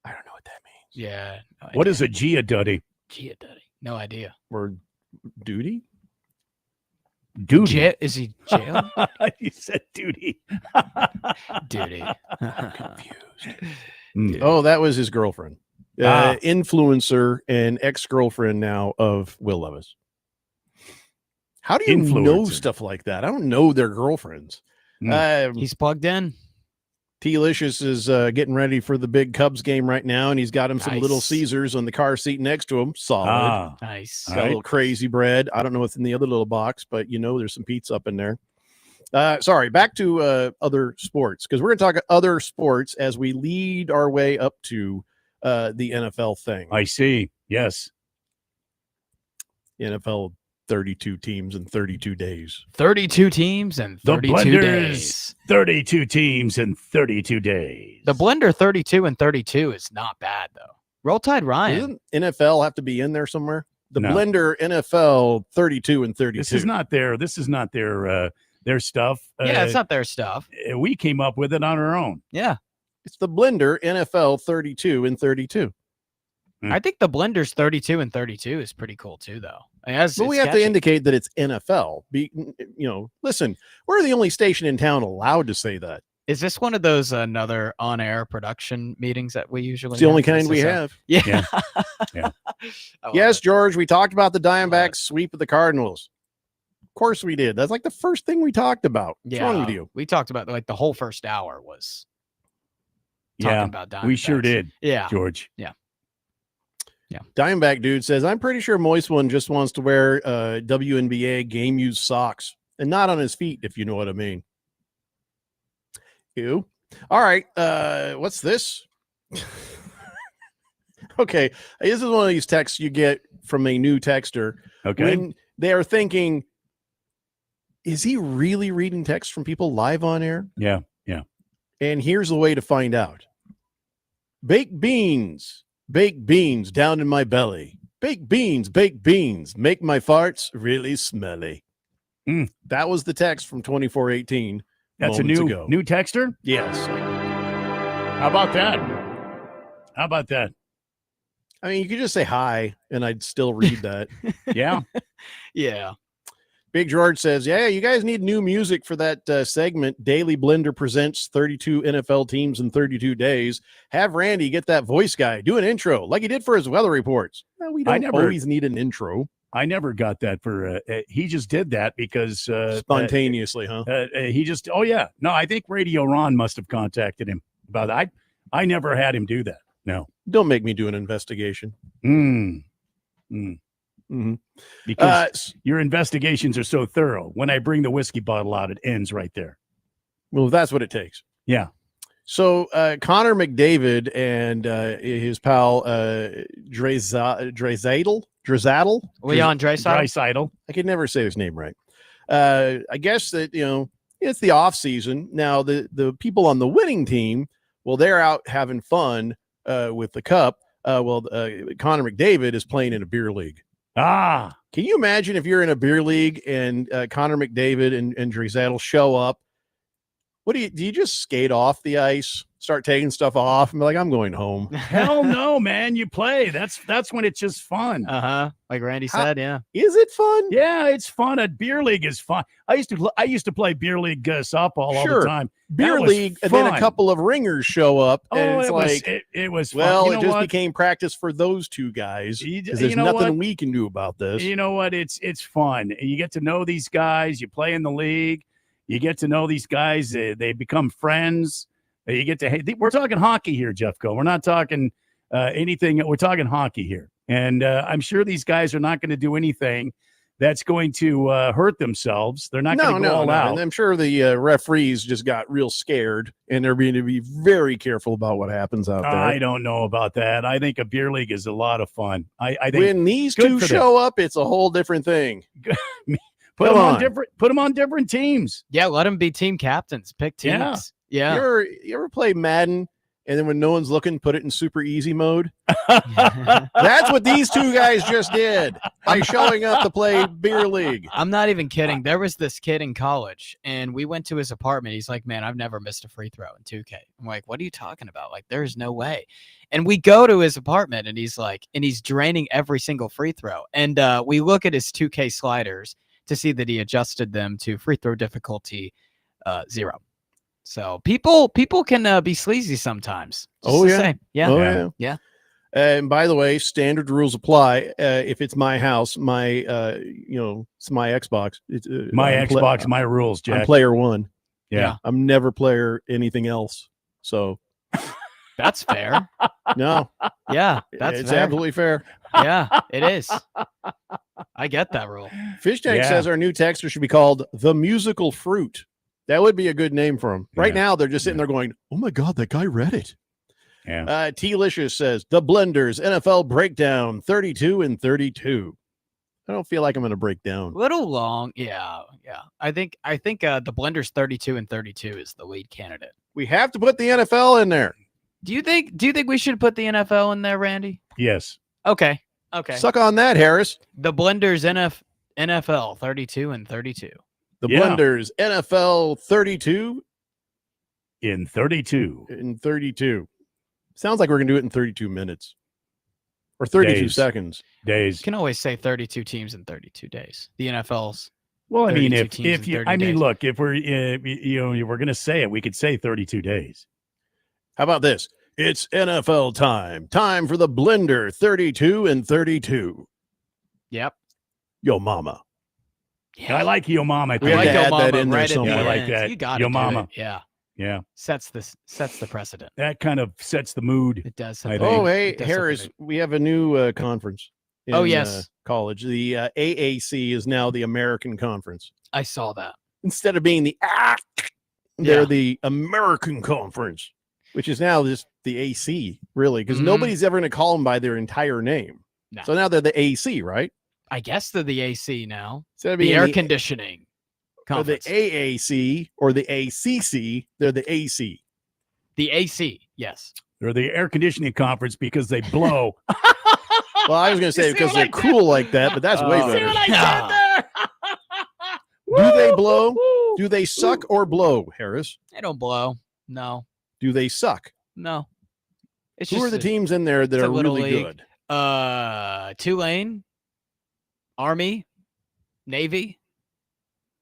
I don't know what that means. Yeah. No What idea. is a Gia Duddy? Gia Duddy? No idea. Or duty? Duty. Is he jail? You said duty. Duty. Confused. Oh, that was his girlfriend. Influencer and ex-girlfriend now of Will Levis. How do you know stuff like that? I don't know their girlfriends. He's plugged in. T-Licious is getting ready for the big Cubs game right now, and he's got him some Little Caesars on the car seat next to him. Solid. Nice. Got a little crazy bread. I don't know what's in the other little box, but you know there's some pizza up in there. Sorry, back to other sports, because we're going to talk other sports as we lead our way up to the NFL thing. I see. Yes. NFL 32 teams in 32 days. 32 teams and 32 the Blenders, days. 32 teams in 32 days. The Blender 32 and 32 is not bad, though. Roll Tide Ryan. Doesn't NFL have to be in there somewhere? The No. Blender NFL 32 and 32. This is not their stuff. Yeah, it's not their stuff. We came up with it on our own. Yeah. It's the Blender NFL 32 and 32. I think the Blender's 32 and 32 is pretty cool, too, though. But we have to indicate that it's NFL. Listen, we're the only station in town allowed to say that. Is this one of those another on-air production meetings that we usually It's the only have? kind we have. Yeah. Yeah. Yes, George, we talked about the Diamondbacks sweep of the Cardinals. Of course we did. That's like the first thing we talked about. What's wrong with you? We talked about like the whole first hour was talking about Diamondbacks. We sure did. Yeah. George. Yeah. Yeah. Diamondback dude says, I'm pretty sure Moist One just wants to wear WNBA game used socks and not on his feet, if you know what I mean. Ew. All right. What's this? Okay. This is one of these texts you get from a new texter. Okay. When they are thinking, is he really reading text from people live on air? Yeah. Yeah. And here's the way to find out. Baked beans down in my belly. Baked beans, make my farts really smelly. That was the text from 2418. That's a new texter? Yes. How about that? I mean, you could just say hi and I'd still read that. Yeah. Yeah. Big George says, yeah, you guys need new music for that segment. Daily Blender presents 32 NFL teams in 32 days. Have Randy get that voice guy. Do an intro like he did for his weather reports. Well, we don't always need an intro. I never got that for he just did that because spontaneously, huh? He just no, I think Radio Ron must have contacted him about that. I never had him do that. No. Don't make me do an investigation. Because your investigations are so thorough. When I bring the whiskey bottle out, it ends right there. Well, that's what it takes. Yeah. So Connor McDavid and his pal Draisaitl? Leon Draisaitl. I could never say his name right. I guess that, it's the off season. Now the people on the winning team, well, they're out having fun with the cup. Connor McDavid is playing in a beer league. Can you imagine if you're in a beer league and Connor McDavid and Draisaitl show up? Do you just skate off the ice, start taking stuff off, and be like, I'm going home? Hell no, man. You play. That's when it's just fun. Like Randy said, yeah. Is it fun? Yeah, it's fun. A beer league is fun. I used to play beer league softball all the time. Beer league, and then a couple of ringers show up, and it's it was fun. Well, it just became practice for those two guys. There's nothing we can do about this. You know what? It's fun. You get to know these guys. You play in the league. You get to know these guys. They become friends. You get to. We're talking hockey here, Jeffco. We're not talking anything. We're talking hockey here, and I'm sure these guys are not going to do anything that's going to hurt themselves. They're not going to go all out. And I'm sure the referees just got real scared, and they're going to be very careful about what happens out there. I don't know about that. I think a beer league is a lot of fun. I think when these two show up, it's a whole different thing. Put them on different teams. Yeah, let them be team captains. Pick teams. Yeah. You ever play Madden and then when no one's looking, put it in super easy mode? That's what these two guys just did by showing up to play beer league. I'm not even kidding. There was this kid in college, and we went to his apartment. He's like, man, I've never missed a free throw in 2K. I'm like, what are you talking about? Like, there's no way. And we go to his apartment, and he's draining every single free throw. And we look at his 2K sliders to see that he adjusted them to free throw difficulty 0. So people can be sleazy sometimes. Yeah. And by the way, standard rules apply. If it's my house, my it's my Xbox. It's my Xbox, my rules, Jack. I'm player one. Yeah. I'm never player anything else. So that's fair. No. Yeah, it's fair. Absolutely fair. Yeah, it is. I get that rule. Fish Tank says our new texter should be called the Musical Fruit. That would be a good name for him. Right now, they're just sitting there going, oh my God, that guy read it. Yeah. T-Licious says, the Blenders NFL breakdown 32 and 32. I don't feel like I'm going to break down. Little long. Yeah. I think the Blenders 32 and 32 is the lead candidate. We have to put the NFL in there. Do you think we should put the NFL in there, Randy? Yes. Okay. Suck on that, Harris. The Blenders NFL 32 and 32. The Blenders NFL 32 in 32. In 32. Sounds like we're going to do it in 32 minutes or 32 seconds. Days. You can always say 32 teams in 32 days. The NFL's. Well, I mean, if you, I mean, look, if we're, we're going to say it, we could say 32 days. How about this? It's NFL time. Time for the Blender 32 and 32. Yep. Yo mama. Yeah. I like Yo Mama. We have to add that in there somewhere. I like that. You got Yo Mama. Yeah. Sets the precedent. That kind of sets the mood. It does. Hey, Harris, we have a new conference. In, college. The AAC is now the American Conference. I saw that. Instead of being the they're the American Conference, which is now just the AC, really, because nobody's ever going to call them by their entire name. No. So now they're the AC, right? I guess they're the AC now. Instead of the being air conditioning conference. Or the AAC or the ACC, they're the AC. The AC, yes. They're the air conditioning conference because they blow. Well, I was going to say because they're cool like that, but that's way better. See what I said Do there? they blow? Do they suck or blow, Harris? They don't blow. No. Do they suck? No. Who are the teams in there that are really good? Tulane, Army, Navy,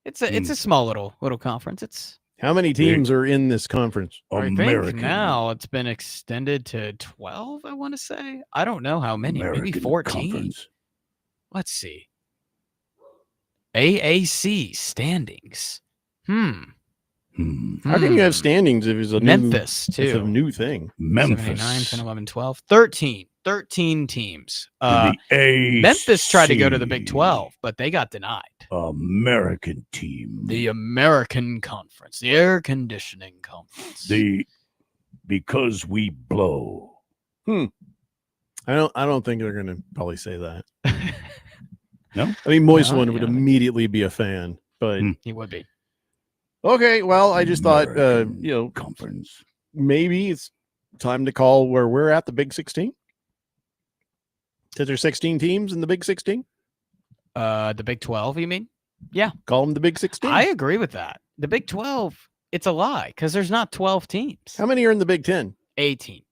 It's a small little conference. It's How many teams are in this conference? I think now it's been extended to 12, I want to say. I don't know how many. Maybe American 14. Conference. Let's see. AAC standings. How can you have standings if it's a Memphis, new, It's a too. new thing. 9, 10, 11, 12, 13. 13 teams. The Memphis tried to go to AC. the Big 12, but they got denied. American team. The American Conference, the air conditioning conference. Because we blow. I don't think they're going to probably say that. No? I mean, Moist No, one would yeah. immediately be a fan, but He would be. okay. Well, I just thought, Conference. maybe it's time to call where we're at the Big 16. Because there's 16 teams in the Big 16. The Big 12, you mean? Yeah. Call them the Big 16. I agree with that. The Big 12, it's a lie because there's not 12 teams. How many are in the Big 10? 18.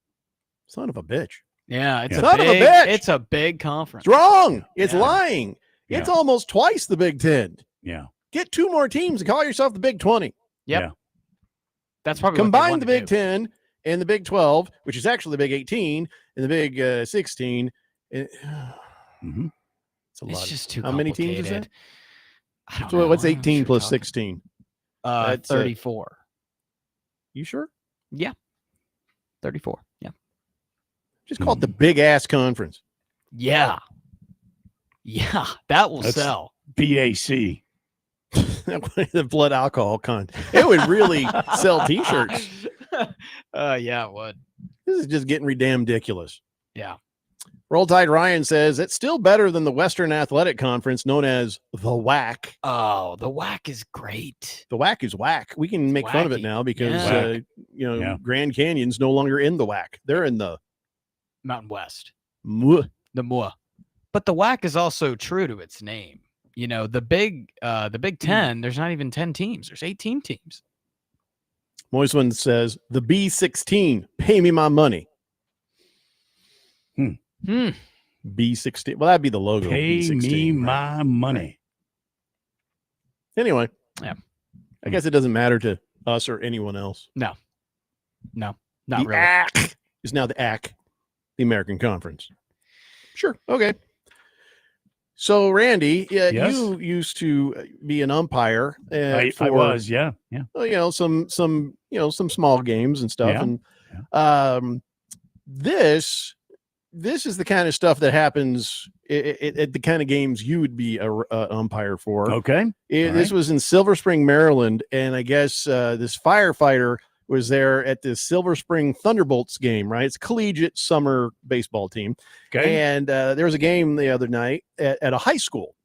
Son of a bitch. Yeah, it's Son a of a big, bitch! it's a big conference. It's wrong. It's Yeah. lying. It's Yeah. almost twice the Big 10. Yeah. Get 2 more teams and call yourself the Big 20. Yep. Yeah. That's probably what they Combine want the to Big do. 10 and the Big 12, which is actually the Big 18, and the Big 16. It's a lot. It's just too How many teams is complicated. that? I don't So know. what's I'm 18 sure plus talking- 16? 34. You sure? Yeah. 34. Yeah. Just call it the Big Ass Conference. Yeah. Yeah. That will That's- sell. BAC. The blood alcohol con. It would really sell T-shirts. Yeah, it would. This is just getting damn ridiculous. Yeah. Roll Tide Ryan says it's still better than the Western Athletic Conference, known as the WAC. Oh, the WAC is great. The WAC is whack. We can make fun of it wacky. now because Yeah. Yeah. Grand Canyon's no longer in the WAC. They're in the Mountain West. Mwah. The MUA. But the WAC is also true to its name. You know, the Big 10, there's not even 10 teams. There's 18 teams. Moist one says the B16. Pay me my money. B16. Well, that'd be the logo. Pay B16, me right? my money. Anyway, Yeah. I guess it doesn't matter to us or anyone else. No, not the really. ACC is now the ACC, the American Conference. Sure. Okay. So, Randy, Yes? you used to be an umpire. I for, was, yeah. some small games and stuff. Yeah. And this is the kind of stuff that happens at the kind of games you would be a umpire for. Okay. This was in Silver Spring, Maryland, and I guess this firefighter was there at the Silver Spring Thunderbolts game, right? It's a collegiate summer baseball team. Okay. And there was a game the other night at a high school.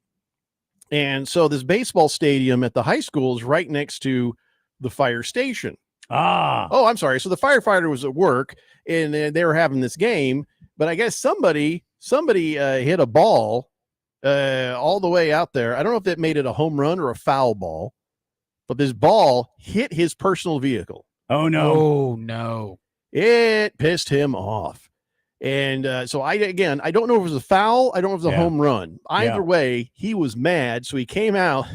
And so this baseball stadium at the high school is right next to the fire station. Oh, I'm sorry. So the firefighter was at work and they were having this game, but I guess somebody hit a ball all the way out there. I don't know if that made it a home run or a foul ball, but this ball hit his personal vehicle. Oh, no. Oh, no. It pissed him off. And so I don't know if it was a foul. I don't know if it was a home run. Either way, he was mad. So he came out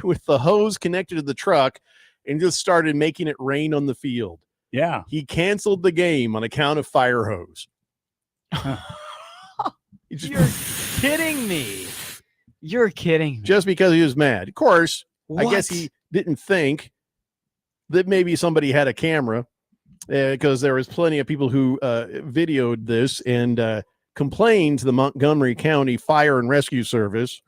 with the hose connected to the truck and just started making it rain on the field. Yeah. He canceled the game on account of fire hose. You're kidding me. You're kidding me. Just because he was mad. Of course, I guess What? he didn't think that maybe somebody had a camera because there was plenty of people who videoed this and complained to the Montgomery County Fire and Rescue Service.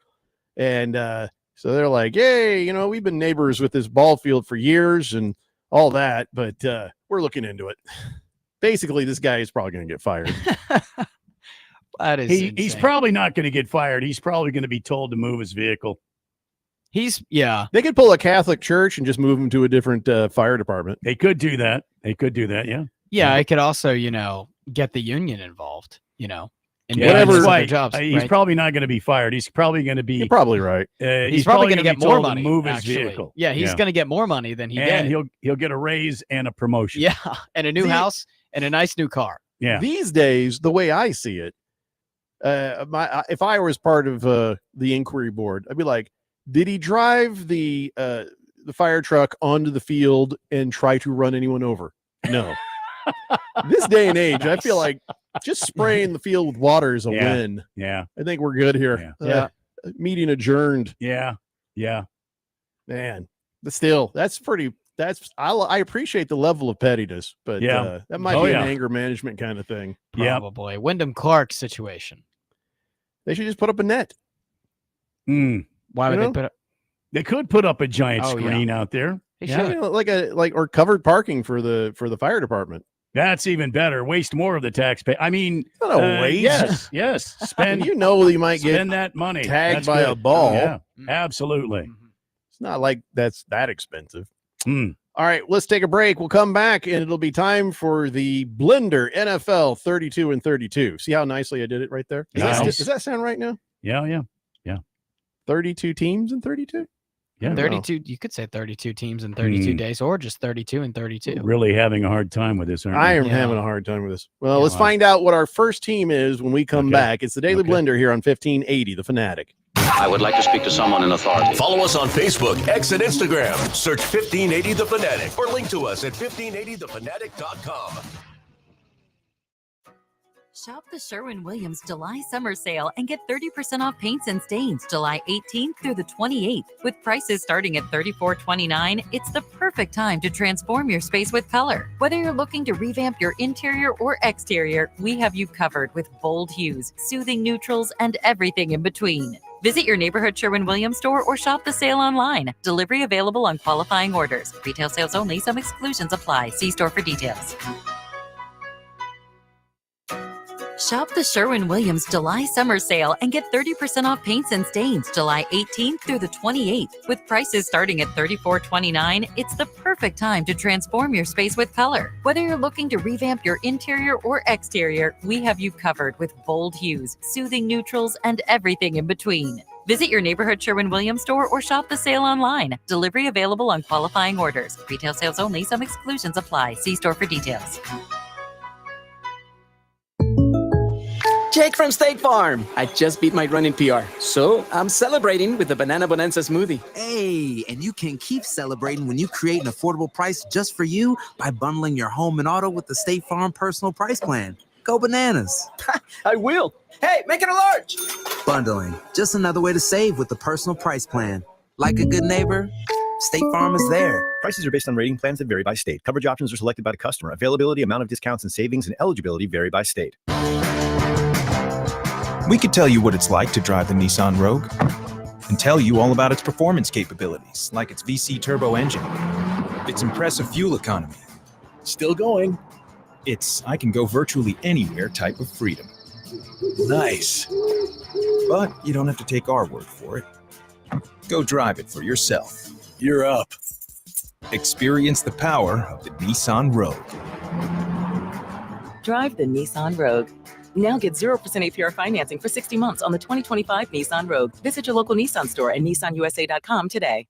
And so they're like, hey, we've been neighbors with this ball field for years and all that, but we're looking into it. Basically, this guy is probably going to get fired. That is He's insane. probably not going to get fired. He's probably going to be told to move his vehicle. They could pull a Catholic church and just move him to a different fire department. They could do that. Yeah. Yeah, I could also, get the union involved, and Yeah, whatever that's their right. jobs. He's right? probably not going to be fired. He's probably going to be. You're probably right. He's probably going to get be more told to money. move his actually. vehicle. Yeah, he's going to get more money than he and did. he'll get a raise and a promotion. Yeah, and a new house and a nice new car. Yeah. These days, the way I see it, if I was part of the inquiry board, I'd be like, Did he drive the fire truck onto the field and try to run anyone over? No. This day and age, I feel like just spraying the field with water is a win. Yeah. I think we're good here. Yeah. Meeting adjourned. Yeah. Man, but still, I appreciate the level of pettiness, but that might be an anger management kind of thing. Probably. Wyndham Clark situation. They should just put up a net. Why would they put up? They could put up a giant screen out there. Or covered parking for the fire department. That's even better. Waste more of the taxpayer. I mean, not a waste. Yes. Spend. You might spend that money. Tagged by a ball. Yeah, absolutely. It's not like that's that expensive. All right, let's take a break. We'll come back, and it'll be time for the Blender NFL 32 and 32. See how nicely I did it right there? Does that sound right now? Yeah. 32 teams in 32? Yeah. 32. You could say 32 teams in 32 days, or just 32 and 32. Really having a hard time with this, aren't I am having a hard time with this. Well, let's find out what our first team is when we come back. It's the Daily Blender here on 1580, The Fanatic. I would like to speak to someone in authority. Follow us on Facebook, X, and Instagram. Search 1580 The Fanatic or link to us at 1580thefanatic.com. Shop the Sherwin-Williams July summer sale and get 30% off paints and stains July 18th through the 28th. With prices starting at $34.29, it's the perfect time to transform your space with color. Whether you're looking to revamp your interior or exterior, we have you covered with bold hues, soothing neutrals, and everything in between. Visit your neighborhood Sherwin-Williams store or shop the sale online. Delivery available on qualifying orders. Retail sales only. Some exclusions apply. See store for details. Shop the Sherwin-Williams July summer sale and get 30% off paints and stains July 18th through the 28th. With prices starting at $34.29, it's the perfect time to transform your space with color. Whether you're looking to revamp your interior or exterior, we have you covered with bold hues, soothing neutrals, and everything in between. Visit your neighborhood Sherwin-Williams store or shop the sale online. Delivery available on qualifying orders. Retail sales only. Some exclusions apply. See store for details. Jake from State Farm. I just beat my running PR, so I'm celebrating with the Banana Bonanza smoothie. Hey, and you can keep celebrating when you create an affordable price just for you by bundling your home and auto with the State Farm Personal Price Plan. Go bananas. I will. Hey, make it a large. Bundling, just another way to save with the Personal Price Plan. Like a good neighbor, State Farm is there. Prices are based on rating plans that vary by state. Coverage options are selected by the customer. Availability, amount of discounts and savings, and eligibility vary by state. We could tell you what it's like to drive the Nissan Rogue and tell you all about its performance capabilities, like its VC turbo engine, its impressive fuel economy. Still going. It's I can go virtually anywhere type of freedom. Nice. But you don't have to take our word for it. Go drive it for yourself. You're up. Experience the power of the Nissan Rogue. Drive the Nissan Rogue. Now get 0% APR financing for 60 months on the 2025 Nissan Rogue. Visit your local Nissan store and nissanusa.com today.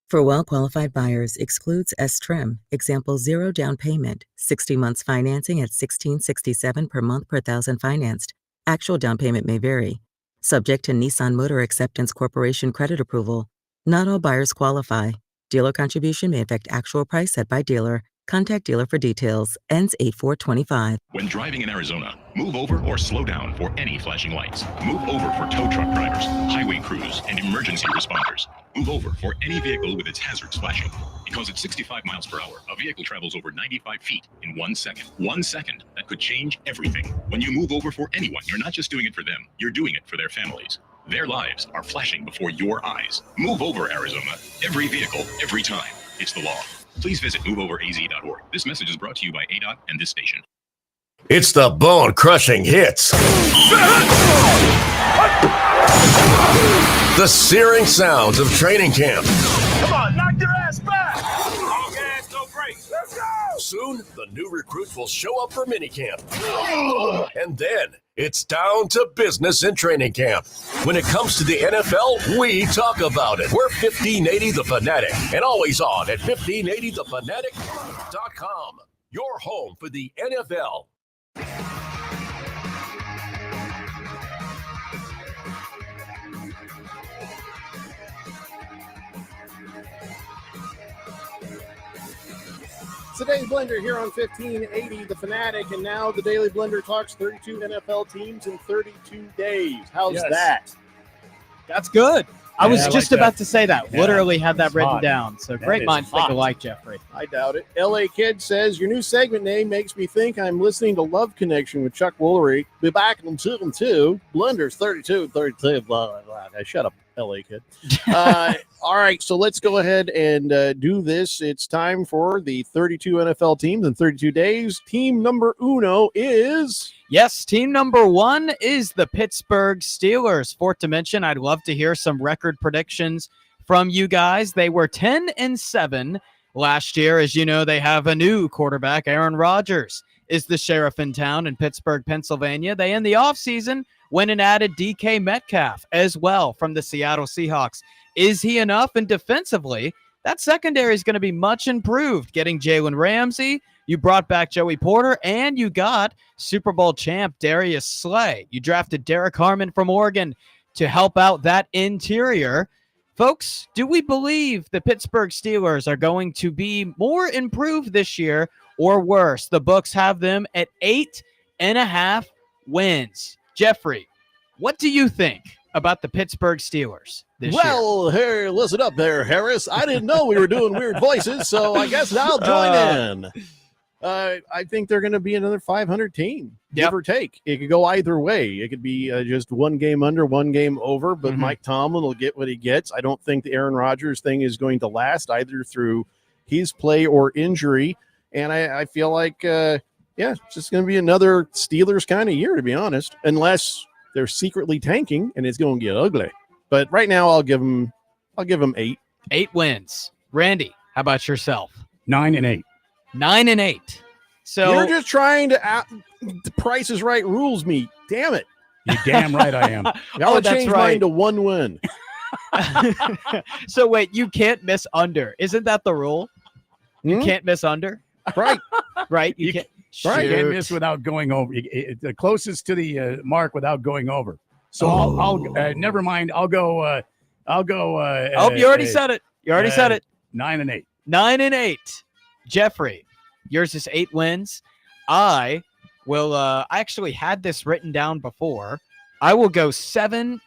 For well-qualified buyers, excludes S-Trim. Example, 0 down payment, 60 months financing at $1,667 per month per thousand financed. Actual down payment may vary. Subject to Nissan Motor Acceptance Corporation credit approval. Not all buyers qualify. Dealer contribution may affect actual price set by dealer. Contact dealer for details. Ends 8/4/25. When driving in Arizona, move over or slow down for any flashing lights. Move over for tow truck drivers, highway crews, and emergency responders. Move over for any vehicle with its hazards flashing. Because at 65 miles per hour, a vehicle travels over 95 feet in 1 second. 1 second that could change everything. When you move over for anyone, you're not just doing it for them, you're doing it for their families. Their lives are flashing before your eyes. Move over, Arizona. Every vehicle, every time. It's the law. Please visit moveoveraz.org. This message is brought to you by ADOT and this station. It's the bone-crushing hits. The searing sounds of training camp. Come on, knock your ass back! All gas, no brakes. Let's go! Soon, the new recruits will show up for minicamp. And then, it's down to business in training camp. When it comes to the NFL, we talk about it. We're 1580 The Fanatic, and always on at 1580thefanatic.com. Your home for the NFL. It's the Daily Blender here on 1580 The Fanatic, and now the Daily Blender talks 32 NFL teams in 32 days. How's that? That's good. I was I just like about that. to say that. Yeah, Literally had that it's written hot. down. So That great is minds think hot. alike, Jeffrey. I doubt it. LA Kid says, your new segment name makes me think I'm listening to Love Connection with Chuck Woolery. Be back in 2 and 2. Blenders 32, blah, blah, blah. Shut up, LA Kid. All right, so let's go ahead and do this. It's time for the 32 NFL teams in 32 days. Team number uno is... Yes, team number 1 is the Pittsburgh Steelers. For it to mention, I'd love to hear some record predictions from you guys. They were 10-7 last year. As you know, they have a new quarterback. Aaron Rodgers is the sheriff in town in Pittsburgh, Pennsylvania. They, in the offseason, went and added DK Metcalf as well from the Seattle Seahawks. Is he enough? And defensively, that secondary is going to be much improved. Getting Jalen Ramsey, you brought back Joey Porter, and you got Super Bowl champ Darius Slay. You drafted Derek Harmon from Oregon to help out that interior. Folks, do we believe the Pittsburgh Steelers are going to be more improved this year or worse? The books have them at 8.5 wins. Jeffrey, what do you think about the Pittsburgh Steelers this year? Well, hey, listen up there, Harris. I didn't know we were doing weird voices, so I guess I'll join in. I think they're going to be another 500 team, give or take. It could go either way. It could be just one game under, one game over, but Mike Tomlin will get what he gets. I don't think the Aaron Rodgers thing is going to last either through his play or injury. And I feel like, it's just going to be another Steelers kind of year, to be honest, unless they're secretly tanking and it's going to get ugly. But right now, I'll give them 8. 8 wins. Randy, how about yourself? 9-8. 9-8. So you're just trying to the Price is Right rules me. Damn it! You're damn right I am. Y'all changed mine to 1 win. So wait, you can't miss under. Isn't that the rule? You can't miss under. Right. Right. You can't. You can't miss without going over. The closest to the mark without going over. So I'll never mind. I'll go. Oh, you already said it. You already said it. 9-8. 9-8. Jeffrey, yours is 8 wins. I will. I actually had this written down before. I will go 7-10.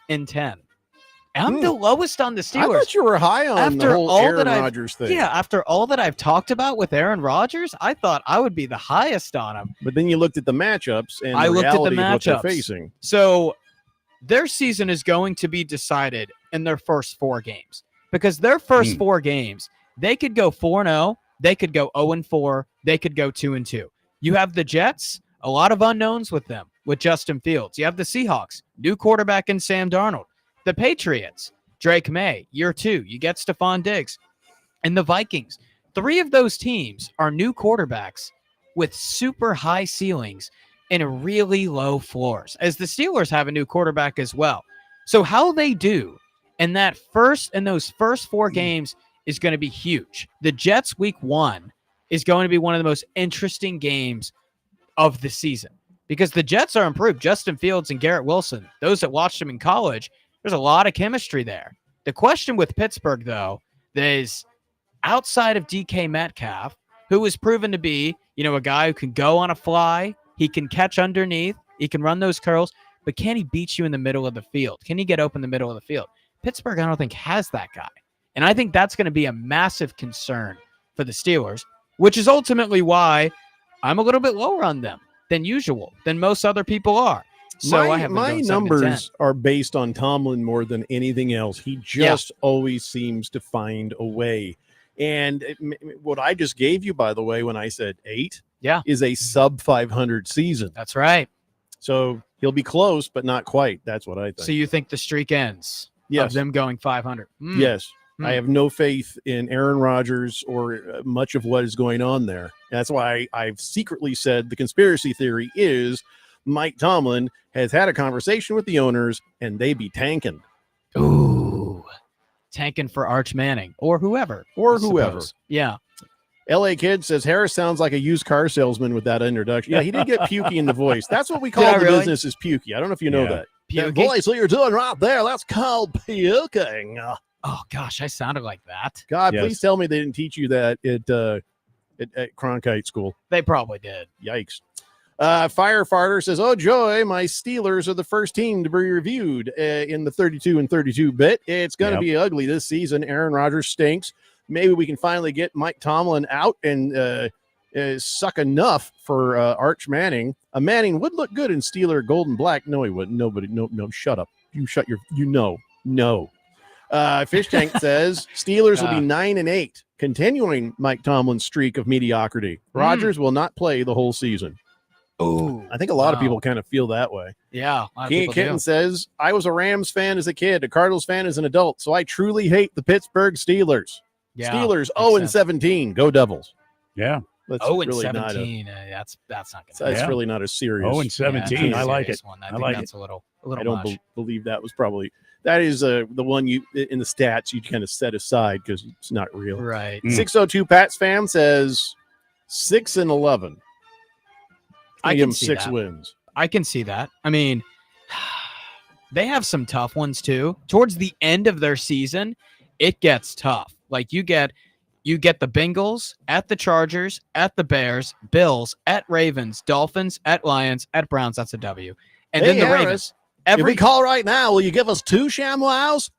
I'm the lowest on the Steelers. I thought you were high on the whole Aaron Rodgers thing. Yeah, after all that I've talked about with Aaron Rodgers, I thought I would be the highest on him. But then you looked at the matchups and I the looked at the reality of what they're matchups. facing. So their season is going to be decided in their first 4 games because their first 4 games, they could go 4-0, they could go 0-4, they could go 2-2. You have the Jets, a lot of unknowns with them, with Justin Fields. You have the Seahawks, new quarterback in Sam Darnold. The Patriots, Drake May, year 2. You get Stephon Diggs. And the Vikings. 3 of those teams are new quarterbacks with super high ceilings and really low floors, as the Steelers have a new quarterback as well. So how they do in those first 4 games is going to be huge. The Jets week 1 is going to be one of the most interesting games of the season because the Jets are improved. Justin Fields and Garrett Wilson, those that watched him in college, there's a lot of chemistry there. The question with Pittsburgh, though, is outside of DK Metcalf, who is proven to be, a guy who can go on a fly, he can catch underneath, he can run those curls, but can he beat you in the middle of the field? Can he get open the middle of the field? Pittsburgh, I don't think, has that guy. And I think that's going to be a massive concern for the Steelers, which is ultimately why I'm a little bit lower on them than usual, than most other people are. So I have my numbers are based on Tomlin more than anything else. He just always seems to find a way. And what I just gave you, by the way, when I said 8, is a sub 500 season. That's right. So he'll be close, but not quite. That's what I think. So you think the streak ends of them going 500? Yes. I have no faith in Aaron Rodgers or much of what is going on there. That's why I've secretly said the conspiracy theory is Mike Tomlin has had a conversation with the owners and they be tanking. Ooh, tanking for Arch Manning or whoever. Yeah. LA Kid says Harris sounds like a used car salesman with that introduction. Yeah, he did get pukey in the voice. That's what we call the business is pukey. I don't know if you know that. That voice that you're doing right there, that's called puking. Oh, gosh, I sounded like that. God, please tell me they didn't teach you that at Cronkite School. They probably did. Yikes. Firefighter says, "Oh joy, my Steelers are the first team to be reviewed in the 32 and 32 bit. It's going to be ugly this season. Aaron Rodgers stinks. Maybe we can finally get Mike Tomlin out and suck enough for Arch Manning. A Manning would look good in Steeler gold and black. No, he wouldn't. Nobody. No. Shut up. You shut your. No. Fish Tank says Steelers will be 9-8, continuing Mike Tomlin's streak of mediocrity. Rodgers will not play the whole season. Oh, I think a lot of people kind of feel that way. Yeah. King Kitten says, I was a Rams fan as a kid, a Cardinals fan as an adult, so I truly hate the Pittsburgh Steelers. Yeah, Steelers 0-17. Go Devils. Yeah. That's 0-17. That's not going That's really not a serious. 0-17. I like it. I think that's a little I don't much. believe that was probably that is the one you in the stats you kind of set aside because it's not real. Right. 602 Pats fan says 6-11. I give can them see 6 that. wins. I can see that. I mean, they have some tough ones too. Towards the end of their season, it gets tough. Like you get the Bengals, at the Chargers, at the Bears, Bills, at Ravens, Dolphins, at Lions, at Browns. That's a W. And then the Harris, Ravens. If we call right now, will you give us 2 ShamWows?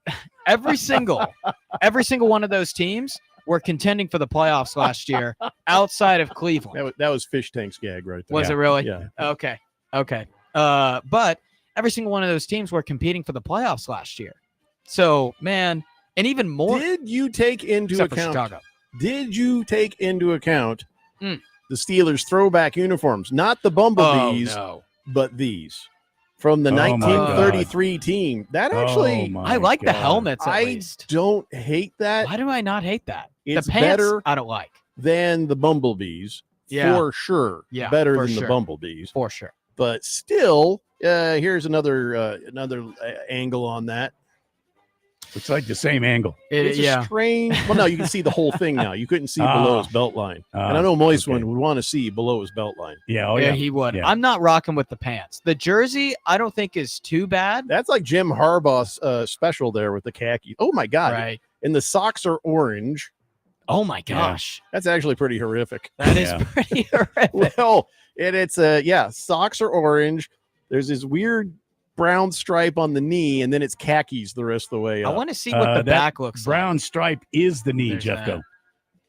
Every single one of those teams were contending for the playoffs last year outside of Cleveland. That was Fish Tank's gag right there. Was it really? Yeah. Okay. But every single one of those teams were competing for the playoffs last year. So, man, and even more. Did you take into Except for account? Chicago. Did you take into account the Steelers' throwback uniforms? Not the Bumblebees, but these from the 1933 team. That actually, I like the helmets. At I least. don't hate that. Why do I not hate that? It's the pants, better I don't like. than the Bumblebees. Yeah. For sure. Yeah, better for than sure. the Bumblebees. For sure. But still, here's another angle on that. It's like the same angle. It's a strange. Well, no, you can see the whole thing now. You couldn't see below his belt line, and I know Moist one would want to see below his belt line. Yeah, yeah, he would. Yeah. I'm not rocking with the pants. The jersey, I don't think is too bad. That's like Jim Harbaugh's special there with the khaki. Oh my god! Right. And the socks are orange. Oh my gosh, that's actually pretty horrific. That is pretty horrific. Well, it's socks are orange. There's this weird brown stripe on the knee, and then it's khakis the rest of the way up. I want to see what the that back looks like. brown stripe is the knee, There's Jeffco. that.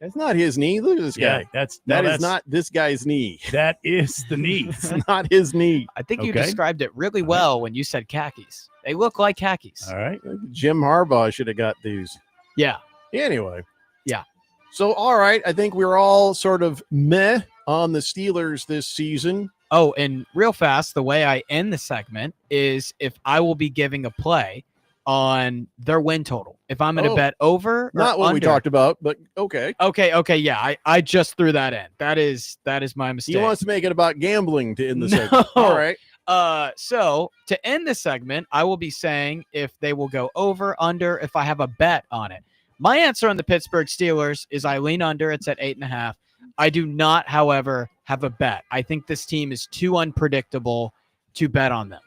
That's not his knee. Look at this Yeah, guy. that is not this guy's knee. That is the knee. It's not his knee. I think you Okay. described it really well when you said khakis. They look like khakis. All right. Jim Harbaugh should have got these. Yeah. Anyway. Yeah. So, all right. I think we're all sort of meh on the Steelers this season. Oh, and real fast, the way I end the segment is if I will be giving a play on their win total. If I'm going to bet over or Not what we under. talked about, but okay. Okay. Yeah, I just threw that in. That is my mistake. He wants to make it about gambling to end the segment. All right. So to end the segment, I will be saying if they will go over, under, if I have a bet on it. My answer on the Pittsburgh Steelers is I lean under. It's at 8.5. I do not, however, have a bet. I think this team is too unpredictable to bet on them.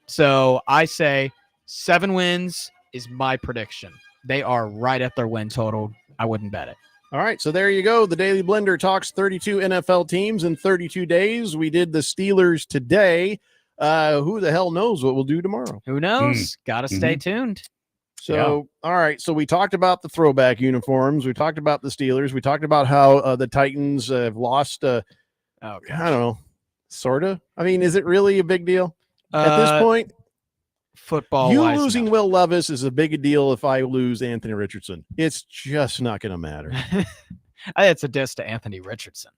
So I say 7 wins is my prediction. They are right at their win total. I wouldn't bet it. All right, so there you go. The Daily Blender talks 32 NFL teams in 32 days. We did the Steelers today. Who the hell knows what we'll do tomorrow? Who knows? Got to stay tuned. So, all right. So we talked about the throwback uniforms. We talked about the Steelers. We talked about how the Titans have lost. I don't know, sort of. I mean, is it really a big deal at this point? Football. You losing Will Levis is a big deal if I lose Anthony Richardson. It's just not going to matter. It's a diss to Anthony Richardson.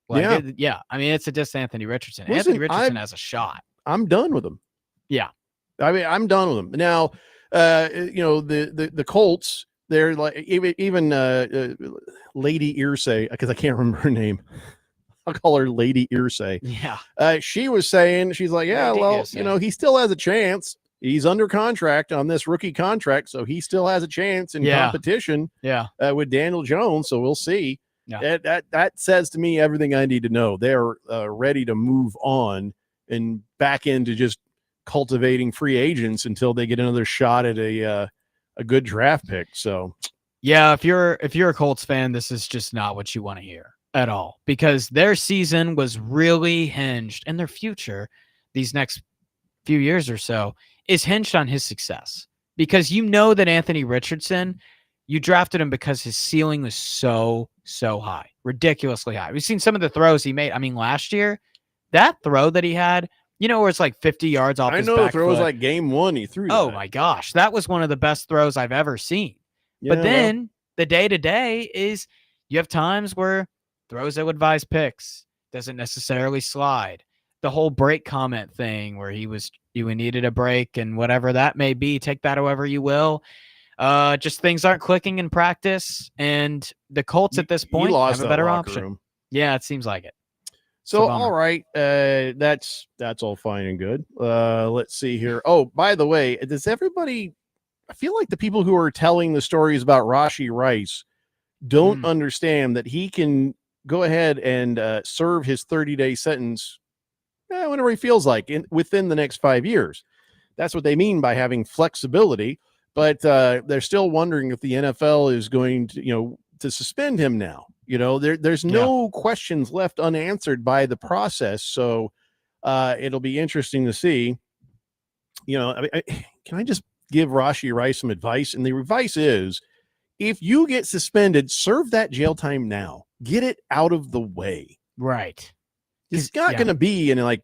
Yeah. Yeah. I mean, it's a diss to Anthony Richardson. Listen, Anthony Richardson has a shot. I'm done with him. Yeah. I mean, I'm done with him. Now, the Colts, they're like even Lady Irsay, because I can't remember her name. I'll call her Lady Irsay. Yeah. She was saying, she's like, yeah, Lady well, Irsay. he still has a chance. He's under contract on this rookie contract, so he still has a chance in competition with Daniel Jones. So we'll see. Yeah. That says to me everything I need to know. They're ready to move on and back into just cultivating free agents until they get another shot at a good draft pick. So yeah, if you're a Colts fan, this is just not what you want to hear. at all, because their season was really hinged, and their future, these next few years or so, is hinged on his success. Because you know that Anthony Richardson, you drafted him because his ceiling was so high, ridiculously high. We've seen some of the throws he made. I mean, last year, that throw that he had, where it's like 50 yards off his back the throw was foot. like game one he threw. Oh that. my gosh, that was one of the best throws I've ever seen. Yeah, but then the day-to-day is you have times where throws ill-advised picks, doesn't necessarily slide. The whole break comment thing where you needed a break and whatever that may be, take that however you will. Just things aren't clicking in practice, and the Colts at this point have a better option. Room. Yeah, it seems like it. So, all right, that's all fine and good. Let's see here. Oh, by the way, does everybody? I feel like the people who are telling the stories about Rashee Rice don't understand that he can go ahead and serve his 30-day sentence whenever he feels like within the next 5 years. That's what they mean by having flexibility. But they're still wondering if the NFL is going to, to suspend him now. There's no questions left unanswered by the process. So it'll be interesting to see. Can I just give Rashee Rice some advice? And the advice is, if you get suspended, serve that jail time now. Get it out of the way. Right. It's not going to be in like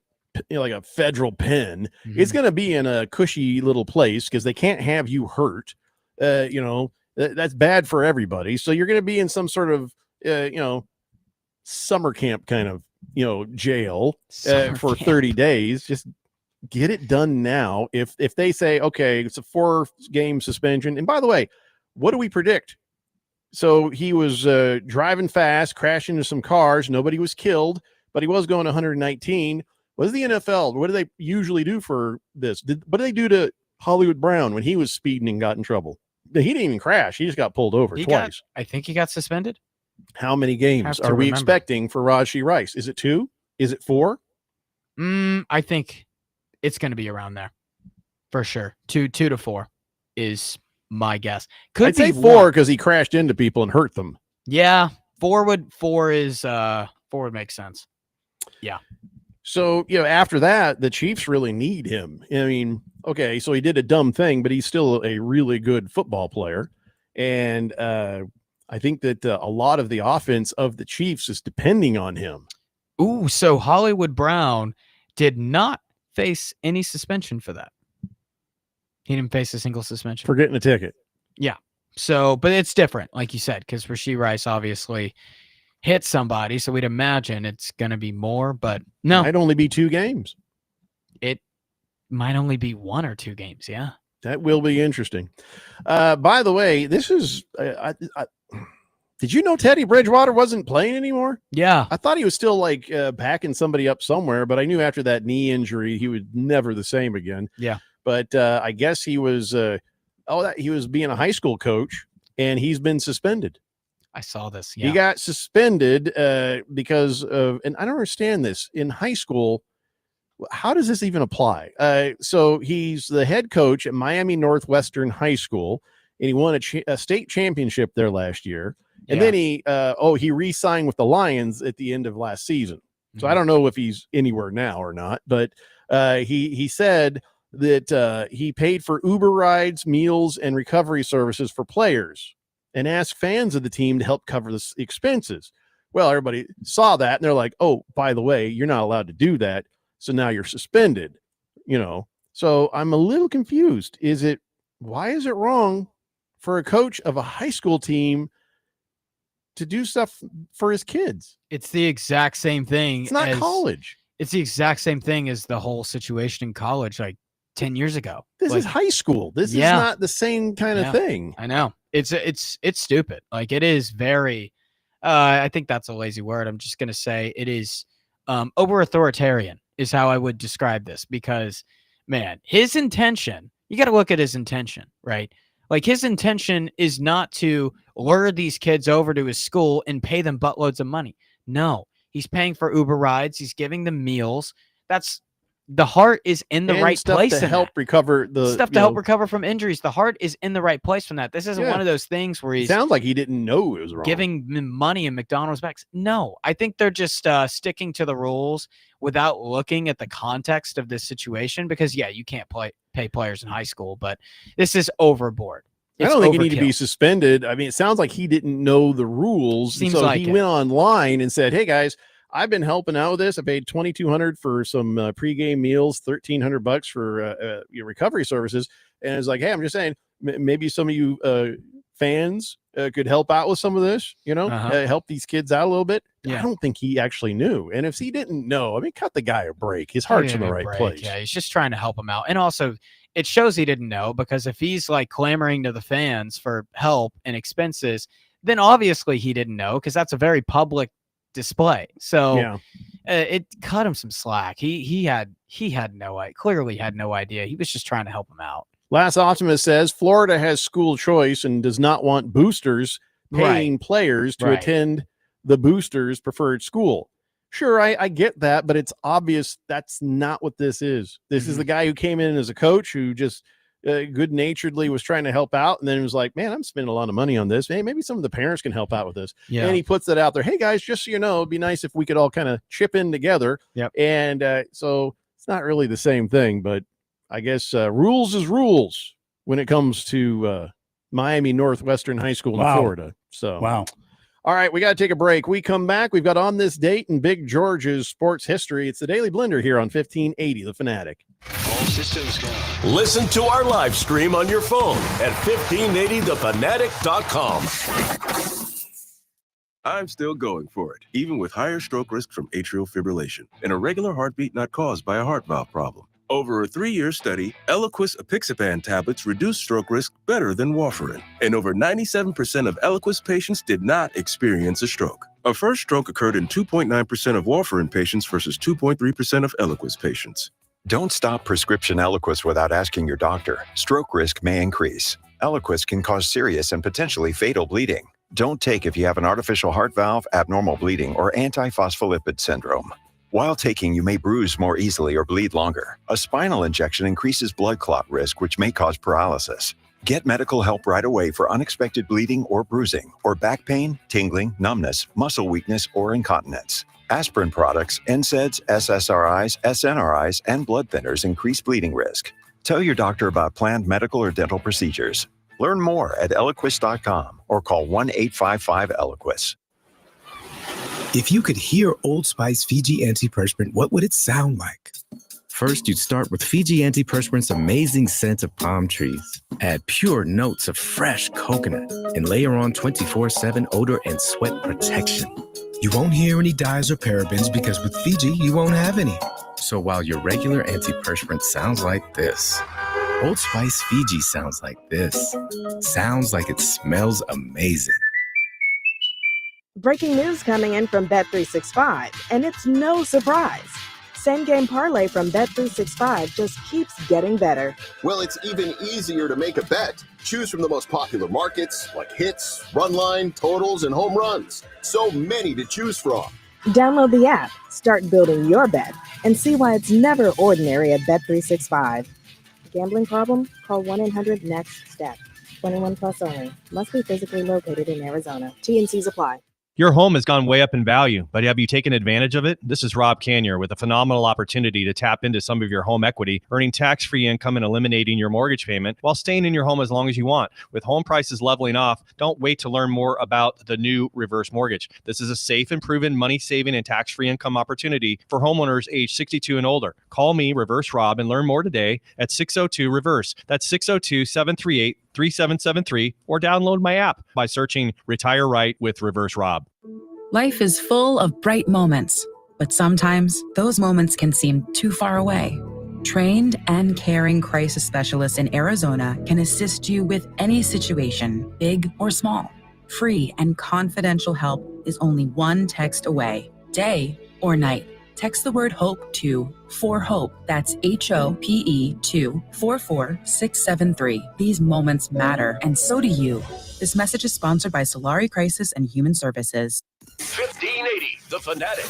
a federal pen. Mm-hmm. It's going to be in a cushy little place because they can't have you hurt. That's bad for everybody. So you're going to be in some sort of, summer camp kind of, jail for 30 days. Just get it done now. If they say, okay, it's a 4-game suspension. And by the way, what do we predict? So he was driving fast, crashed into some cars. Nobody was killed, but he was going 119. What is the NFL? What do they usually do for this? What did they do to Hollywood Brown when he was speeding and got in trouble? He didn't even crash. He just got pulled over twice. I think he got suspended. How many games are we expecting for Rashee Rice? Is it 2? Is it 4? I think it's going to be around there for sure. 2 to 4 is my guess. I'd say 4 because he crashed into people and hurt them. Yeah, 4 would make sense. Yeah. So, after that, the Chiefs really need him. I mean, okay, so he did a dumb thing, but he's still a really good football player. And I think that a lot of the offense of the Chiefs is depending on him. Ooh, so Hollywood Brown did not face any suspension for that. He didn't face a single suspension. For getting a ticket. Yeah. So, but it's different, like you said, because Rashee Rice obviously hit somebody, so we'd imagine it's going to be more, but no. Might only be 2 games. It might only be 1 or 2 games, yeah. That will be interesting. By the way, this is... did you know Teddy Bridgewater wasn't playing anymore? Yeah. I thought he was still like backing somebody up somewhere, but I knew after that knee injury, he was never the same again. Yeah. But I guess he was he was being a high school coach, and he's been suspended. I saw this. Yeah. He got suspended because of, and I don't understand this, in high school. How does this even apply? So he's the head coach at Miami Northwestern High School, and he won a state championship there last year. And then he re-signed with the Lions at the end of last season. So I don't know if he's anywhere now or not, but he said that he paid for Uber rides, meals, and recovery services for players, and asked fans of the team to help cover the expenses. Well, everybody saw that, and they're like, oh, by the way, you're not allowed to do that. So now you're suspended, So I'm a little confused. Why is it wrong for a coach of a high school team to do stuff for his kids? It's the exact same thing. It's not college. It's the exact same thing as the whole situation in college like 10 years ago. This is high school. This is not the same kind of thing. I know. It's stupid. Like, it is very, I think that's a lazy word. I'm just going to say it is over authoritarian is how I would describe this, because, man, his intention, you got to look at his intention, right? Like, his intention is not to lure these kids over to his school and pay them buttloads of money. No, he's paying for Uber rides. He's giving them meals. That's the heart is in the And right stuff place to in help that. recover the Stuff to help recover from injuries. The heart is in the right place from that. This isn't Yeah. one of those things where he's Sounds like he didn't know it was wrong. giving money in McDonald's bags. No, I think they're just sticking to the rules without looking at the context of this situation. Because yeah, you can't pay players in high school, but this is overboard. I It's don't think he need to be overkill. suspended. I mean, it sounds like he didn't know the rules. Seems so like he it. went online and said, "Hey guys, I've been helping out with this. I paid $2,200 for some pregame meals, $1,300 for your recovery services." And it's like, "Hey, I'm just saying, maybe some of you fans could help out with some of this. Help these kids out a little bit." Yeah. I don't think he actually knew. And if he didn't know, I mean, cut the guy a break. His heart's in the right place. Yeah, he's just trying to help him out. And also, it shows he didn't know, because if he's like clamoring to the fans for help and expenses, then obviously he didn't know, because that's a very public display. So Yeah. It cut him some slack. He had clearly had no idea. He was just trying to help him out. Last Optimist says Florida has school choice and does not want boosters paying players to Right. attend the boosters' preferred school. Sure, I get that, but it's obvious that's not what this is. This is the guy who came in as a coach who just good-naturedly was trying to help out, and then was like, "Man, I'm spending a lot of money on this. Hey, maybe some of the parents can help out with this." Yeah. And he puts that out there. "Hey guys, just so you know, it'd be nice if we could all kind of chip in together." Yep. And so it's not really the same thing, but I guess rules is rules when it comes to Miami Northwestern High School in Wow. Florida. So Wow. All right, we got to take a break. We come back. We've got On This Date in Big George's sports history. It's the Daily Blender here on 1580 The Fanatic. All systems go. Listen to our live stream on your phone at 1580thefanatic.com. I'm still going for it, even with higher stroke risk from atrial fibrillation, an irregular heartbeat not caused by a heart valve problem. Over a 3-year study, Eliquis apixaban tablets reduced stroke risk better than warfarin, and over 97% of Eliquis patients did not experience a stroke. A first stroke occurred in 2.9% of warfarin patients versus 2.3% of Eliquis patients. Don't stop prescription Eliquis without asking your doctor. Stroke risk may increase. Eliquis can cause serious and potentially fatal bleeding. Don't take if you have an artificial heart valve, abnormal bleeding, or antiphospholipid syndrome. While taking, you may bruise more easily or bleed longer. A spinal injection increases blood clot risk, which may cause paralysis. Get medical help right away for unexpected bleeding or bruising, or back pain, tingling, numbness, muscle weakness, or incontinence. Aspirin products, NSAIDs, SSRIs, SNRIs, and blood thinners increase bleeding risk. Tell your doctor about planned medical or dental procedures. Learn more at Eliquis.com or call 1-855-ELIQUIS. If you could hear Old Spice Fiji Antiperspirant, what would it sound like? First, you'd start with Fiji Antiperspirant's amazing scent of palm trees. Add pure notes of fresh coconut and layer on 24/7 odor and sweat protection. You won't hear any dyes or parabens because with Fiji, you won't have any. So while your regular antiperspirant sounds like this, Old Spice Fiji sounds like this. Sounds like it smells amazing. Breaking news coming in from Bet365, and it's no surprise. Same game parlay from Bet365 just keeps getting better. Well, it's even easier to make a bet. Choose from the most popular markets like hits, run line, totals, and home runs. So many to choose from. Download the app, start building your bet, and see why it's never ordinary at Bet365. Gambling problem? Call 1-800-NEXT-STEP. 21 plus only. Must be physically located in Arizona. T&Cs apply. Your home has gone way up in value, but have you taken advantage of it? This is Rob Canier with a phenomenal opportunity to tap into some of your home equity, earning tax-free income and eliminating your mortgage payment while staying in your home as long as you want. With home prices leveling off, don't wait to learn more about the new reverse mortgage. This is a safe and proven money-saving and tax-free income opportunity for homeowners age 62 and older. Call me, Reverse Rob, and learn more today at 602-REVERSE. That's 602-738-3773, or download my app by searching Retire Right with Reverse Rob. Life is full of bright moments, but sometimes those moments can seem too far away. Trained and caring crisis specialists in Arizona can assist you with any situation, big or small. Free and confidential help is only one text away, day or night. Text the word HOPE to 4HOPE. That's HOPE to 44673. These moments matter, and so do you. This message is sponsored by Solari Crisis and Human Services. 1580 The Fanatic.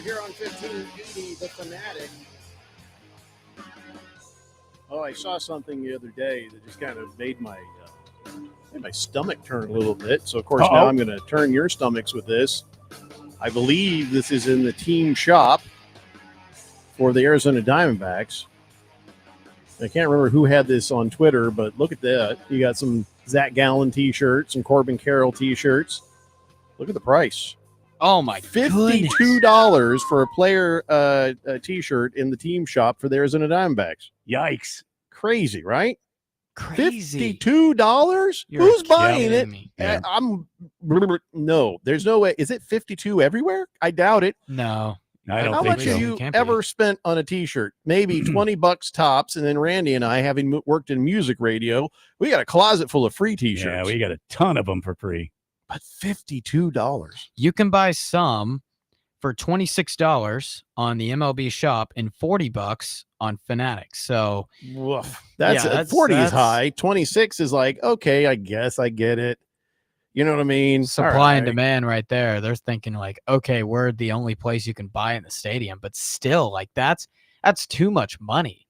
here on 1580 The Fanatic. Oh, I saw something the other day that just kind of made my stomach turn a little bit. So, of course, now I'm going to turn your stomachs with this. I believe this is in the team shop for the Arizona Diamondbacks. I can't remember who had this on Twitter, but look at that. You got some Zach Gallen T-shirts and Corbin Carroll T-shirts. Look at the price. Oh, my $52 for a player T-shirt in the team shop for the Arizona Diamondbacks. Yikes. Crazy, right? Crazy. $52? You're Who's buying it? kidding me. No, there's no way. Is it 52 everywhere? I doubt it. No. I don't How think much so. have you Can't be. ever spent on a T-shirt? Maybe $20 tops. And then Randy and I, having worked in music radio, we got a closet full of free T-shirts. Yeah, we got a ton of them for free. But $52. You can buy some for $26 on the MLB shop and $40 on Fanatics. So Woof. That's, Yeah, 40 is that's- high. 26 is like, okay, I guess I get it. You know what I mean? supply and All right. demand right there. They're thinking like, okay, we're the only place you can buy in the stadium, but still, like that's too much money.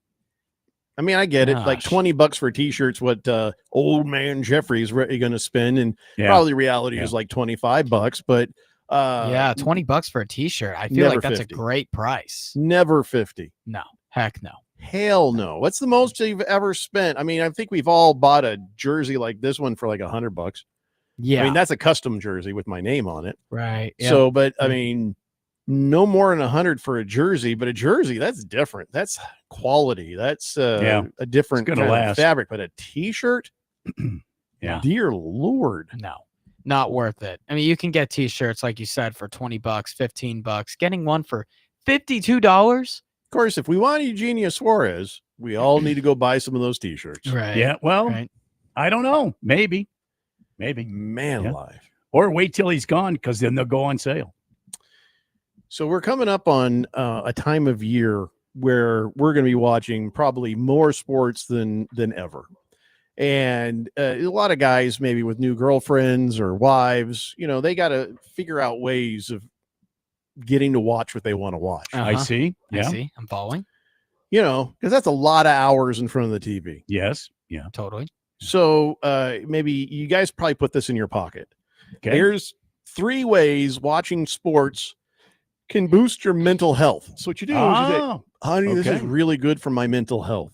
I mean, I get it. Like Gosh. $20 for T-shirts, what old man Jeffrey is going to spend, and Yeah. probably reality Yeah. is like $25. But Yeah, $20 for a T-shirt. I feel never like that's 50. a great price. never 50. No, heck no. Hell no. What's the most you've ever spent? I mean, I think we've all bought a jersey like this one for like $100. Yeah, I mean, that's a custom jersey with my name on it. right. Yeah. So, but I mean, no more than 100 for a jersey, but a jersey, that's different. That's quality. That's Yeah. a different It's kind gonna of last. fabric. But a T-shirt, Yeah. dear Lord. No, not worth it. I mean, you can get T-shirts like you said for $20, $15. Getting one for $52. Of course, if we want Eugenio Suarez, we all need to go buy some of those T-shirts. Right. Yeah, well, Right. I don't know. Maybe. Man Yeah. alive. Or wait till he's gone because then they'll go on sale. So we're coming up on a time of year where we're going to be watching probably more sports than ever. And a lot of guys, maybe with new girlfriends or wives, you know, they got to figure out ways of getting to watch what they want to watch. I Uh-huh. see. I Yeah. see. I'm following. You know, because that's a lot of hours in front of the TV. Yes. Yeah. Totally. So maybe you guys probably put this in your pocket. Okay. Here's 3 ways watching sports can boost your mental health. So what you do is you say, Oh, honey, this is okay. really good for my mental health.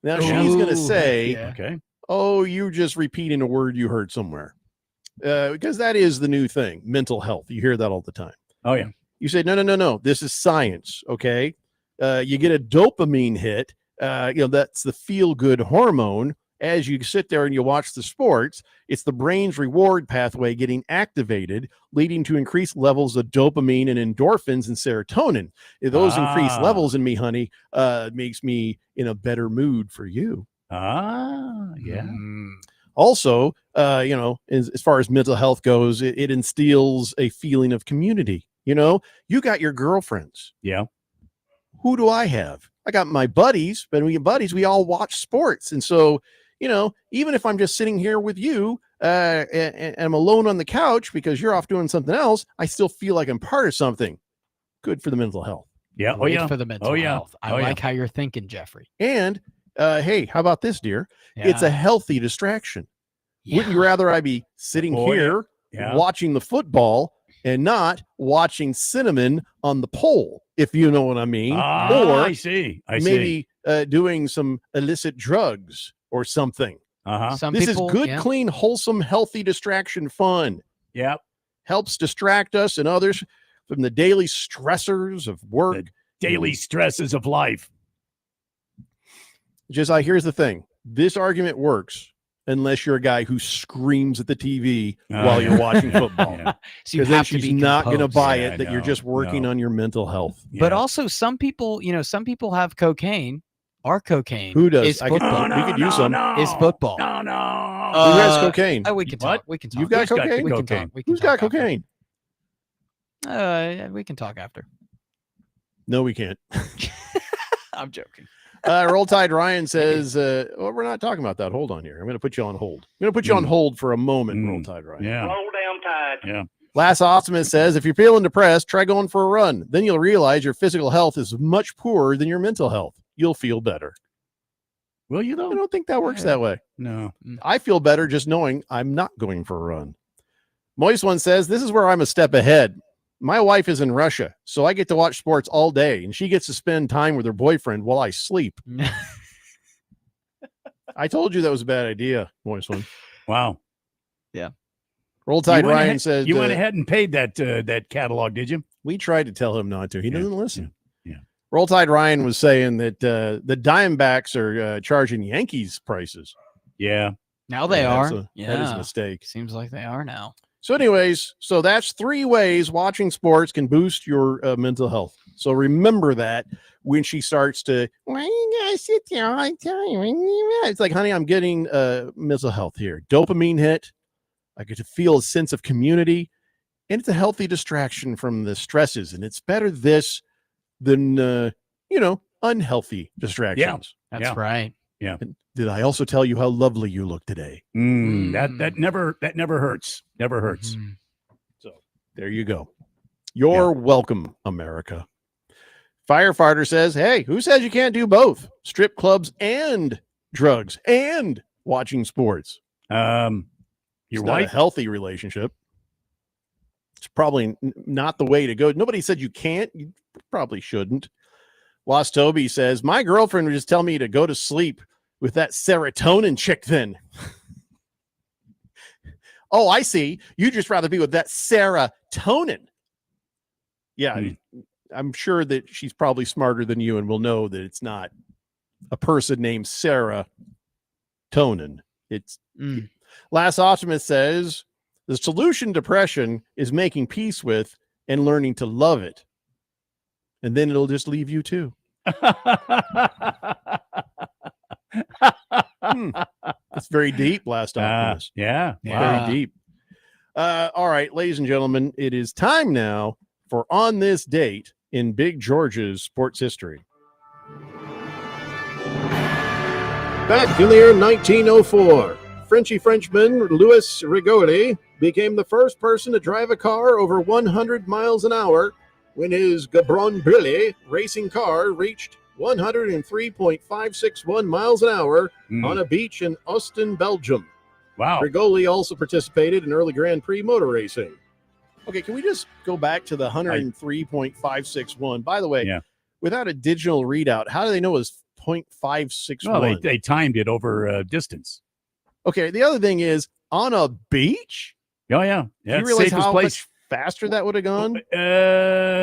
Now she's going to Ooh, say, yeah. okay. oh, you're just repeating a word you heard somewhere. Because that is the new thing, mental health. You hear that all the time. Oh, yeah. You say, no. This is science. Okay. You get a dopamine hit. That's the feel good hormone. As you sit there and you watch the sports, it's the brain's reward pathway getting activated, leading to increased levels of dopamine and endorphins and serotonin. If those increased levels in me, honey, makes me in a better mood for you. Yeah. Also, as far as mental health goes, it instills a feeling of community. You know, you got your girlfriends. Yeah. Who do I have? I got my buddies, but we all watch sports. And so, you know, even if I'm just sitting here with you and I'm alone on the couch because you're off doing something else, I still feel like I'm part of something. Good for the mental health. Yeah. Oh, Great yeah. for the mental Oh, yeah. health. I Oh, yeah. like how you're thinking, Jeffrey. And hey, how about this, dear? It's a healthy distraction. Wouldn't you rather I be sitting Oh, yeah. here Yeah. watching the football and not watching cinnamon on the pole, if you know what I mean? Or I see. I see. maybe doing some illicit drugs or something. Uh-huh. Some This people, is good, yeah. clean, wholesome, healthy distraction fun. Yep. Helps distract us and others from the daily stressors of work. The daily stresses of life. Here's the thing. This argument works unless you're a guy who screams at the TV while yeah. you're watching football. Yeah. So you Because then have to she's be not going to composed. buy Yeah, it that you're no, just working no. on your mental health. But Yeah. also some people have cocaine. Our cocaine. Who does? Is I could- football. we could use some. Is football. No, no. Who has cocaine? We can What? talk. We can talk. You've got Who's got cocaine? We can cocaine? talk. We can Who's got talk after. cocaine? We can talk after. No, we can't. I'm joking. Roll Tide Ryan says, we're not talking about that. Hold on here. I'm going to put you on hold. I'm going to put you on hold for a moment, Roll Tide Ryan. Yeah. Roll down tide. Yeah. Last Optimist says, if you're feeling depressed, try going for a run. Then you'll realize your physical health is much poorer than your mental health. You'll feel better. Well, you know, I don't think that works that way. No. I feel better just knowing I'm not going for a run. Moist One says, this is where I'm a step ahead. My wife is in Russia, so I get to watch sports all day, and she gets to spend time with her boyfriend while I sleep. I told you that was a bad idea, Moist One. Wow. Yeah. Roll Tide Ryan ahead, says, you went ahead and paid that catalog, did you? We tried to tell him not to. He doesn't listen. Yeah. Roll Tide Ryan was saying that the Diamondbacks are charging Yankees prices. Yeah. Now they are. That is a mistake. Seems like they are now. So anyways, so that's 3 ways watching sports can boost your mental health. So remember that when she starts to, why you guys sit there all the time? It's like, honey, I'm getting mental health here. Dopamine hit. I get to feel a sense of community, and it's a healthy distraction from the stresses. And it's better this than, unhealthy distractions. That's right. Yeah. And did I also tell you how lovely you look today? That never hurts. Never hurts. So there you go. You're welcome, America. Firefighter says, hey, who says you can't do both? Strip clubs and drugs and watching sports. Your It's not a wife? healthy relationship. It's probably not the way to go. Nobody said you can't. You probably shouldn't. Lost Toby says, my girlfriend would just tell me to go to sleep with that serotonin chick then. Oh, I see. You'd just rather be with that serotonin. Yeah, I'm sure that she's probably smarter than you and will know that it's not a person named Sarah Tonin. It's Last Optimist says the solution to depression is making peace with and learning to love it. And then it'll just leave you too. That's very deep, Last Optimist. Yeah. Very deep. All right, ladies and gentlemen, it is time now for On This Date in Big George's sports history. Back in the year 1904, Frenchy Frenchman Louis Rigoli became the first person to drive a car over 100 miles an hour when his Gabron Brilli racing car reached 103.561 miles an hour on a beach in Ostend, Belgium. Wow. Rigoli also participated in early Grand Prix motor racing. Okay, can we just go back to the 103.561? By the way, without a digital readout, how do they know it was 0.561? Well, they timed it over distance. Okay, the other thing is, on a beach? Oh, yeah. Do you realize how much faster that would have gone?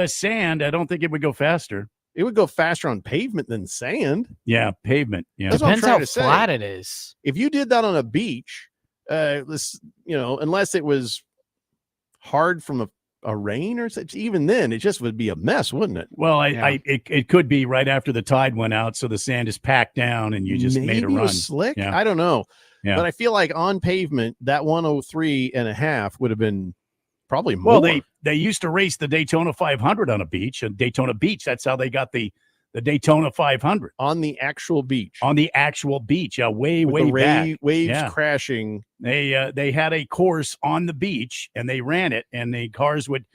Sand, I don't think it would go faster. It would go faster on pavement than sand. Yeah, pavement. Yeah. That's what I'm Depends trying how to say. flat it is. If you did that on a beach, unless it was hard from a rain or such, even then, it just would be a mess, wouldn't it? Well, it could be right after the tide went out, so the sand is packed down, and you just Maybe made a it run. was slick. Yeah. I don't know. Yeah. But I feel like on pavement, that 103.5 would have been probably more. Well, they used to race the Daytona 500 on a beach, and Daytona Beach. That's how they got the Daytona 500 on the actual beach. On the actual beach, way With the back. waves crashing. They had a course on the beach, and they ran it, and the cars would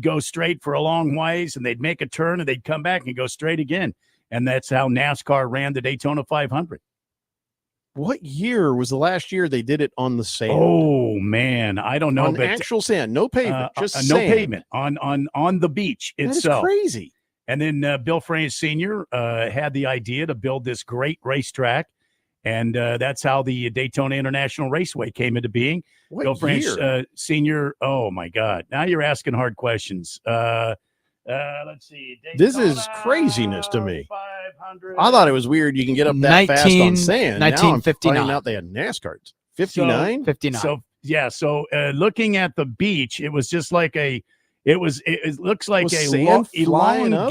go straight for a long ways, and they'd make a turn, and they'd come back and go straight again, and that's how NASCAR ran the Daytona 500. What year was the last year they did it on the sand? Oh man, I don't know. On but actual sand, no pavement, just no sand. pavement on the beach That is itself. crazy. And then Bill France Sr. Had the idea to build this great racetrack, and that's how the Daytona International Raceway came into being. What Bill France year? Sr. Oh my God! Now you're asking hard questions. Let's see. This is craziness to me. I thought it was weird. You can get up that fast on sand. Now I'm 1959. finding out they had NASCARs. 59? 59. So looking at the beach, it was just like it looks like Was a sand flying up?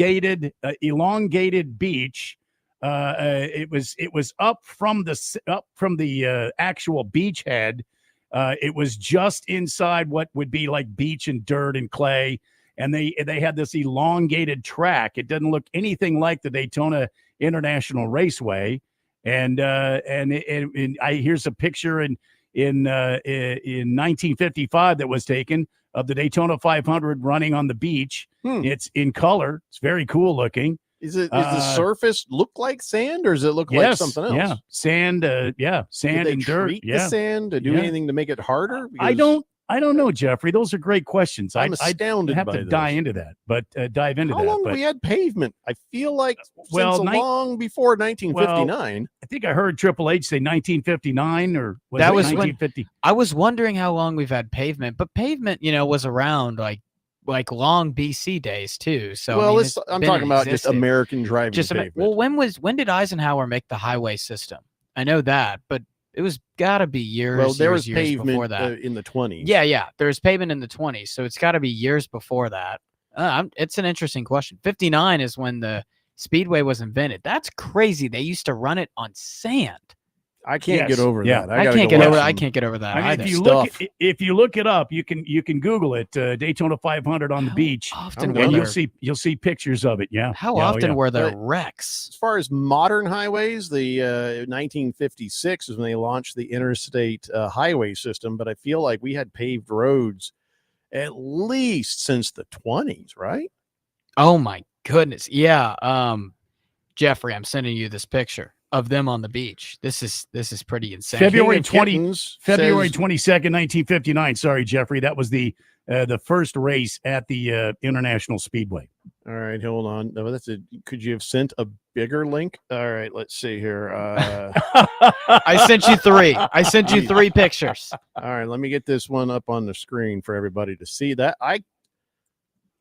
elongated beach. It was up from the actual beach head. It was just inside what would be like beach and dirt and clay. And they had this elongated track. It doesn't look anything like the Daytona International Raceway. And here's a picture, and in 1955 that was taken of the Daytona 500 running on the beach. It's in color. It's very cool looking. Is the surface look like sand, or does it look like something else? Yeah, sand. Sand Did they and dirt. treat the sand to do anything to make it harder? I don't know, Jeffrey. Those are great questions. I'm astounded. I'd have by to this. dive into that. How long have we had pavement? I feel like since long before 1959. I think I heard Triple H say 1959 or That was 1950. I was wondering how long we've had pavement, but pavement, was around like long BC days too. So well, I mean, I'm talking about just American driving pavement. Well, when did Eisenhower make the highway system? I know that, but it was got to be years. Well, there was years pavement before that. in the 20s. Yeah, there was pavement in the 20s, so it's got to be years before that. It's an interesting question. 59 is when the Speedway was invented. That's crazy. They used to run it on sand. I can't get over that. I can't get over that. I can't get over that. I mean, either. if you look it up, you can Google it. Daytona 500 on the beach, often and were you'll see pictures of it. Yeah. How Yeah, often yeah. were there wrecks? As far as modern highways, the 1956 is when they launched the interstate highway system. But I feel like we had paved roads at least since the 20s, right? Oh my goodness. Yeah. Jeffrey, I'm sending you this picture of them on the beach. This is pretty insane. February King of Kittens 22nd, 1959. Sorry, Jeffrey. That was the first race at the International Speedway. All right, hold on. No, could you have sent a bigger link? All right, let's see here. I sent you three. I sent you three pictures. All right, let me get this one up on the screen for everybody to see.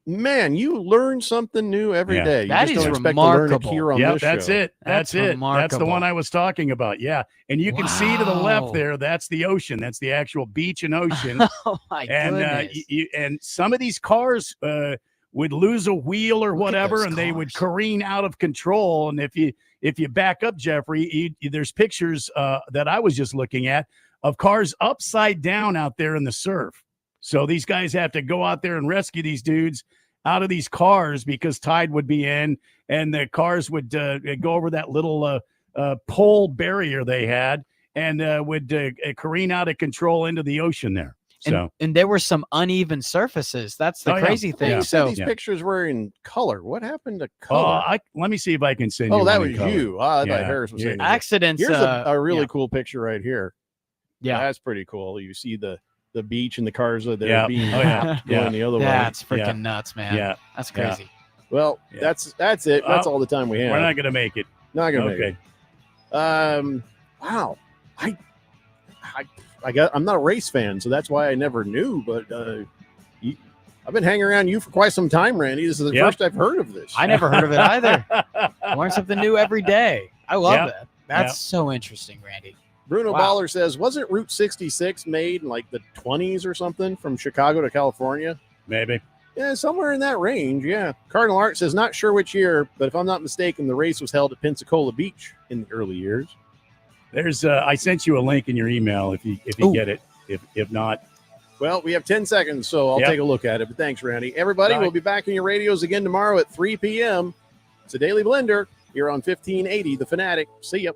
Man, you learn something new every day. You That just is don't expect remarkable. to learn it here on Yeah, this that's show. it. That's it. That's the remarkable. one I was talking about. Yeah, and you can see to the Wow. left there. That's the ocean. That's the actual beach and ocean. Oh my and goodness. And some of these cars would lose a wheel or whatever, those and they would careen out of control. And if you back up, Jeffrey, there's pictures that I was just looking at of cars upside down out there in the surf. So these guys have to go out there and rescue these dudes out of these cars because tide would be in, and the cars would go over that little pole barrier they had, and would careen out of control into the ocean there. So And there were some uneven surfaces. That's the Oh, yeah. crazy thing. Yeah. You said So these pictures were in color. What happened to color? let me see if I can send you. Oh, that one was in color. you. I thought Yeah. Harris was Yeah. saying that. accidents. Here's a really yeah. cool picture right here. Yeah. That's pretty cool. You see the beach and the cars that Yeah. are being Oh, yeah. going the other way. That's freaking Yeah. nuts, man. Yeah. That's Yeah. crazy. Well, Yeah. that's it. That's all the time we have. We're not going to make it. Not gonna make Okay. it. Wow. I'm not a race fan, so that's why I never knew. But I've been hanging around you for quite some time, Randy. This is the Yep. first I've heard of this. I never heard of it either. Learn something new every day. I love Yeah. that. That's Yeah. so interesting, Randy. Bruno Wow. Baller says, wasn't Route 66 made in like the 20s or something from Chicago to California? Maybe. Yeah, somewhere in that range. Yeah. Cardinal Art says, not sure which year, but if I'm not mistaken, the race was held at Pensacola Beach in the early years. There's I sent you a link in your email if you Ooh. get it. If not, Well, we have 10 seconds, so I'll Yep. take a look at it. But thanks, Randy. Everybody, Bye. we'll be back in your radios again tomorrow at 3 p.m. It's a Daily Blender here on 1580 The Fanatic. See ya.